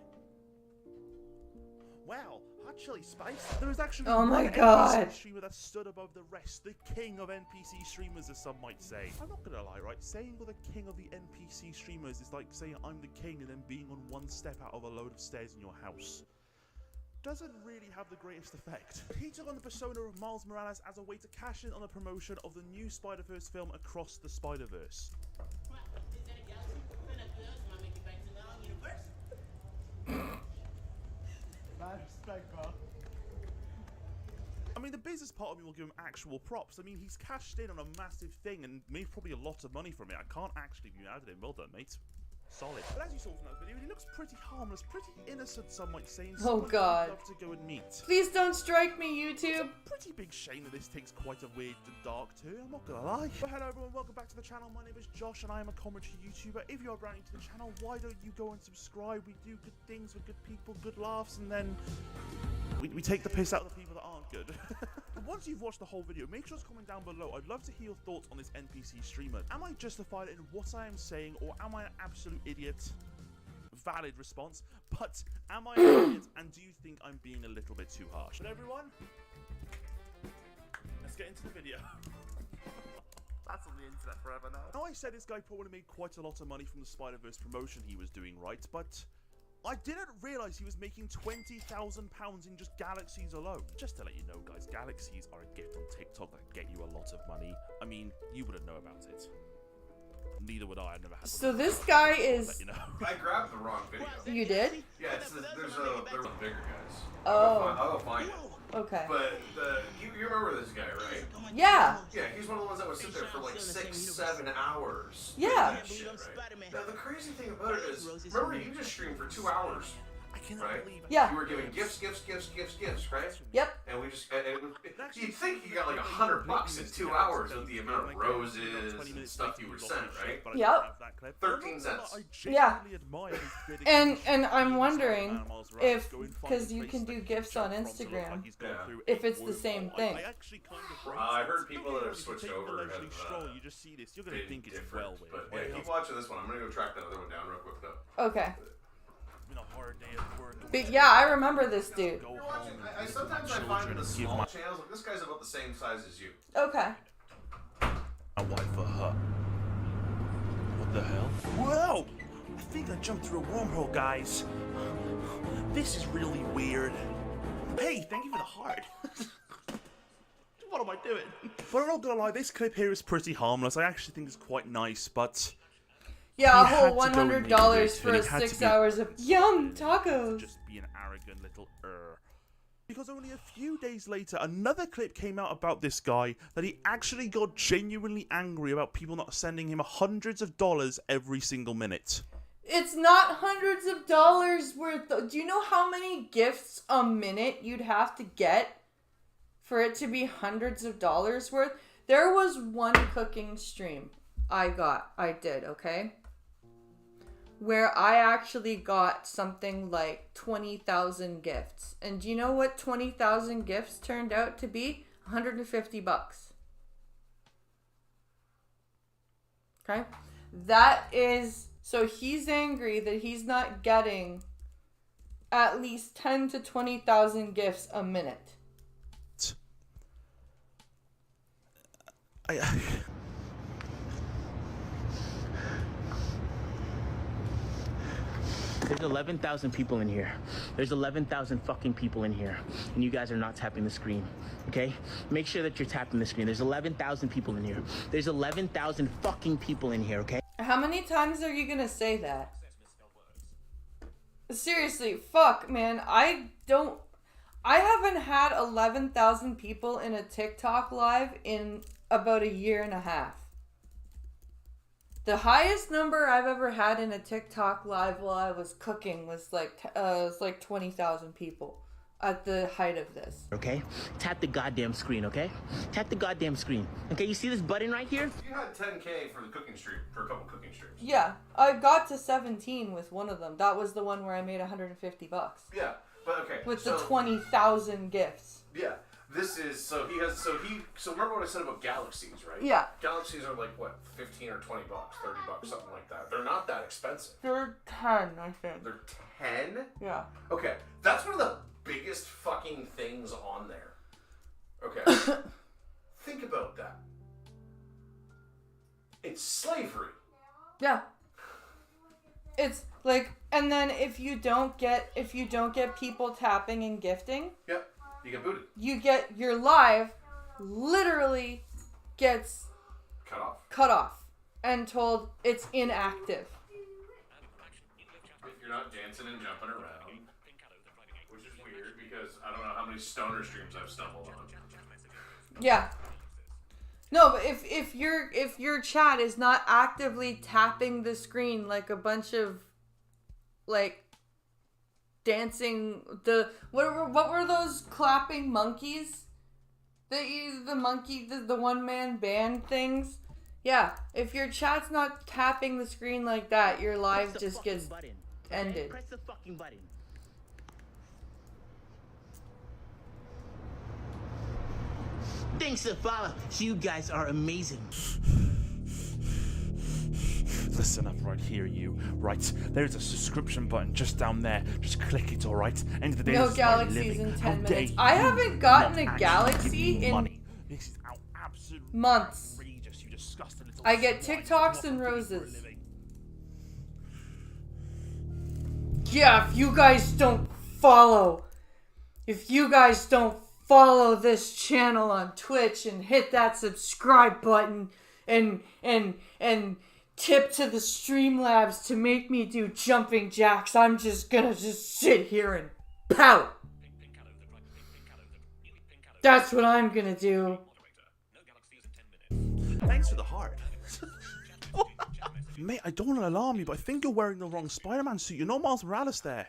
Wow, hot chili spice. There was actually Oh my one God. NPC streamer that stood above the rest, the king of NPC streamers, as some might say. I'm not gonna lie, right? Saying you're the king of the NPC streamers is like saying I'm the king and then being on one step out of a load of stairs in your house. Doesn't really have the greatest effect. He took on the persona of Miles Morales as a way to cash in on the promotion of the new Spider-Verse film Across the Spider-Verse. I mean, the business part of me will give him actual props. I mean, he's cashed in on a massive thing and made probably a lot of money from it. I can't actually be mad at him. Well done, mate. Solid. But as you saw from that video, he looks pretty harmless, pretty innocent, some might say. And Oh, God. I'd love to go and meet. Please don't strike me, YouTube. Pretty big shame that this takes quite a weird and dark turn, I'm not gonna lie. But hello everyone, welcome back to the channel. My name is Josh and I am a commentary YouTuber. If you are brand new to the channel, why don't you go and subscribe? We do good things with good people, good laughs, and then we take the piss out of the people that aren't good. But once you've watched the whole video, make sure to comment down below. I'd love to hear your thoughts on this NPC streamer. Am I justified in what I am saying, or am I an absolute idiot? Valid response, but am I an idiot, and do you think I'm being a little bit too harsh? But everyone, let's get into the video. That's on the internet forever now. Now, I said this guy probably made quite a lot of money from the Spider-Verse promotion he was doing, right? But I didn't realize he was making £20,000 in just galaxies alone. Just to let you know, guys, galaxies are a gift on TikTok that get you a lot of money. I mean, you wouldn't know about it. Neither would I. I've never had. So this guy is. I grabbed the wrong video. You did? Yeah, there's the bigger guys. Oh. I'll go find it. Okay. But you remember this guy, right? Yeah. Yeah, he's one of the ones that would sit there for like 6-7 hours. Yeah. doing that shit, right? Now, the crazy thing about it is, remember you just streamed for 2 hours. Right? Yeah. You were giving gifts, right? Yep. And we just, you'd think you got like $100 in 2 hours with the amount of roses and stuff you were sent, right? Yep. 13 cents. Yeah. And I'm wondering if, because you can do gifts on Instagram, if it's the same thing. I heard people that have switched over have you just see this, you're gonna think it's well weird. But yeah, keep watching this one. I'm gonna go track that other one down real quick though. Okay. But yeah, I remember this dude. Sometimes I find in the small channels, like this guy's about the same size as you. Okay. A wife for her. What the hell? Whoa! I think I jumped through a wormhole, guys. This is really weird. Hey, thank you for the heart. What am I doing? But I'm not gonna lie, this clip here is pretty harmless. I actually think it's quite nice, but yeah, a whole $100 for 6 hours of yum tacos. Just be an arrogant little Because only a few days later, another clip came out about this guy that he actually got genuinely angry about people not sending him hundreds of dollars every single minute. It's not hundreds of dollars worth. Do you know how many gifts a minute you'd have to get for it to be hundreds of dollars worth? There was one cooking stream I did, okay? Where I actually got something like 20,000 gifts. And do you know what 20,000 gifts turned out to be? $150. Okay? That is, so he's angry that he's not getting at least 10 to 20,000 gifts a minute. There's 11,000 people in here. There's 11,000 fucking people in here. And you guys are not tapping the screen, okay? Make sure that you're tapping the screen. There's 11,000 people in here. There's 11,000 fucking people in here, okay? How many times are you gonna say that? Seriously, fuck, man. I haven't had 11,000 people in a TikTok live in about a year and a half. The highest number I've ever had in a TikTok live while I was cooking was like 20,000 people. at the height of this. Okay? Tap the goddamn screen, okay? Tap the goddamn screen. Okay, you see this button right here? You had 10K for the cooking stream, for a couple cooking streams. Yeah, I got to 17 with one of them. That was the one where I made $150. Yeah, but okay. With the 20,000 gifts. Yeah, this is so remember what I said about galaxies, right? Yeah. Galaxies are like what, 15 or 20 bucks, 30 bucks, something like that. They're not that expensive. They're 10, I think. They're 10? Yeah. Okay, that's one of the biggest fucking things on there. Okay. Think about that. It's slavery. Yeah. It's like, and then if you don't get people tapping and gifting, yep, you get booted. You get your live literally gets cut off and told it's inactive. You're not dancing and jumping around, which is weird because I don't know how many stoner streams I've stumbled on. Yeah. No, but if your chat is not actively tapping the screen like a bunch of like dancing what were those clapping monkeys? The one man band things? Yeah, if your chat's not tapping the screen like that, your live just gets ended. Press the fucking button. Thanks to follow. You guys are amazing. Listen up right here, you. Right, there's a subscription button just down there. Just click it, alright? End of the day, No this is my galaxies living. in How 10 dare minutes. you I haven't gotten not a galaxy actually give me in money. This is absolute months. outrageous, you disgusting little I get swine. TikToks and roses. Yeah, if you guys don't follow this channel on Twitch and hit that subscribe button and tip to the Streamlabs to make me do jumping jacks, I'm just gonna sit here and pout. That's what I'm gonna do. Thanks for the heart. Mate, I don't want to alarm you, but I think you're wearing the wrong Spider-Man suit. You're not Miles Morales there.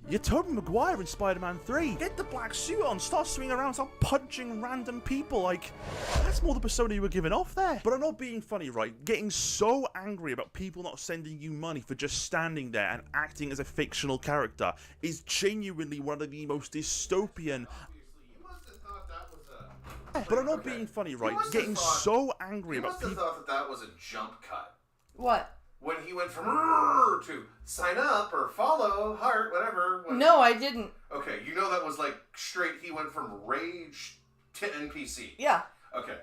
You're Tobey Maguire in Spider-Man 3. Get the black suit on, start swinging around, start punching random people. Like, that's more the persona you were giving off there. But I'm not being funny, right? Getting so angry about people not sending you money for just standing there and acting as a fictional character is genuinely one of the most dystopian... But I'm not being funny, right? Getting so angry about people... You must have thought that was a jump cut. What? When he went from to sign up or follow, heart, whatever. No, I didn't. Okay, you know that was like straight, he went from rage to NPC. Yeah. Okay.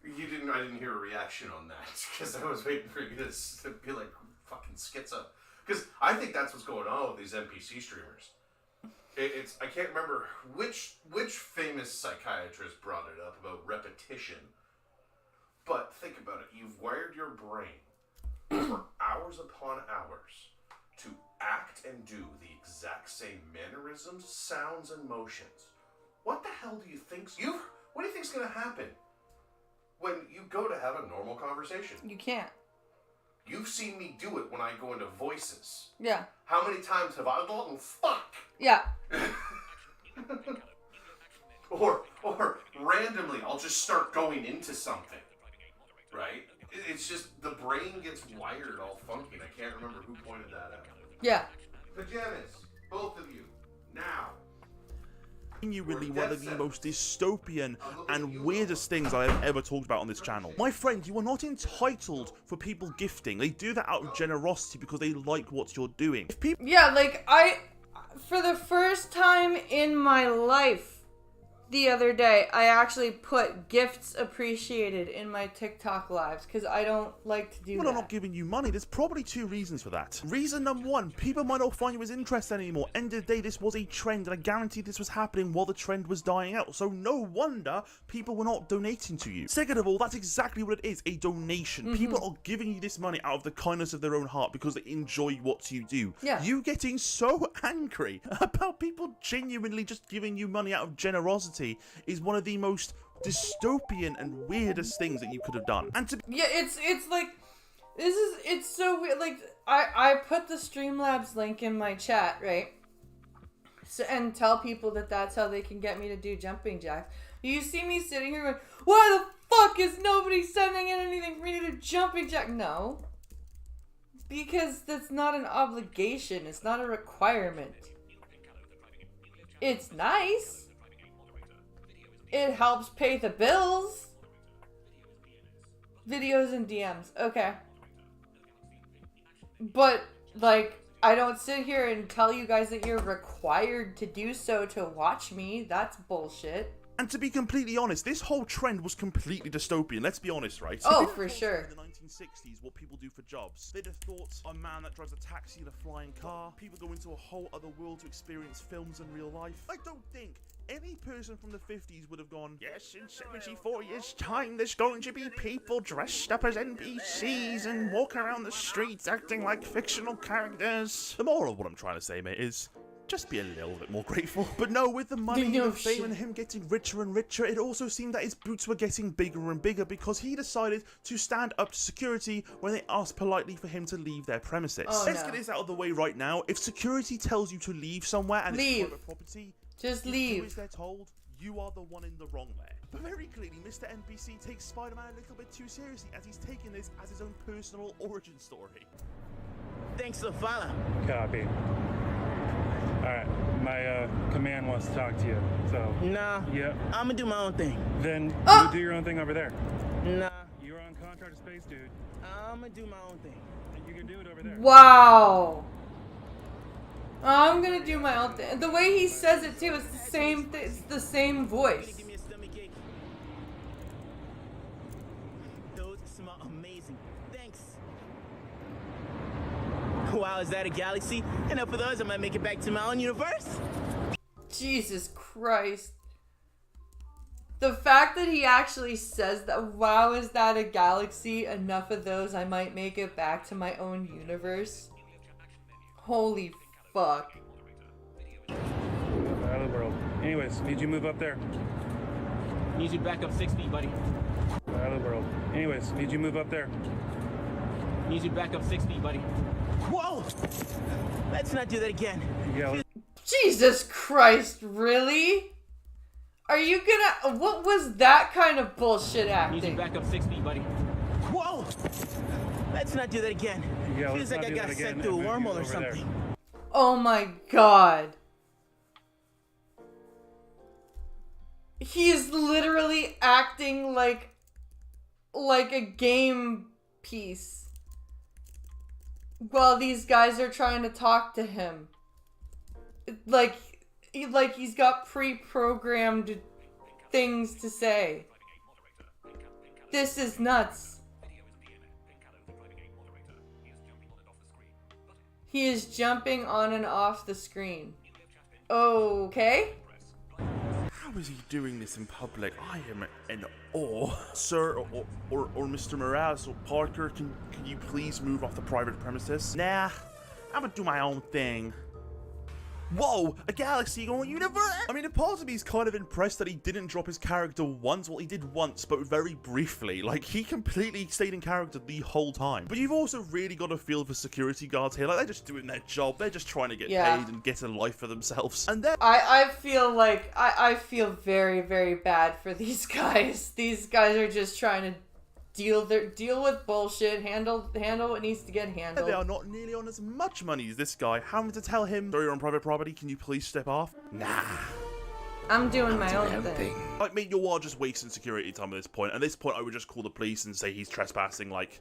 I didn't hear a reaction on that because I was waiting for you to be like fucking schizo. Because I think that's what's going on with these NPC streamers. I can't remember which famous psychiatrist brought it up about repetition. But think about it. You've wired your brain for hours upon hours to act and do the exact same mannerisms, sounds, and motions. What the hell do you think? What do you think's gonna happen when you go to have a normal conversation? You can't. You've seen me do it when I go into voices. Yeah. How many times have I gone, fuck? Yeah. or randomly, I'll just start going into something. Right? It's just, the brain gets wired all funky, and I can't remember who pointed that out. Yeah. Pajamas, both of you, now. Genuinely one of the most dystopian and weirdest things I've ever talked about on this channel. My friend, you are not entitled for people gifting. They do that out of generosity because they like what you're doing. If people... Yeah, like, for the first time in my life, the other day, I actually put gifts appreciated in my TikTok lives because I don't like to do People that. are not giving you money. There's probably two reasons for that. Reason number one, people might not find you as interesting anymore. End of the day, this was a trend, and I guarantee this was happening while the trend was dying out. So no wonder people were not donating to you. Second of all, that's exactly what it is, a donation. People are giving you this money out of the kindness of their own heart because they enjoy what you do. Yeah. You getting so angry about people genuinely just giving you money out of generosity is one of the most dystopian and weirdest things that you could have done. And to yeah, it's like, it's so weird. Like, I put the Streamlabs link in my chat, right? and tell people that that's how they can get me to do jumping jacks. You see me sitting here going, why the fuck is nobody sending in anything for me to do jumping jack? No. Because that's not an obligation. It's not a requirement. It's nice. It helps pay the bills. Videos and DMs. Okay. But, like, I don't sit here and tell you guys that you're required to do so to watch me. That's bullshit. And to be completely honest, this whole trend was completely dystopian. Let's be honest, right? Oh, for sure. In the 1960s, what people do for jobs. They'd have thought a man that drives a taxi in a flying car. People go into a whole other world to experience films in real life. I don't think any person from the 50s would have gone, yes, in 74 years' time, there's going to be people dressed up as NPCs and walk around the streets acting like fictional characters. The moral of what I'm trying to say, mate, is just be a little bit more grateful. But no, with the money, the fame, and him getting richer and richer, it also seemed that his boots were getting bigger and bigger because he decided to stand up to security when they asked politely for him to leave their premises. Let's get this out of the way right now. If security tells you to leave somewhere and it's private property, just leave. As they're told, you are the one in the wrong there. But very clearly, Mr. NPC takes Spider-Man a little bit too seriously as he's taking this as his own personal origin story. Thanks, LaFala. Copy. Alright, my command wants to talk to you, so... Nah. Yep. I'm gonna do my own thing. Then you do your own thing over there. Nah. You're on contract to space, dude. I'm gonna do my own thing. You can do it over there. Wow. I'm gonna do my own thing. The way he says it too, it's the same. It's the same voice. Those smell amazing. Thanks. Wow, is that a galaxy? Enough of those, I might make it back to my own universe. Jesus Christ. The fact that he actually says that, wow, is that a galaxy? Enough of those, I might make it back to my own universe. Holy fuck. Out of the world. Anyways, need you to move up there. Need you back up 6 feet, buddy. Out of the world. Anyways, need you to move up there. Need you back up 6 feet, buddy. Whoa! Let's not do that again. Yeah. Jesus Christ, really? Are you gonna... What was that kind of bullshit acting? Need you back up 6 feet, buddy. Whoa! Let's not do that again. Yeah, feels like I got sent through a wormhole or something. There. Oh my god. He is literally acting like a game piece while these guys are trying to talk to him. Like he's got pre-programmed things to say. This is nuts. He is jumping on and off the screen. Okay. How is he doing this in public? I am in awe. Sir, or Mr. Morales or Parker, can you please move off the private premises? Nah, I'm gonna do my own thing. Whoa, a galaxy going universe? I mean, a part of me is kind of impressed that he didn't drop his character once. Well, he did once, but very briefly. Like, he completely stayed in character the whole time. But you've also really got a feel for security guards here. Like, they're just doing their job. They're just trying to get paid and get a life for themselves. And then I feel like I feel very, very bad for these guys. These guys are just trying to deal with bullshit, handle what needs to get handled. They are not nearly on as much money as this guy. Having to tell him, sorry, you're on private property, can you please step off? Nah. I'm doing my own thing. Like, mate, you are just wasting security time at this point. At this point, I would just call the police and say he's trespassing. Like,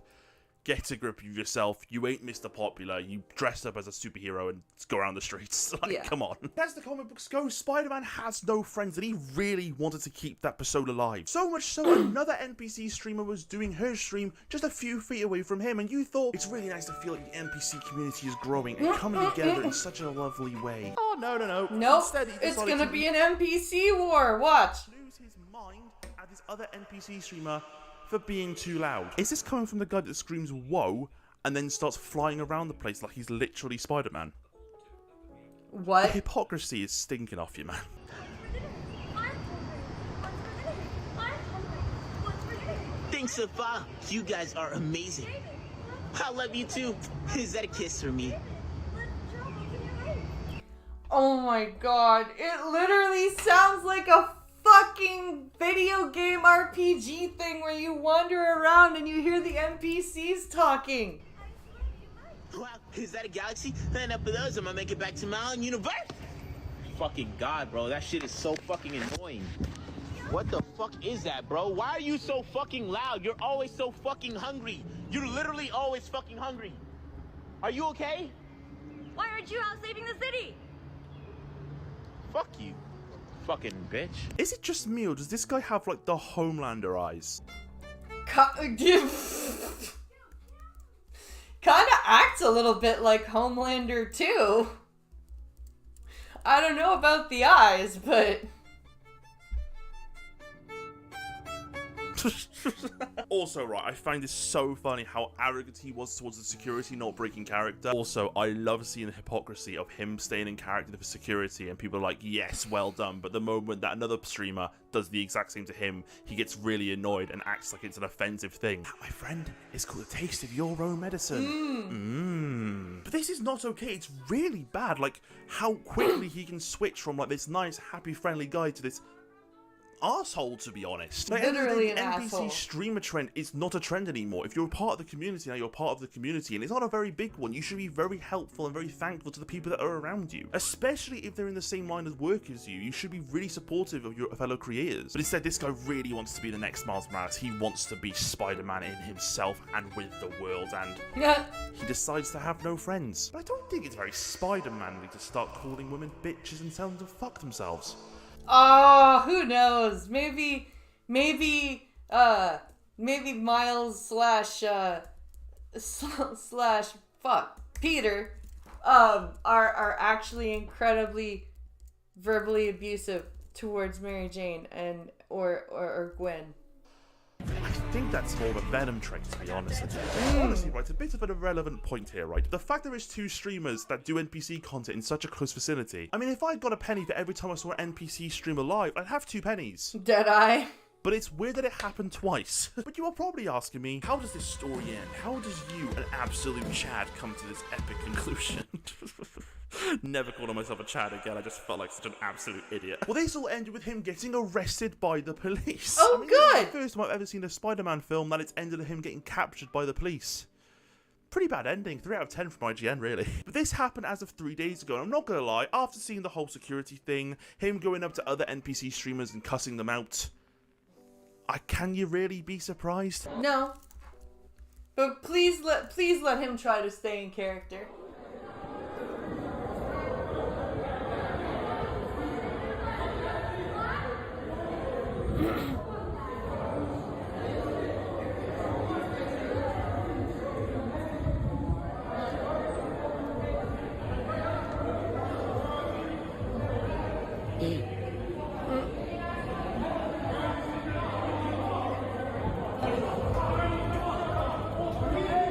get a grip of yourself. You ain't Mr. Popular. You dressed up as a superhero and go around the streets. Like, come on. As the comic books go, Spider-Man has no friends, and he really wanted to keep that persona alive. So much so, another NPC streamer was doing her stream just a few feet away from him, and you thought, it's really nice to feel like the NPC community is growing and coming together in such a lovely way. Oh, no. Nope, Instead, it's gonna be an NPC war. Watch. Lose his mind at this other NPC streamer for being too loud. Is this coming from the guy that screams whoa and then starts flying around the place like he's literally Spider-Man? What? The hypocrisy is stinking off you, man. Thanks, LaFala. You guys are amazing. I love you too. Is that a kiss for me? Oh my god. It literally sounds like a fucking video game RPG thing where you wander around and you hear the NPCs talking. Wow, is that a galaxy? Enough of those, I'm gonna make it back to my own universe. Fucking god, bro, that shit is so fucking annoying. What the fuck is that, bro? Why are you so fucking loud? You're always so fucking hungry. You're literally always fucking hungry. Are you okay? Why aren't you out saving the city? Fuck you, fucking bitch. Is it just me, or does this guy have like the Homelander eyes? Kinda acts a little bit like Homelander too. I don't know about the eyes, but... Also, right, I find this so funny how arrogant he was towards the security not breaking character. Also, I love seeing the hypocrisy of him staying in character for security and people are like, yes, well done. But the moment that another streamer does the exact same to him, he gets really annoyed and acts like it's an offensive thing. My friend, it's called a taste of your own medicine. But this is not okay. It's really bad. Like, how quickly he can switch from like this nice, happy, friendly guy to this arsehole, to be honest. Like, Literally an NPC asshole. streamer trend is not a trend anymore. If you're a part of the community now, you're part of the community, and it's not a very big one. You should be very helpful and very thankful to the people that are around you, especially if they're in the same line of work as you. You should be really supportive of your fellow creators. But instead, this guy really wants to be the next Miles Morales. He wants to be Spider-Man in himself and with the world, and he decides to have no friends. But I don't think it's very Spider-Man-y to start calling women bitches and telling them to fuck themselves. Oh, who knows? Maybe Miles slash Peter are actually incredibly verbally abusive towards Mary Jane and or Gwen. I think that's more of a Venom trait, to be honest. Honestly, right, a bit of an irrelevant point here, right? The fact there is 2 streamers that do NPC content in such a close vicinity. I mean, if I got a penny for every time I saw an NPC streamer live, I'd have 2 pennies. Deadeye. But it's weird that it happened twice. But you are probably asking me, how does this story end? How does you, an absolute Chad, come to this epic conclusion? Never called myself a Chad again, I just felt like such an absolute idiot. Well, this all ended with him getting arrested by the police. Oh, This good! is the first time I've ever seen a Spider-Man film that it's ended with him getting captured by the police. Pretty bad ending, 3 out of 10 from IGN, really. But this happened as of 3 days ago, and I'm not gonna lie, after seeing the whole security thing, him going up to other NPC streamers and cussing them out, can you really be surprised? No. But please let him try to stay in character.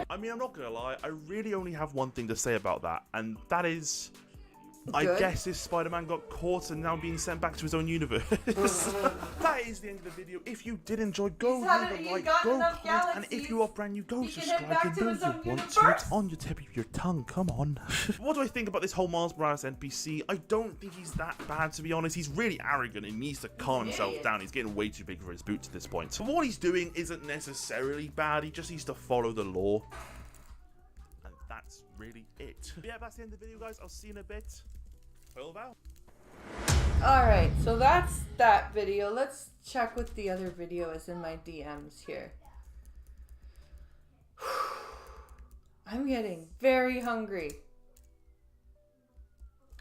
I mean, I'm not gonna lie, I really only have one thing to say about that, and that is, I Good. guess this Spider-Man got caught and now being sent back to his own universe. That is the end of the video. If you did enjoy, go leave a like, go comment, and if you are brand new, go subscribe. You know you want to. It's on your tip of your tongue, come on. What do I think about this whole Miles Morales NPC? I don't think he's that bad, to be honest. He's really arrogant and needs to calm himself down. He's getting way too big for his boots at this point. But what he's doing isn't necessarily bad. He just needs to follow the law. And that's really it. But yeah, that's the end of the video, guys. I'll see you in a bit. Alright, so that's that video. Let's check what the other video is in my DMs here. I'm getting very hungry.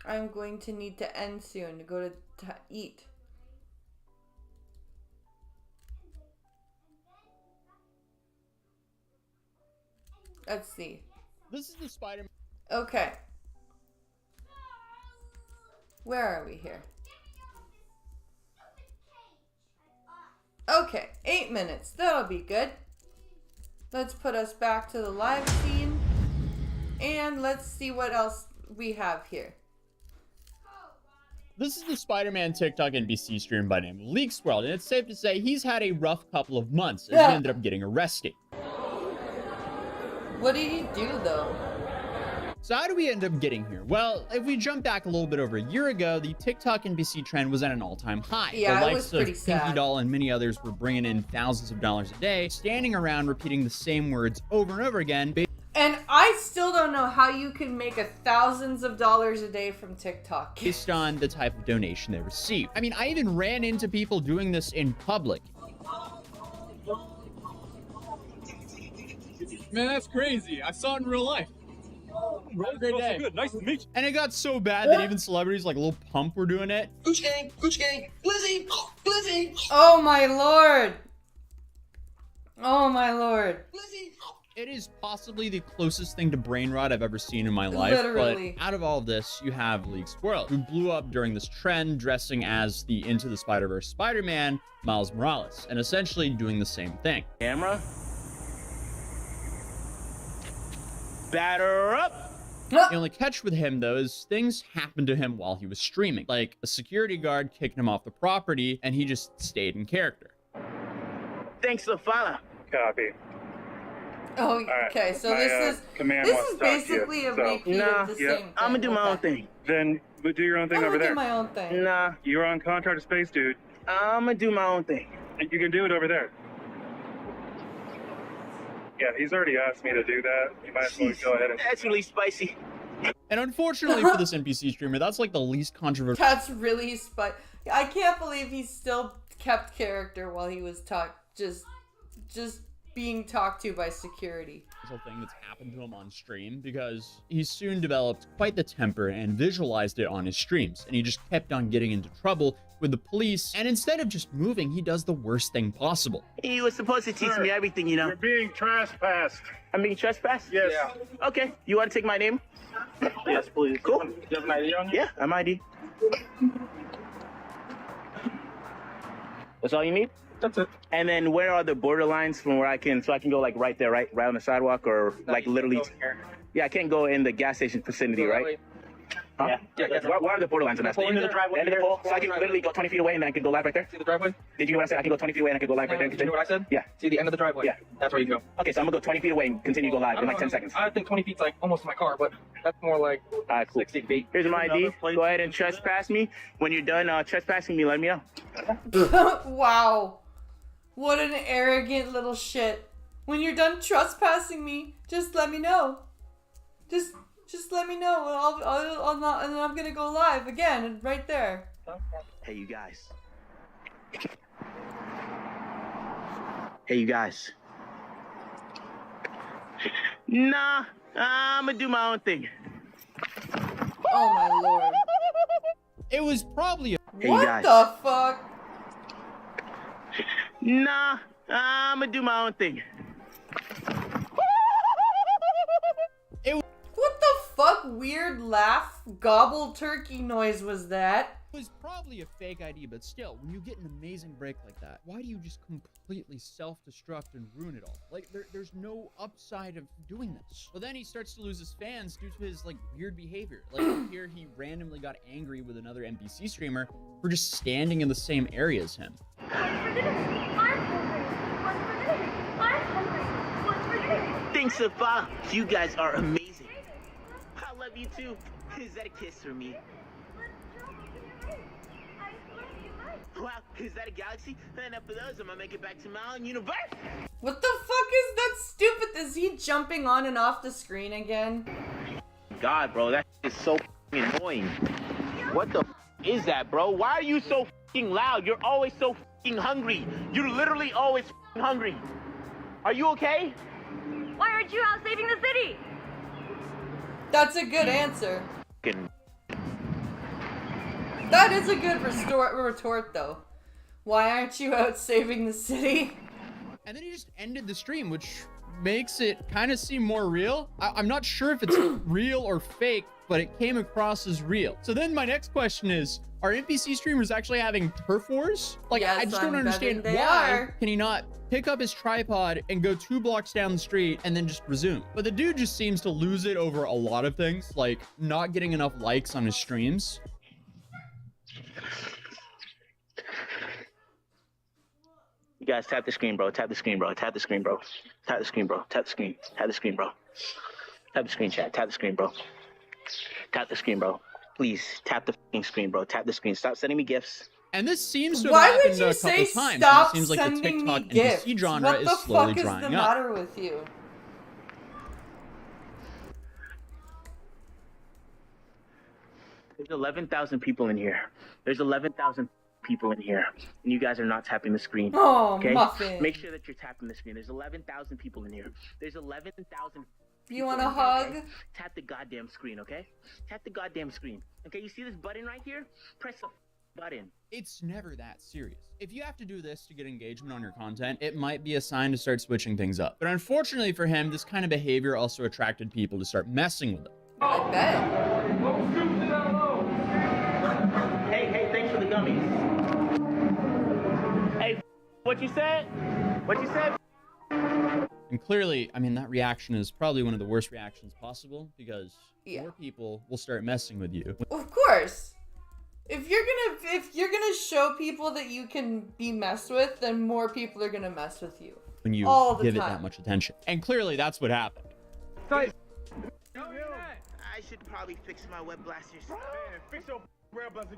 I'm going to need to end soon to go to eat. Let's see. This is the Spider-Man. Okay. Where are we here? Okay, 8 minutes. That'll be good. Let's put us back to the live scene. And let's see what else we have here. This is the Spider-Man TikTok NBC stream by name of Leaks World, and it's safe to say he's had a rough couple of months as he ended up getting arrested. What did he do, though? So how do we end up getting here? Well, if we jump back a little bit over a year ago, the TikTok NBC trend was at an all-time high. Yeah, the it likes was pretty of sad. Pinky Doll and many others were bringing in thousands of dollars a day, standing around repeating the same words over and over again. And I still don't know how you can make thousands of dollars a day from TikTok. Based on the type of donation they receive. I mean, I even ran into people doing this in public. Man, that's crazy. I saw it in real life. Have a great day. Good. Nice to meet you. And it got so bad that even celebrities like Lil Pump were doing it. Gooch gang, Blizzy, Blizzy. Oh my lord. Oh my lord. It is possibly the closest thing to brain rot I've ever seen in my life. Literally. But out of all of this, you have League Squirrel, who blew up during this trend, dressing as the Into the Spider-Verse Spider-Man, Miles Morales, and essentially doing the same thing. Camera. Batter up. The only catch with him, though, is things happened to him while he was streaming. Like, a security guard kicked him off the property, and he just stayed in character. Thanks for the follow. Copy. Oh, okay. So this is basically a repeat of the same thing. I'm gonna do my own thing. Then do your own thing over I'm there. gonna do my own thing. Nah. You're on contract to space, dude. I'm gonna do my own thing. And you can do it over there. Yeah, he's already asked me to do that. You might as well go ahead and. That's really spicy. And unfortunately for this NPC streamer, that's like the least controversial. That's really I can't believe he still kept character while he was just being talked to by security. Thing that's happened to him on stream, because he soon developed quite the temper and visualized it on his streams, and he just kept on getting into trouble with the police, and instead of just moving, he does the worst thing possible. He was supposed to teach me everything, you know. You're being trespassed. I'm being trespassed? Yes. Yeah. Okay. You want to take my name? Yes, please. Cool. Do you have an ID on you? Yeah, I'm ID. That's all you need? That's it. And then where are the border lines from where I can go like right there, right on the sidewalk, or like literally? Yeah, I can't go in the gas station vicinity, right? Huh? Yeah. Where are the border lines on that? Into the driveway. End of the pole, so I can literally go 20 feet away and then I can go live right there. See the driveway? Did you hear what I said? I can go 20 feet away and I can go live right there. Did you hear what I said? Yeah. See the end of the driveway? Yeah. That's where you go. Okay, so I'm gonna go 20 feet away and continue to go live in like 10 seconds. I think 20 feet's like almost my car, but that's more like cool. 60 feet. Here's my ID. Go ahead and trespass me. When you're done trespassing me, let me know. Wow. What an arrogant little shit. When you're done trespassing me, just let me know. Just let me know. I'll not, and then I'm gonna go live again, right there. Hey, you guys. Hey, you guys. Nah, I'm gonna do my own thing. Oh my lord. It was probably Hey, what you guys. the fuck? Nah, I'm gonna do my own thing. What the fuck weird laugh gobble turkey noise was that? It was probably a fake ID, but still, when you get an amazing break like that, why do you just completely self-destruct and ruin it all? Like, there's no upside of doing this. Well, then he starts to lose his fans due to his, like, weird behavior. Like, here he randomly got angry with another NPC streamer for just standing in the same area as him. Thanks, Safa. You guys are amazing. I love you too. Is that a kiss for me? Wow, is that a galaxy? And after those, I'm gonna make it back to my own universe. What the fuck is that stupid? Is he jumping on and off the screen again? God, bro, that is so annoying. What the is that, bro? Why are you so loud? You're always so hungry. You're literally always hungry. Are you okay? Why aren't you out saving the city? That's a good answer. That is a good retort, though. Why aren't you out saving the city? And then he just ended the stream, which makes it kind of seem more real. I'm not sure if it's real or fake, but it came across as real. So then my next question is, are NPC streamers actually having turf wars? Like, yes, I just don't understand why can he not pick up his tripod and go 2 blocks down the street and then just resume. But the dude just seems to lose it over a lot of things, like not getting enough likes on his streams. You guys tap the screen, bro. Tap the screen, bro. Tap the screen, bro. Tap the screen, bro. Tap the screen. Tap the screen, bro. Tap the screen, chat. Tap the screen, bro. Tap the screen, bro. Please, tap the fucking screen, bro. Tap the screen. Stop sending me gifts. And this seems to Why have would happened you a say couple times. stop It seems like the sending TikTok me and gifts? DC genre What is the slowly fuck is drying the up. matter with you? There's 11,000 people in here. There's 11,000 people in here, and you guys are not tapping the screen. Oh, okay? Muffin. Make sure that you're tapping the screen. There's 11,000 people in here. There's 11,000. You want a hug? Okay? Tap the goddamn screen, okay? Tap the goddamn screen. Okay, you see this button right here? Press the button. It's never that serious. If you have to do this to get engagement on your content, it might be a sign to start switching things up. But unfortunately for him, this kind of behavior also attracted people to start messing with him. I bet. Hey, thanks for the gummies. Hey, what you said? What you said? And clearly, I mean, that reaction is probably one of the worst reactions possible because more people will start messing with you. Of course. If you're gonna show people that you can be messed with, then more people are gonna mess with you. When you all the give time. it that much attention. And clearly that's what happened. I should probably fix my web blasters. Man, fix your web blaster.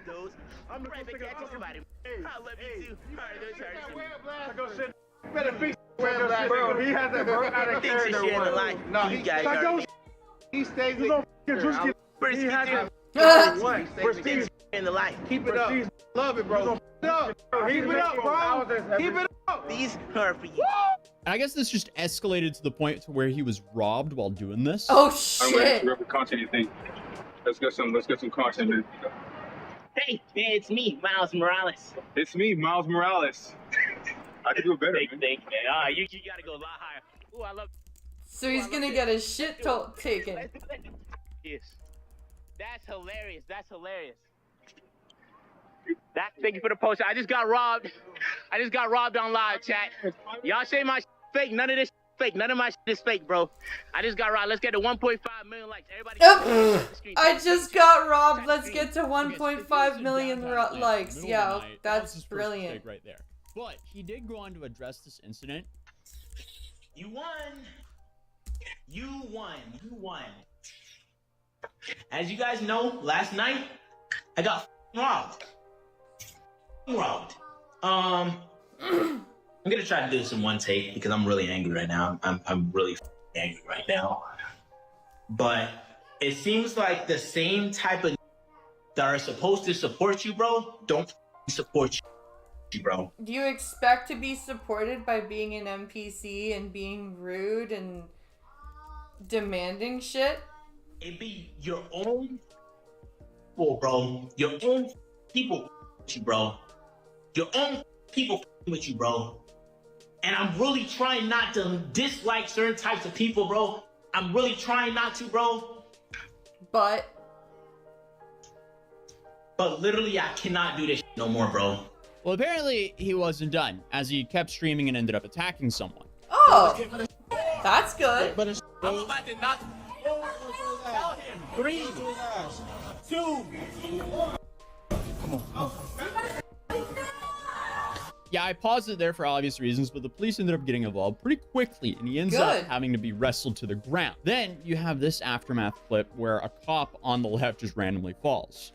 Those. I'm right back at you, somebody. I love you too. Alright, those Better fix web blaster. Bro, he has that bro out of character one. No, you guys are. He stays in. He has it. In the life. Keep it up. Love it, bro. Keep it up, bro. Keep it up. These are for you. And I guess this just escalated to the point to where he was robbed while doing this. Oh shit! What content you think? Let's get some content, man. Hey, man, it's me, Miles Morales. It's me, Miles Morales. I can do it better, man. Thank you, man. You gotta go a lot higher. Ooh, I love. So he's gonna get his shit taken. Yes. That's hilarious. That's hilarious. Thank you for the post. I just got robbed. I just got robbed on live, chat. Y'all say my fake. None of this fake. None of my is fake, bro. I just got robbed. Let's get to 1.5 million likes. Everybody. I just got robbed. Let's get to 1.5 million likes. Yeah, that's brilliant. Right there. But he did go on to address this incident. You won. You won. You won. As you guys know, last night I got robbed. I'm gonna try to do this in one take because I'm really angry right now. I'm really angry right now. But it seems like the same type of that are supposed to support you, bro, don't support you, bro. Do you expect to be supported by being an NPC and being rude and demanding shit? It be your own people, bro. Your own people with you, bro. Your own people with you, bro. And I'm really trying not to dislike certain types of people, bro. I'm really trying not to, bro. But literally, I cannot do this no more, bro. Well, apparently he wasn't done, as he kept streaming and ended up attacking someone. Oh, that's good. I'm about to knock. 3, 2, 1. Come on. Yeah, I paused it there for obvious reasons, but the police ended up getting involved pretty quickly, and he ends up having to be wrestled to the ground. Then you have this aftermath clip where a cop on the left just randomly falls.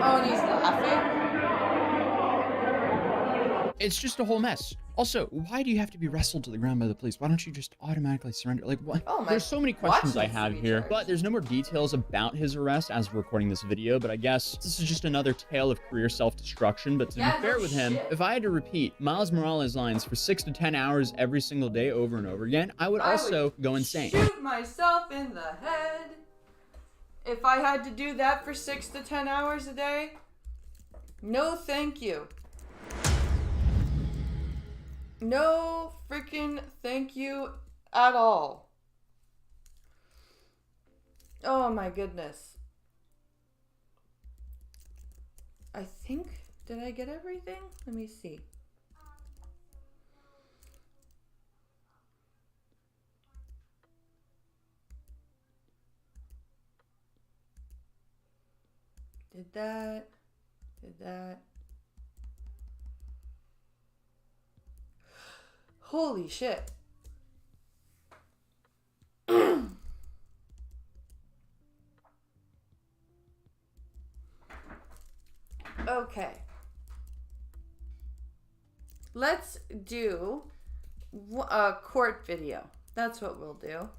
Oh, and he's laughing? It's just a whole mess. Also, why do you have to be wrestled to the ground by the police? Why don't you just automatically surrender? Like, what? Oh my, there's so many questions I have here, but there's no more details about his arrest as of recording this video, but I guess this is just another tale of career self-destruction. But to be fair with him, if I had to repeat Miles Morales lines for 6 to 10 hours every single day over and over again, I would also go insane. Shoot myself in the head. If I had to do that for 6 to 10 hours a day, no thank you. No freaking thank you at all. Oh my goodness. I think, Did I get everything? Let me see. Did that. Holy shit. Okay. Let's do a court video. That's what we'll do.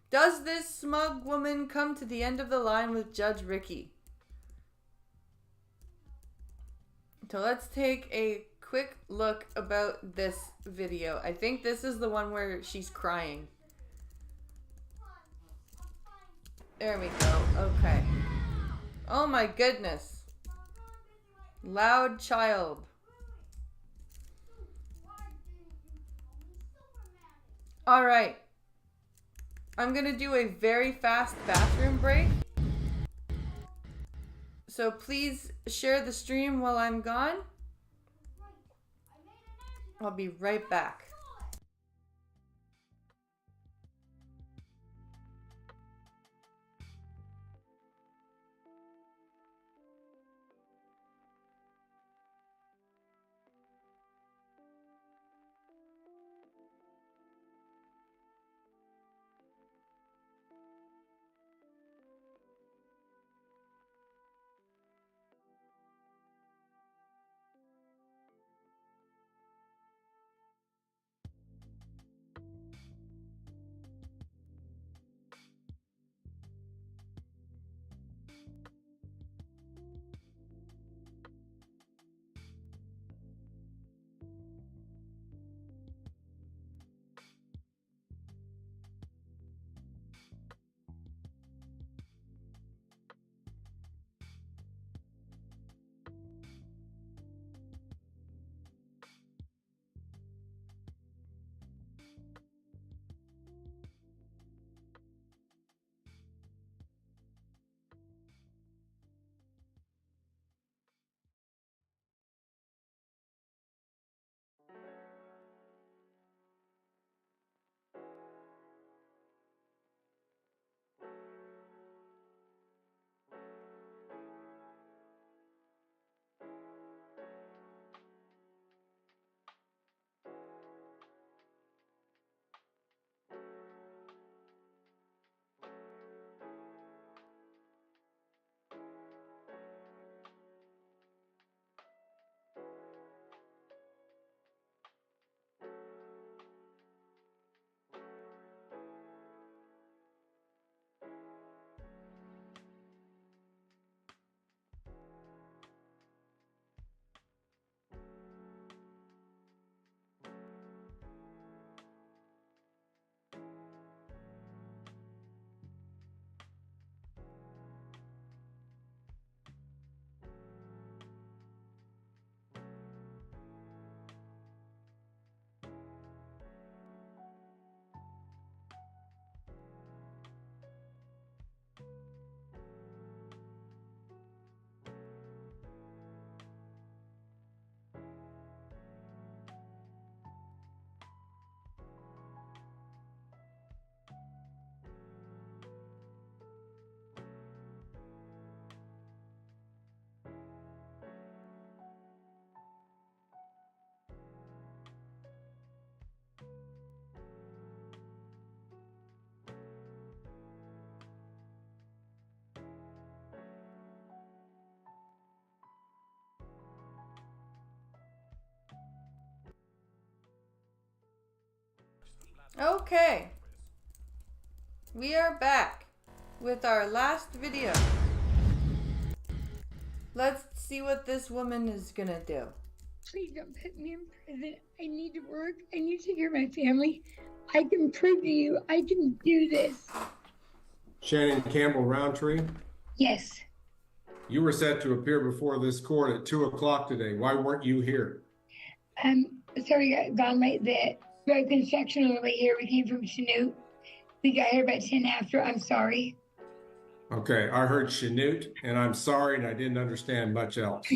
Does this smug woman come to the end of the line with Judge Ricky? So let's take a quick look about this video. I think this is the one where she's crying. There we go. Okay. Oh my goodness. Loud child. All right. I'm going to do a very fast bathroom break. So please share the stream while I'm gone. I'll be right back. Okay, we are back with our last video. Let's see what this woman is gonna do. Please don't put me in prison. I need to work. I need to take care of my family. I can prove to you I can do this. Shannon Campbell Roundtree? Yes. You were set to appear before this court at 2 o'clock today. Why weren't you here? Sorry, I got late. The road construction on the way here. We came from Chanute. We got here about 10 after. I'm sorry. Okay, I heard Chanute, and I'm sorry, and I didn't understand much else.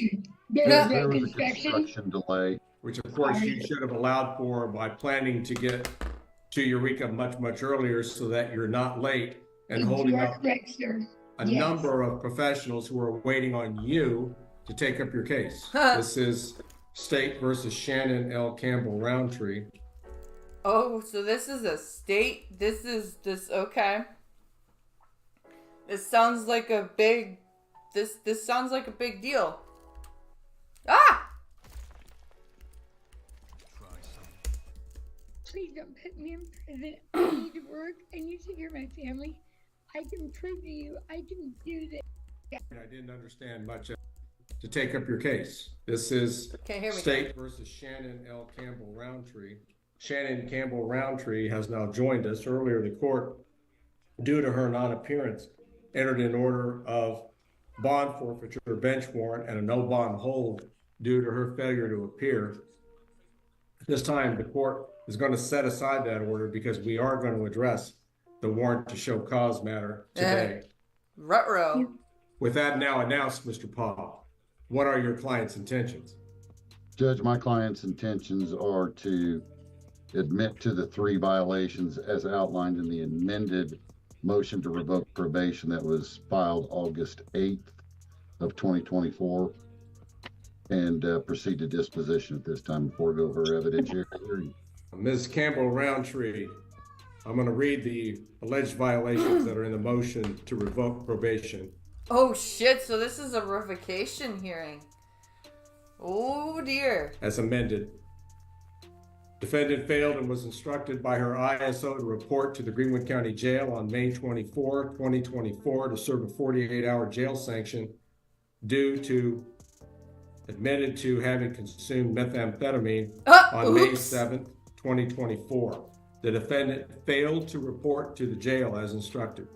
There was a construction delay. Which, of course, you should have allowed for by planning to get to Eureka much earlier so that you're not late and holding up a number of professionals who are waiting on you to take up your case. This is State versus Shannon L. Campbell Roundtree. Oh, so this is a state. Okay. This sounds like a big. This sounds like a big deal. Ah! Please don't put me in prison. I need to work. I need to take care of my family. I can prove to you I can do this. I didn't understand much to take up your case. This is State versus Shannon L. Campbell Roundtree. Shannon Campbell Roundtree has now joined us. Earlier, the court, due to her non-appearance, entered an order of bond forfeiture, bench warrant, and a no bond hold due to her failure to appear. This time, the court is going to set aside that order because we are going to address the warrant to show cause matter today. Ruh-roh. With that now announced, Mr. Paul, what are your client's intentions? Judge, my client's intentions are to admit to the 3 violations as outlined in the amended motion to revoke probation that was filed August 8th of 2024 and proceed to disposition at this time before we go over evidentiary hearing. Ms. Campbell Roundtree, I'm going to read the alleged violations that are in the motion to revoke probation. Oh shit, so this is a revocation hearing. Oh dear. As amended. Defendant failed and was instructed by her ISO to report to the Greenwood County Jail on May 24, 2024 to serve a 48-hour jail sanction due to admitted to having consumed methamphetamine on May 7th, 2024. The defendant failed to report to the jail as instructed.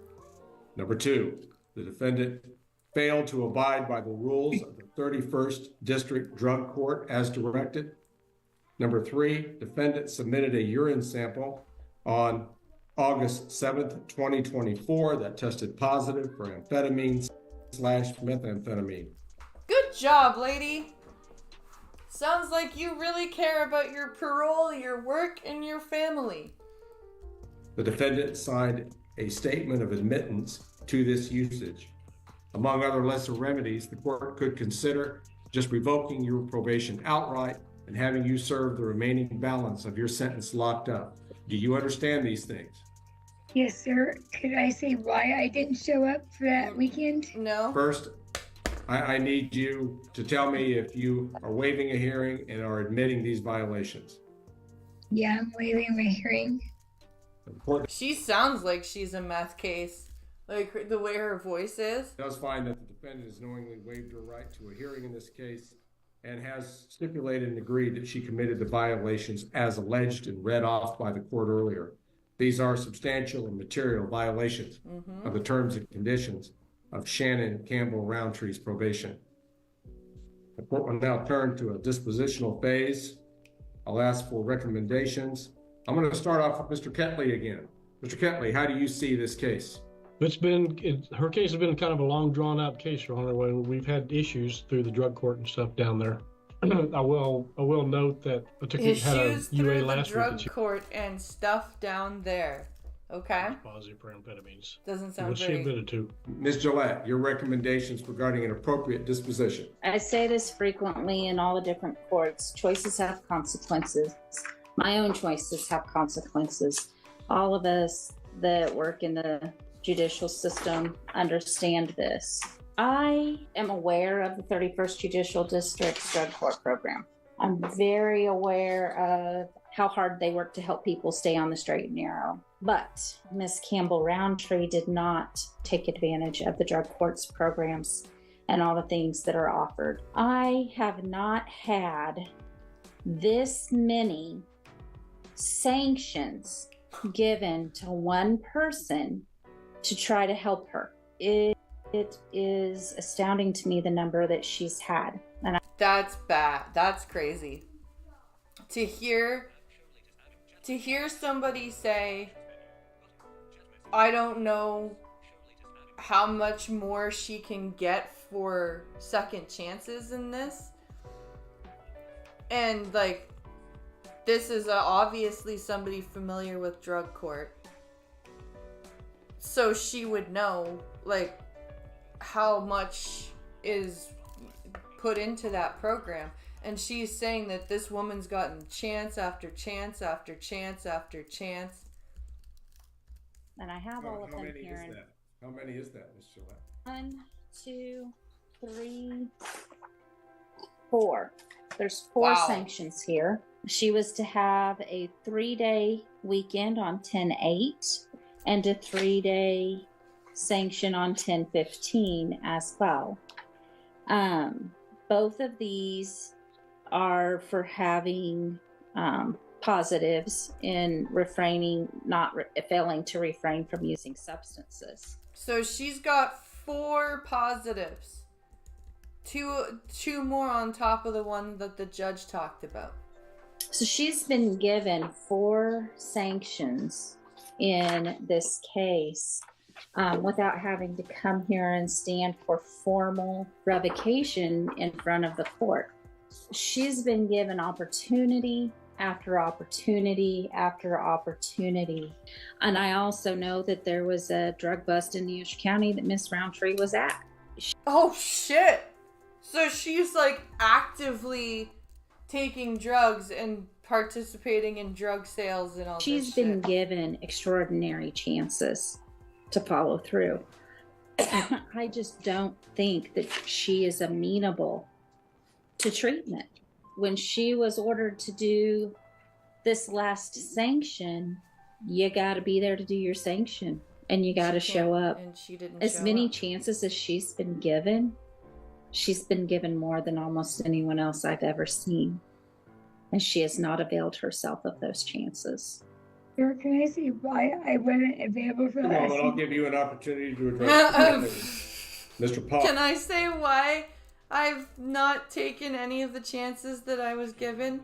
Number 2, the defendant failed to abide by the rules of the 31st District Drug Court as directed. Number 3, defendant submitted a urine sample on August 7th, 2024 that tested positive for amphetamine/methamphetamine. Good job, lady. Sounds like you really care about your parole, your work, and your family. The defendant signed a statement of admittance to this usage. Among other lesser remedies, the court could consider just revoking your probation outright and having you serve the remaining balance of your sentence locked up. Do you understand these things? Yes, sir. Could I say why I didn't show up for that weekend? No. First, I need you to tell me if you are waiving a hearing and are admitting these violations. Yeah, I'm waiving my hearing. She sounds like she's a meth case. Like the way her voice is. It does find that the defendant has knowingly waived her right to a hearing in this case and has stipulated and agreed that she committed the violations as alleged and read off by the court earlier. These are substantial and material violations of the terms and conditions of Shannon Campbell Roundtree's probation. The court will now turn to a dispositional phase. I'll ask for recommendations. I'm going to start off with Mr. Ketley again. Mr. Ketley, how do you see this case? Her case has been kind of a long drawn out case, Your Honor, when we've had issues through the drug court and stuff down there. I will note that I took Issues had a through UA the last drug week. court and stuff down there. Okay. Positive for amphetamines. Doesn't sound What she very. admitted to. Ms. Gillette, your recommendations regarding an appropriate disposition. I say this frequently in all the different courts. Choices have consequences. My own choices have consequences. All of us that work in the judicial system understand this. I am aware of the 31st Judicial District's drug court program. I'm very aware of how hard they work to help people stay on the straight and narrow. But Ms. Campbell Roundtree did not take advantage of the drug court's programs and all the things that are offered. I have not had this many sanctions given to one person to try to help her. It is astounding to me the number that she's had. And That's bad. That's crazy. To hear somebody say, I don't know how much more she can get for second chances in this. And like, this is obviously somebody familiar with drug court. So she would know, like, how much is put into that program. And she's saying that this woman's gotten chance after chance after chance after chance. And I have all of them here. How many is that, Ms. Gillette? 1, 2, 3, 4. There's 4 sanctions here. She was to have a 3-day weekend on 10/8 and a 3-day sanction on 10/15 as well. Both of these are for having positives in failing to refrain from using substances. So she's got 4 positives. Two more on top of the one that the judge talked about. So she's been given 4 sanctions in this case without having to come here and stand for formal revocation in front of the court. She's been given opportunity after opportunity after opportunity. And I also know that there was a drug bust in Neosho County that Miss Roundtree was at. Oh shit! So she's like actively taking drugs and participating in drug sales and all this She's shit. been given extraordinary chances to follow through. I just don't think that she is amenable to treatment. When she was ordered to do this last sanction, you got to be there to do your sanction, and you got to show up. And she didn't As show many up. chances as she's been given more than almost anyone else I've ever seen. And she has not availed herself of those chances. Sir, can I see why I wasn't available for Come that? on, I'll give you an opportunity to address Mr. Paul. Can I say why I've not taken any of the chances that I was given?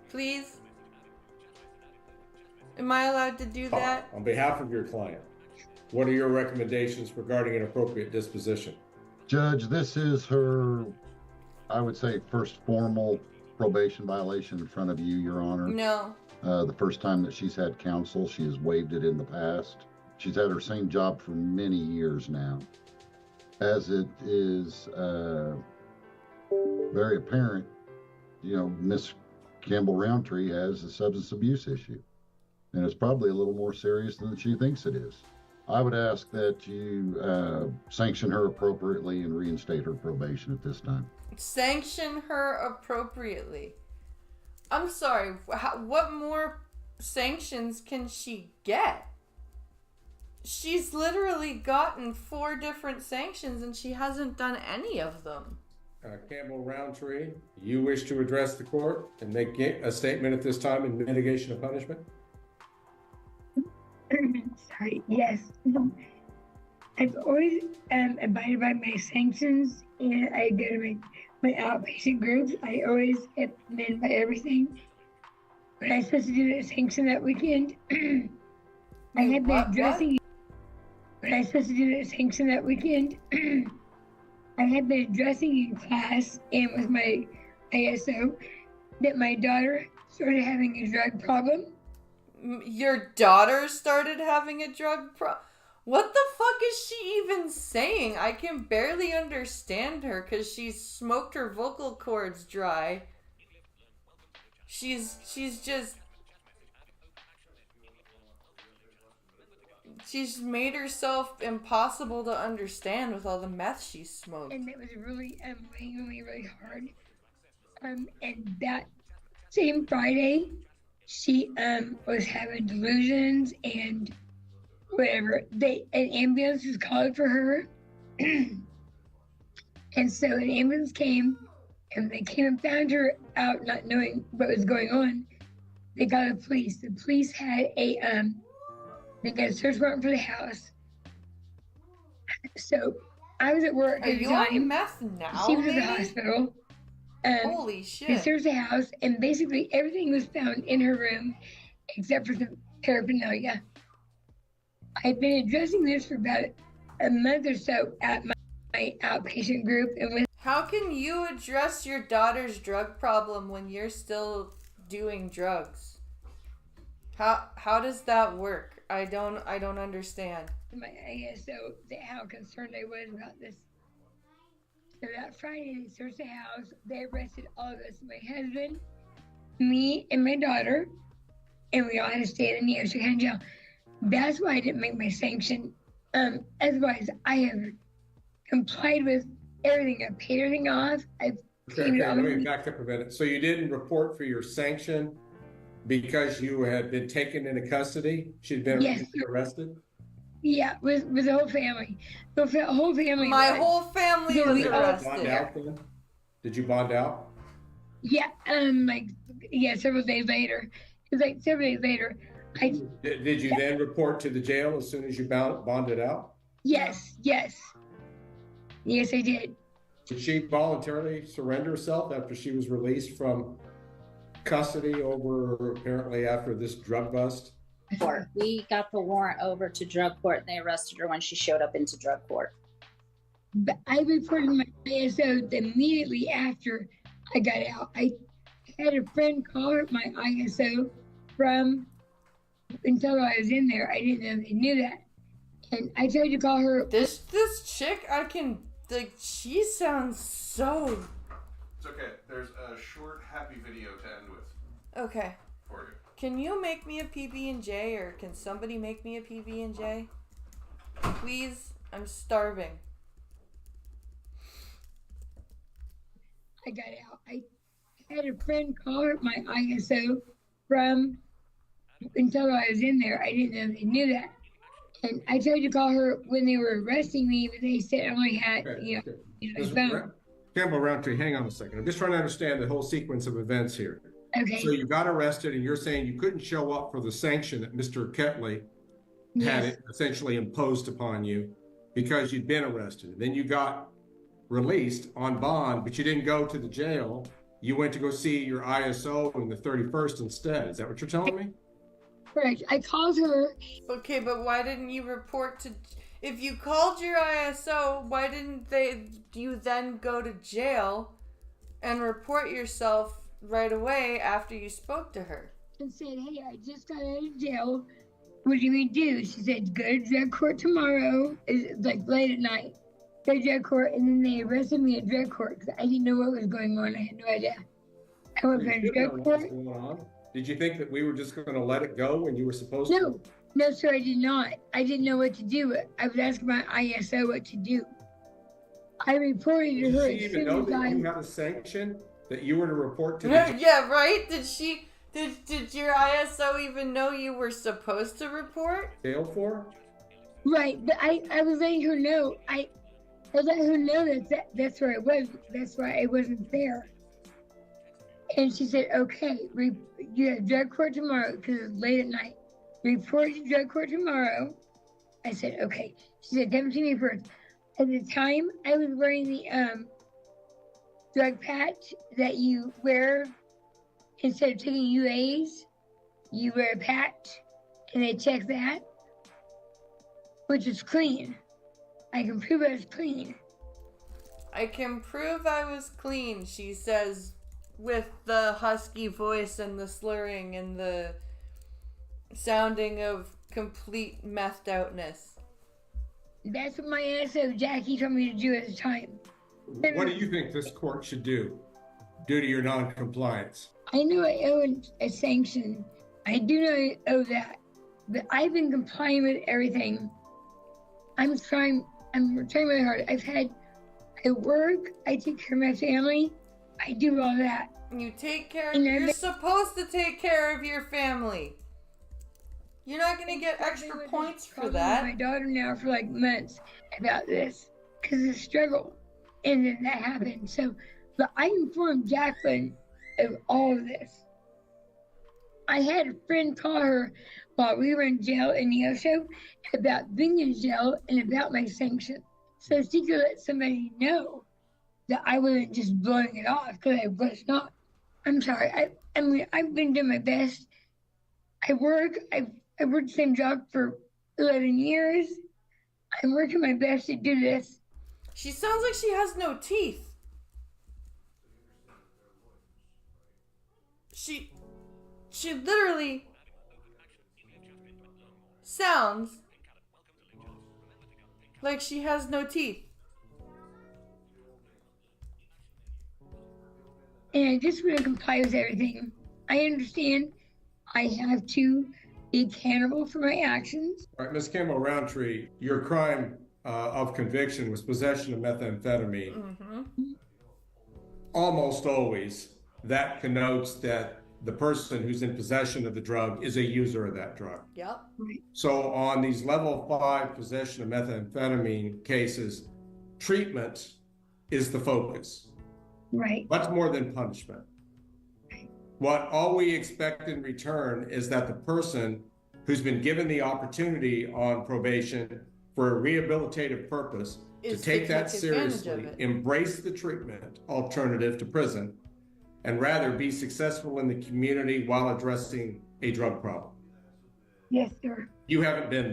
Please? Am I allowed to do that? On behalf of your client, what are your recommendations regarding an appropriate disposition? Judge, this is her, I would say, first formal probation violation in front of you, Your Honor. No. The first time that she's had counsel, she has waived it in the past. She's had her same job for many years now. As it is very apparent, Miss Campbell Roundtree has a substance abuse issue. And it's probably a little more serious than she thinks it is. I would ask that you sanction her appropriately and reinstate her probation at this time. Sanction her appropriately. I'm sorry, what more sanctions can she get? She's literally gotten 4 different sanctions and she hasn't done any of them. Campbell Roundtree, you wish to address the court and make a statement at this time in mitigation of punishment? Sorry, yes. I've always abided by my sanctions, and I go to my outpatient groups. I always hit them in by everything. But I was supposed to do the sanction that weekend. I had been addressing. But I was supposed to do the sanction that weekend. I had been addressing in class and with my ISO that my daughter started having a drug problem. Your daughter started having a drug problem? What the fuck is she even saying? I can barely understand her because she's smoked her vocal cords dry. She's made herself impossible to understand with all the meth she smoked. And it was really weighing on me really hard. And that same Friday, she was having delusions and whatever. An ambulance was called for her. And so an ambulance came and they came and found her out not knowing what was going on. They got the police. The police had they got a search warrant for the house. So I was at work Are at the you time. on meth now, She was at the lady? hospital. Holy shit. They searched the house, and basically everything was found in her room except for some paraphernalia. I've been addressing this for about a month or so at my outpatient group, and with How can you address your daughter's drug problem when you're still doing drugs? How does that work? I don't understand. my ASO how concerned I was about this. So that Friday, they searched the house. They arrested all of us, my husband, me, and my daughter, and we all had to stay in the Neosho County Jail. That's why I didn't make my sanction. Otherwise, I have complied with everything. I paid everything off. I've Okay, let me back up a minute. So you didn't report for your sanction because you had been taken into custody? She'd been arrested? Yeah, with the whole family. The whole family. My whole family was arrested. Bond out then? Did you bond out? Yeah, several days later. It was like several days later. Did you then report to the jail as soon as you bonded out? Yes, I did. Did she voluntarily surrender herself after she was released from custody over apparently after this drug bust? We got the warrant over to drug court and they arrested her when she showed up into drug court. But I reported my ISO immediately after I got out. I had a friend call her my ISO until I was in there. I didn't know they knew that. And I tried to call her. This chick, she sounds so... It's okay. There's a short, happy video to end with. Okay. For you. Can you make me a PB&J, or can somebody make me a PB&J? Please? I'm starving. I got out. I had a friend call her my ISO until I was in there. I didn't know they knew that. And I tried to call her when they were arresting me, but they said I only had, phone. Campbell Roundtree, hang on a second. I'm just trying to understand the whole sequence of events here. Okay. So you got arrested and you're saying you couldn't show up for the sanction that Mr. Ketley had essentially imposed upon you because you'd been arrested. Then you got released on bond, but you didn't go to the jail. You went to go see your ISO on the 31st instead. Is that what you're telling me? Correct. I called her. Okay, but why didn't you report to... If you called your ISO, why didn't you then go to jail and report yourself right away after you spoke to her? And said, hey, I just got out of jail. What do you do? She said, go to drug court tomorrow. It's like late at night. Go to drug court, and then they arrested me at drug court because I didn't know what was going on. I had no idea. I went to drug court. Did you think that we were just going to let it go when you were supposed to? No, sir, I did not. I didn't know what to do. I was asking my ISO what to do. I reported to her. Did she even know that you had a sanction that you were to report to? Yeah, right? Did your ISO even know you were supposed to report? Jail for? Right, but I was letting her know. I let her know that's where I was. That's why I wasn't there. And she said, okay, you have drug court tomorrow because it's late at night. Report to drug court tomorrow. I said, okay. She said, come to me first. At the time, I was wearing the drug patch that you wear instead of taking UAs. You wear a patch, and they check that, which is clean. I can prove I was clean. I can prove I was clean, she says, with the husky voice and the slurring and the sounding of complete methed outness. That's what my ASO Jackie told me to do at the time. What do you think this court should do due to your non-compliance? I know I owe a sanction. I do know I owe that. But I've been complying with everything. I'm trying really hard. I work, I take care of my family, I do all that. You take care, you're supposed to take care of your family. You're not going to get extra points for that. My daughter now for like months about this because of the struggle. And then that happened. So, but I informed Jacqueline of all of this. I had a friend call her while we were in jail in Neosho about being in jail and about my sanction. So she could let somebody know that I wasn't just blowing it off because I was not. I'm sorry. I mean, I've been doing my best. I work. I worked the same job for 11 years. I'm working my best to do this. She sounds like she has no teeth. She literally sounds like she has no teeth. And I just want to comply with everything. I understand I have to be accountable for my actions. All right, Ms. Campbell Roundtree, your crime of conviction was possession of methamphetamine. Mm-hmm. Almost always, that connotes that the person who's in possession of the drug is a user of that drug. Yep. So on these level 5 possession of methamphetamine cases, treatment is the focus. Right. Much more than punishment. What all we expect in return is that the person who's been given the opportunity on probation for a rehabilitative purpose to take that seriously, embrace the treatment alternative to prison, and rather be successful in the community while addressing a drug problem. Yes, sir. You haven't been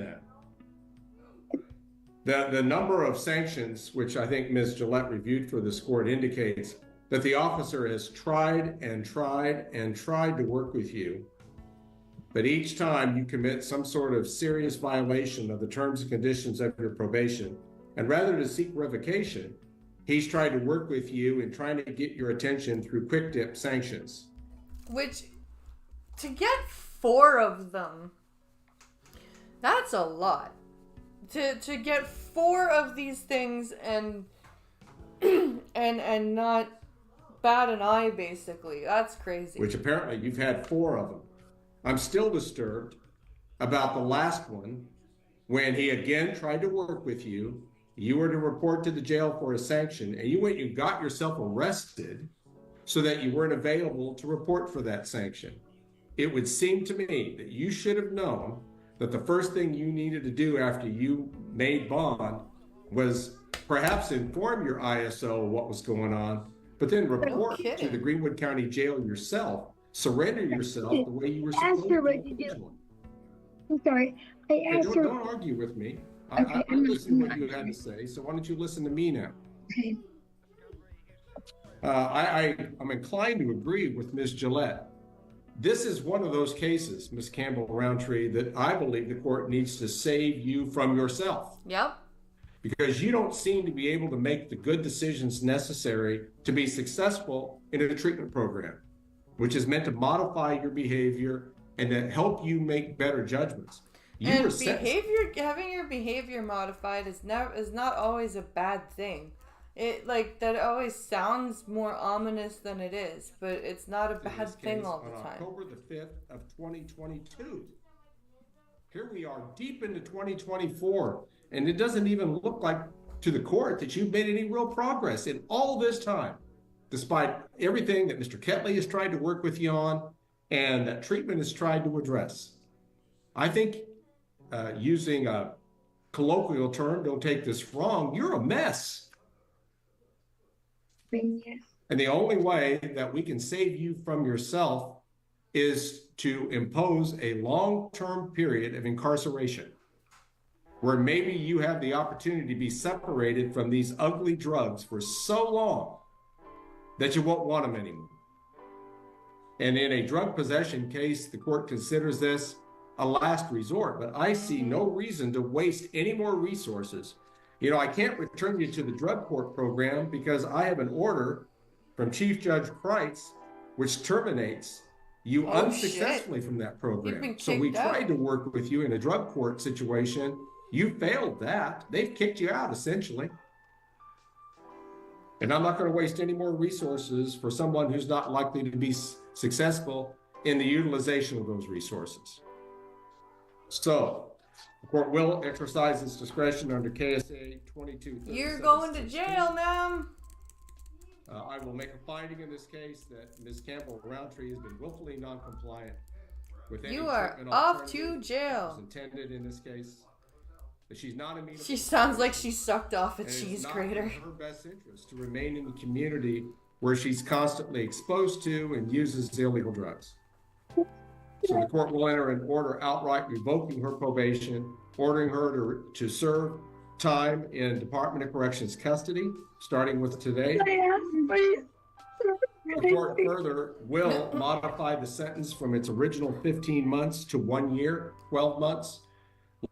that. The number of sanctions, which I think Ms. Gillette reviewed for this court, indicates that the officer has tried and tried and tried to work with you, but each time you commit some sort of serious violation of the terms and conditions of your probation, and rather to seek revocation, he's tried to work with you and trying to get your attention through quick dip sanctions. Which, to get 4 of them, that's a lot. To get 4 of these things and not bat an eye, basically. That's crazy. Which apparently you've had 4 of them. I'm still disturbed about the last one when he again tried to work with you. You were to report to the jail for a sanction, and you went and got yourself arrested so that you weren't available to report for that sanction. It would seem to me that you should have known that the first thing you needed to do after you made bond was perhaps inform your ISO what was going on, but then report to the Greenwood County Jail yourself, surrender yourself the way you were supposed to. I'm sorry. I asked her. Don't argue with me. I'm listening to what you had to say, so why don't you listen to me now? Okay. I'm inclined to agree with Ms. Gillette. This is one of those cases, Ms. Campbell Roundtree, that I believe the court needs to save you from yourself. Yep. Because you don't seem to be able to make the good decisions necessary to be successful in a treatment program, which is meant to modify your behavior and to help you make better judgments. And having your behavior modified is not always a bad thing. It that always sounds more ominous than it is, but it's not a bad thing all the time. On October the 5th of 2022. Here we are deep into 2024, and it doesn't even look like to the court that you've made any real progress in all this time, despite everything that Mr. Ketley has tried to work with you on and that treatment has tried to address. I think using a colloquial term, don't take this wrong, you're a mess. Yes. And the only way that we can save you from yourself is to impose a long-term period of incarceration where maybe you have the opportunity to be separated from these ugly drugs for so long that you won't want them anymore. And in a drug possession case, the court considers this a last resort, but I see no reason to waste any more resources. You know, I can't return you to the drug court program because I have an order from Chief Judge Kreitz which terminates you unsuccessfully from that program. So we tried to work with you in a drug court situation. You failed that. They've kicked you out, essentially. And I'm not going to waste any more resources for someone who's not likely to be successful in the utilization of those resources. So the court will exercise its discretion under KSA 22. You're going to jail, ma'am. I will make a finding in this case that Ms. Campbell Roundtree has been willfully non-compliant with any You are treatment off to alternative jail. that was intended in this case. That she's not amenable. She sounds like she sucked off a and cheese it's not grater. in her best interest to remain in the community where she's constantly exposed to and uses illegal drugs. So the court will enter an order outright revoking her probation, ordering her to serve time in Department of Corrections custody, starting with today. The court further will modify the sentence from its original 15 months to 1 year, 12 months,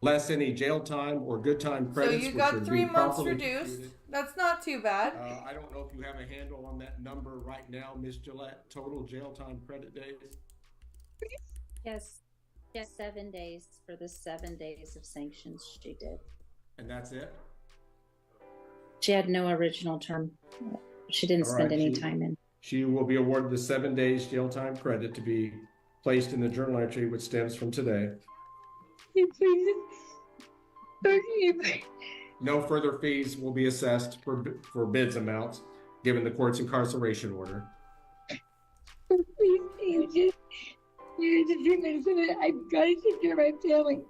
less any jail time or good time So credits. you which got would 3 be months properly reduced. computed. That's not too bad. I don't know if you have a handle on that number right now, Ms. Gillette, total jail time credit days. Yes, 7 days for the 7 days of sanctions she did. And that's it? She had no original term. She didn't All spend right, any she- time in. She will be awarded the 7 days jail time credit to be placed in the journal entry, which stems from today. No further fees will be assessed for bids amounts, given the court's incarceration order. I've got to take care of my family.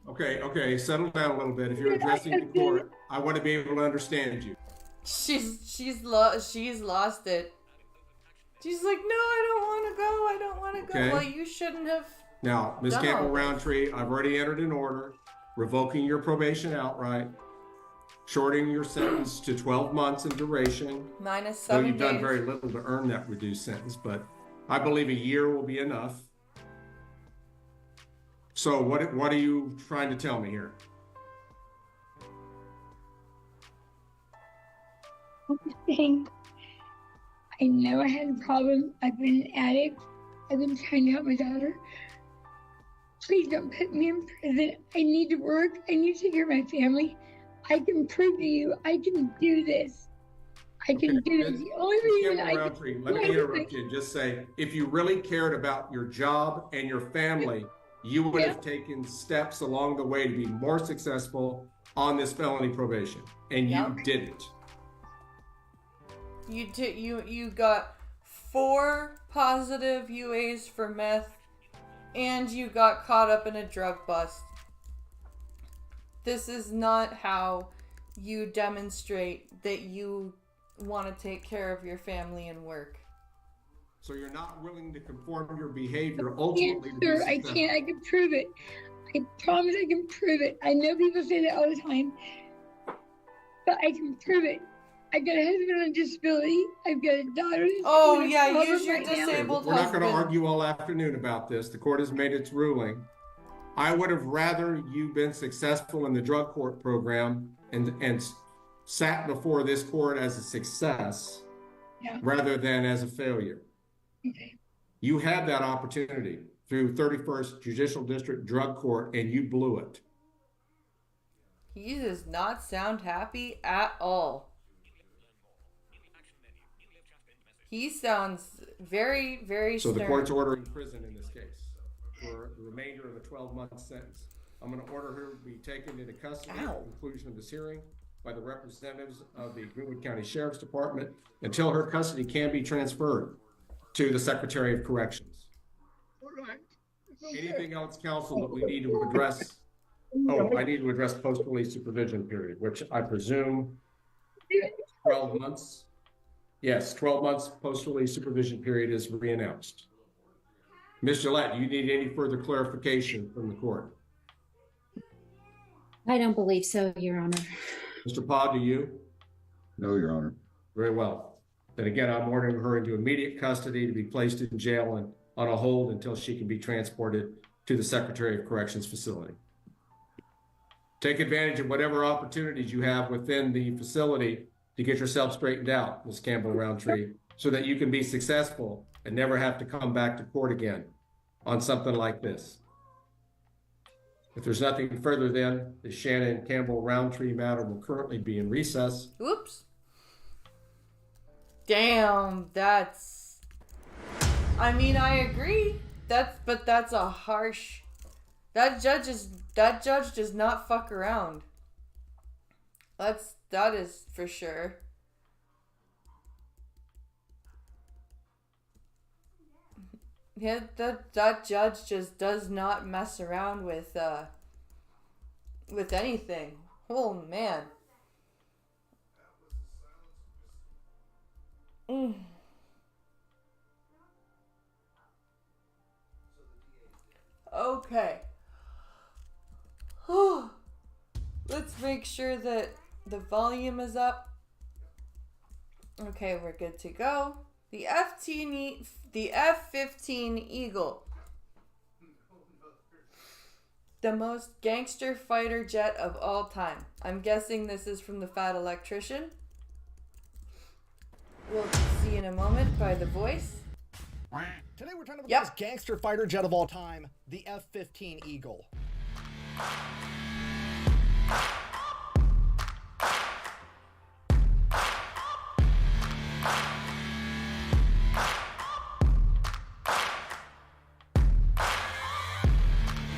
Okay, settle down a little bit. If you're addressing the court, I want to be able to understand you. She's lost it. She's like, no, I don't want to go. I don't want to go. Okay. Well, you shouldn't have. Now, Ms. done Campbell all this. Roundtree, I've already entered an order revoking your probation outright, shorting your sentence to 12 months in duration. Minus So 7 you've done days. very little to earn that reduced sentence, but I believe a year will be enough. So what are you trying to tell me here? Thing. I know I had a problem. I've been an addict. I've been trying to help my daughter. Please don't put me in prison. I need to work. I need to take care of my family. I can prove to you I can do this. I can do this. The only reason I Roundtree, let me interrupt you and just say, if you really cared about your job and your family, you would have taken steps along the way to be more successful on this felony probation, and you didn't. You got 4 positive UAs for meth, and you got caught up in a drug bust. This is not how you demonstrate that you want to take care of your family and work. So you're not willing to conform your behavior ultimately to be Sir, I successful. can't. I can prove it. I promise I can prove it. I know people say that all the time, but I can prove it. I got a husband on disability. I've got a daughter. That's Oh, having a yeah, problem use your right now. disabled We're not going to husband. argue all afternoon about this. The court has made its ruling. I would have rather you been successful in the drug court program and sat before this court as a success rather than as a failure. Okay. You had that opportunity through 31st Judicial District Drug Court, and you blew it. He does not sound happy at all. He sounds very, very So stern. the court's ordering prison in this case for the remainder of the 12-month sentence. I'm going to order her to be taken into custody at the conclusion of this hearing by the representatives of the Greenwood County Sheriff's Department until her custody can be transferred to the Secretary of Corrections. Anything else, counsel, that we need to address? Oh, I need to address post-release supervision period, which I presume 12 months. Yes, 12 months post-release supervision period is re-announced. Ms. Gillette, do you need any further clarification from the court? I don't believe so, Your Honor. Mr. Pod, do you? No, Your Honor. Very well. Then again, I'm ordering her into immediate custody to be placed in jail and on a hold until she can be transported to the Secretary of Corrections facility. Take advantage of whatever opportunities you have within the facility to get yourself straightened out, Ms. Campbell Roundtree, so that you can be successful and never have to come back to court again on something like this. If there's nothing further, then the Shannon Campbell Roundtree matter will currently be in recess. Oops. Damn, that's... I mean, I agree. But that's a harsh... That judge does not fuck around. That is for sure. Yeah, that judge just does not mess around with anything. Oh man. Okay. Let's make sure that the volume is up. Okay, we're good to go. The F-15 Eagle. The most gangster fighter jet of all time. I'm guessing this is from the Fat Electrician. We'll see in a moment by the voice. Today we're talking about the most gangster fighter jet of all time, the F-15 Eagle.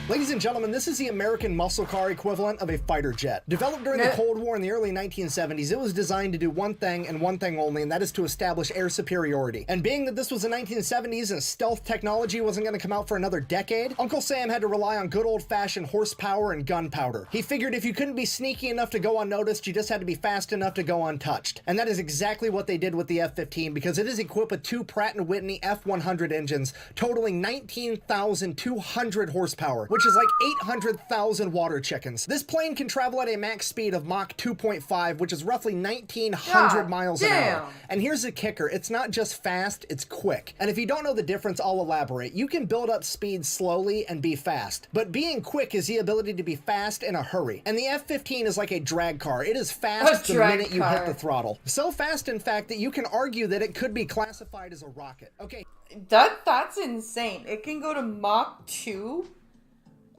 Ladies and gentlemen, this is the American muscle car equivalent of a fighter jet. Developed during the Cold War in the early 1970s, it was designed to do one thing and one thing only, and that is to establish air superiority. And being that this was the 1970s and stealth technology wasn't going to come out for another decade, Uncle Sam had to rely on good old-fashioned horsepower and gunpowder. He figured if you couldn't be sneaky enough to go unnoticed, you just had to be fast enough to go untouched. And that is exactly what they did with the F-15, because it is equipped with two Pratt & Whitney F-100 engines, totaling 19,200 horsepower, which is like 800,000 water chickens. This plane can travel at a max speed of Mach 2.5, which is roughly 1,900 miles an hour. And here's the kicker, it's not just fast, it's quick. And if you don't know the difference, I'll elaborate. You can build up speed slowly and be fast, but being quick is the ability to be fast in a hurry. And the F-15 is like a drag car. It is fast the minute you hit the throttle. So fast, in fact, that you can argue that it could be classified as a rocket. Okay. That's insane. It can go to Mach 2?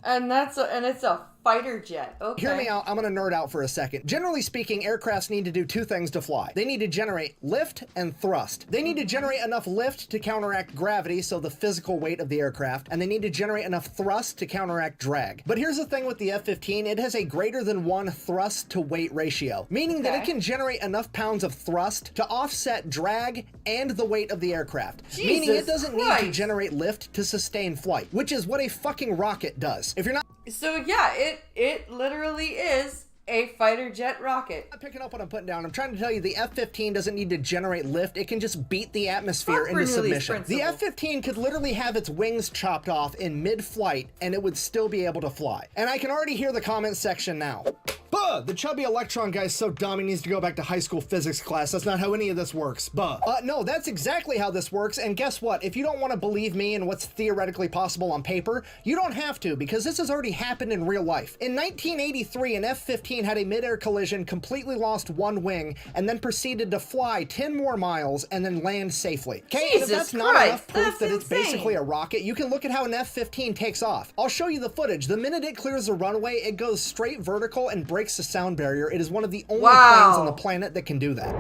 And it's a fighter jet. Okay. Hear me out. I'm going to nerd out for a second. Generally speaking, aircrafts need to do two things to fly. They need to generate lift and thrust. They need to generate enough lift to counteract gravity, so the physical weight of the aircraft, and they need to generate enough thrust to counteract drag. But here's the thing with the F-15, it has a greater than 1 thrust to weight ratio, meaning that it can generate enough pounds of thrust to offset drag and the weight of the aircraft. Meaning it doesn't need to generate lift to sustain flight, which is what a fucking rocket does. If you're not... So yeah, it literally is a fighter jet rocket. I'm picking up what I'm putting down. I'm trying to tell you the F-15 doesn't need to generate lift. It can just beat the atmosphere into submission. The F-15 could literally have its wings chopped off in mid-flight and it would still be able to fly. And I can already hear the comment section now. Buh! The chubby electron guy's so dumb he needs to go back to high school physics class. That's not how any of this works. Buh. No, that's exactly how this works. And guess what? If you don't want to believe me and what's theoretically possible on paper, you don't have to, because this has already happened in real life. In 1983, an F-15 had a mid-air collision, completely lost one wing, and then proceeded to fly 10 more miles and then land safely. Okay, if that's not enough proof that it's basically a rocket, you can look at how an F-15 takes off. I'll show you the footage. The minute it clears the runway, it goes straight vertical and breaks the sound barrier. It is one of the only planes on the planet that can do that.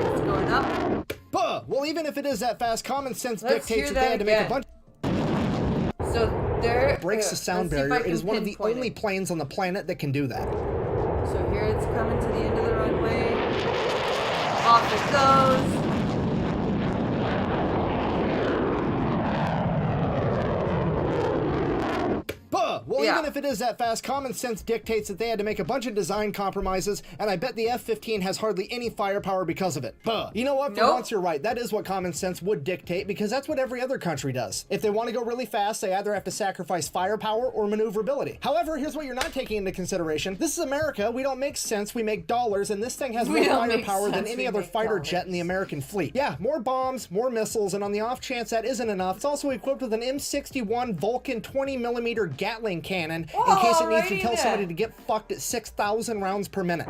It's going up. Buh! Well, even if it is that fast, common sense dictates that they had to make a bunch. So there breaks the sound barrier. It is one of the only planes on the planet that can do that. So here it's coming to the end of the runway. Off it goes. Well, even if it is that fast, common sense dictates that they had to make a bunch of design compromises, and I bet the F-15 has hardly any firepower because of it. You know what? For once, you're right. That is what common sense would dictate, because that's what every other country does. If they want to go really fast, they either have to sacrifice firepower or maneuverability. However, here's what you're not taking into consideration. This is America. We don't make sense. We make dollars, and this thing has more firepower than any other fighter jet in the American fleet. Yeah, more bombs, more missiles, and on the off chance that isn't enough, it's also equipped with an M61 Vulcan 20mm Gatling cannon in case it needs to tell somebody to get fucked at 6,000 rounds per minute.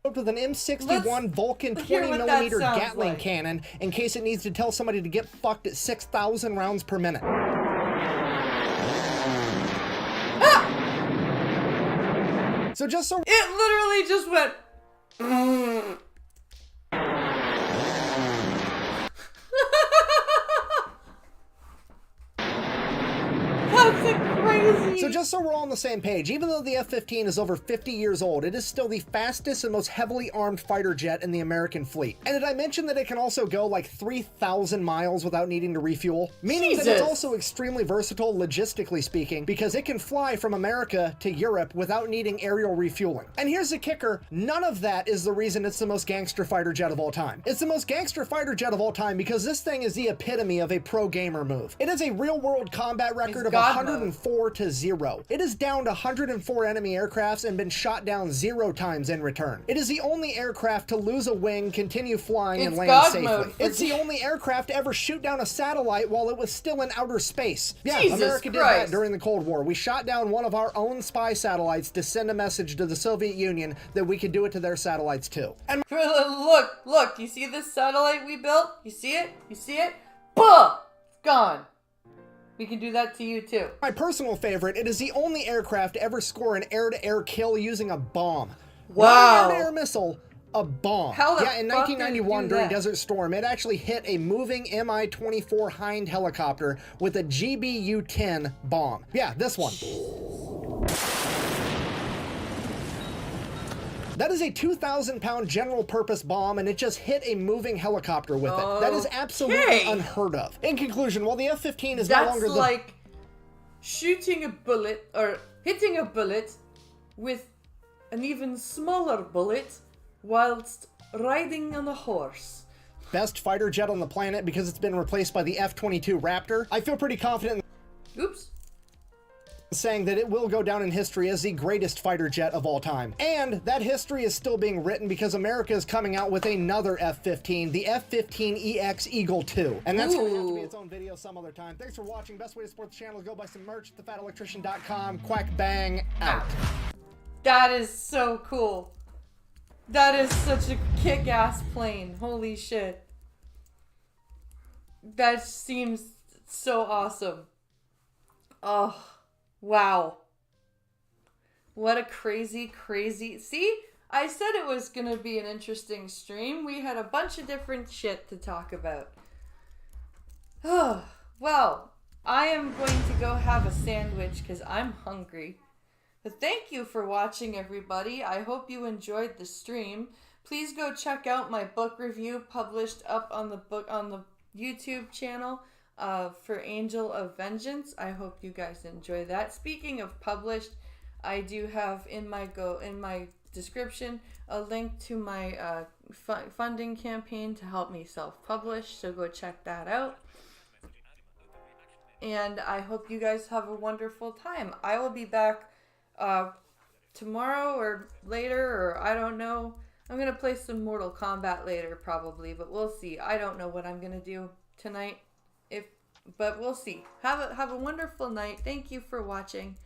With an M61 Vulcan 20mm Gatling cannon in case it needs to tell somebody to get fucked at 6,000 rounds per minute. So just so it literally just went. That's crazy. So just so we're all on the same page, even though the F-15 is over 50 years old, it is still the fastest and most heavily armed fighter jet in the American fleet. And did I mention that it can also go like 3,000 miles without needing to refuel? Meaning that it's also extremely versatile logistically speaking, because it can fly from America to Europe without needing aerial refueling. And here's the kicker, none of that is the reason it's the most gangster fighter jet of all time. It's the most gangster fighter jet of all time because this thing is the epitome of a pro gamer move. It has a real-world combat record of 104-0. It is downed 104 enemy aircrafts and been shot down 0 times in return. It is the only aircraft to lose a wing, continue flying, and land safely. It's the only aircraft to ever shoot down a satellite while it was still in outer space. Yeah, America did that during the Cold War. We shot down one of our own spy satellites to send a message to the Soviet Union that we could do it to their satellites too. And look, you see this satellite we built? You see it? You see it? Bah! It's gone. We can do that to you too. My personal favorite, it is the only aircraft to ever score an air-to-air kill using a bomb. Wow. Not an air-to-air missile, a bomb. How the yeah, in fuck did it 1991 do during that? Desert Storm, it actually hit a moving Mi-24 Hind helicopter with a GBU-10 bomb. Yeah, this one. That is a 2,000-pound general-purpose bomb, and it just hit a moving helicopter with it. That is absolutely unheard of. In conclusion, while the F-15 is no longer the... That's like shooting a bullet, or hitting a bullet with an even smaller bullet whilst riding on a horse. Best fighter jet on the planet because it's been replaced by the F-22 Raptor. I feel pretty confident saying that it will go down in history as the greatest fighter jet of all time. And that history is still being written because America is coming out with another F-15, the F-15EX Eagle II. And that's going to have to be its own video some other time. Thanks for watching. Best way to support the channel is go buy some merch at thefatelectrician.com. Quack bang out. That is so cool. That is such a kick-ass plane. Holy shit. That seems so awesome. Oh. Wow. What a crazy... See? I said it was going to be an interesting stream. We had a bunch of different shit to talk about. Oh, well, I am going to go have a sandwich because I'm hungry. But thank you for watching, everybody. I hope you enjoyed the stream. Please go check out my book review published up on the YouTube channel. For Angel of Vengeance. I hope you guys enjoy that. Speaking of published, I do have in my description a link to my funding campaign to help me self-publish, so go check that out. And I hope you guys have a wonderful time. I will be back tomorrow or later, or I don't know. I'm gonna play some Mortal Kombat later probably, but we'll see. I don't know what I'm gonna do tonight. But we'll see. Have a wonderful night. Thank you for watching.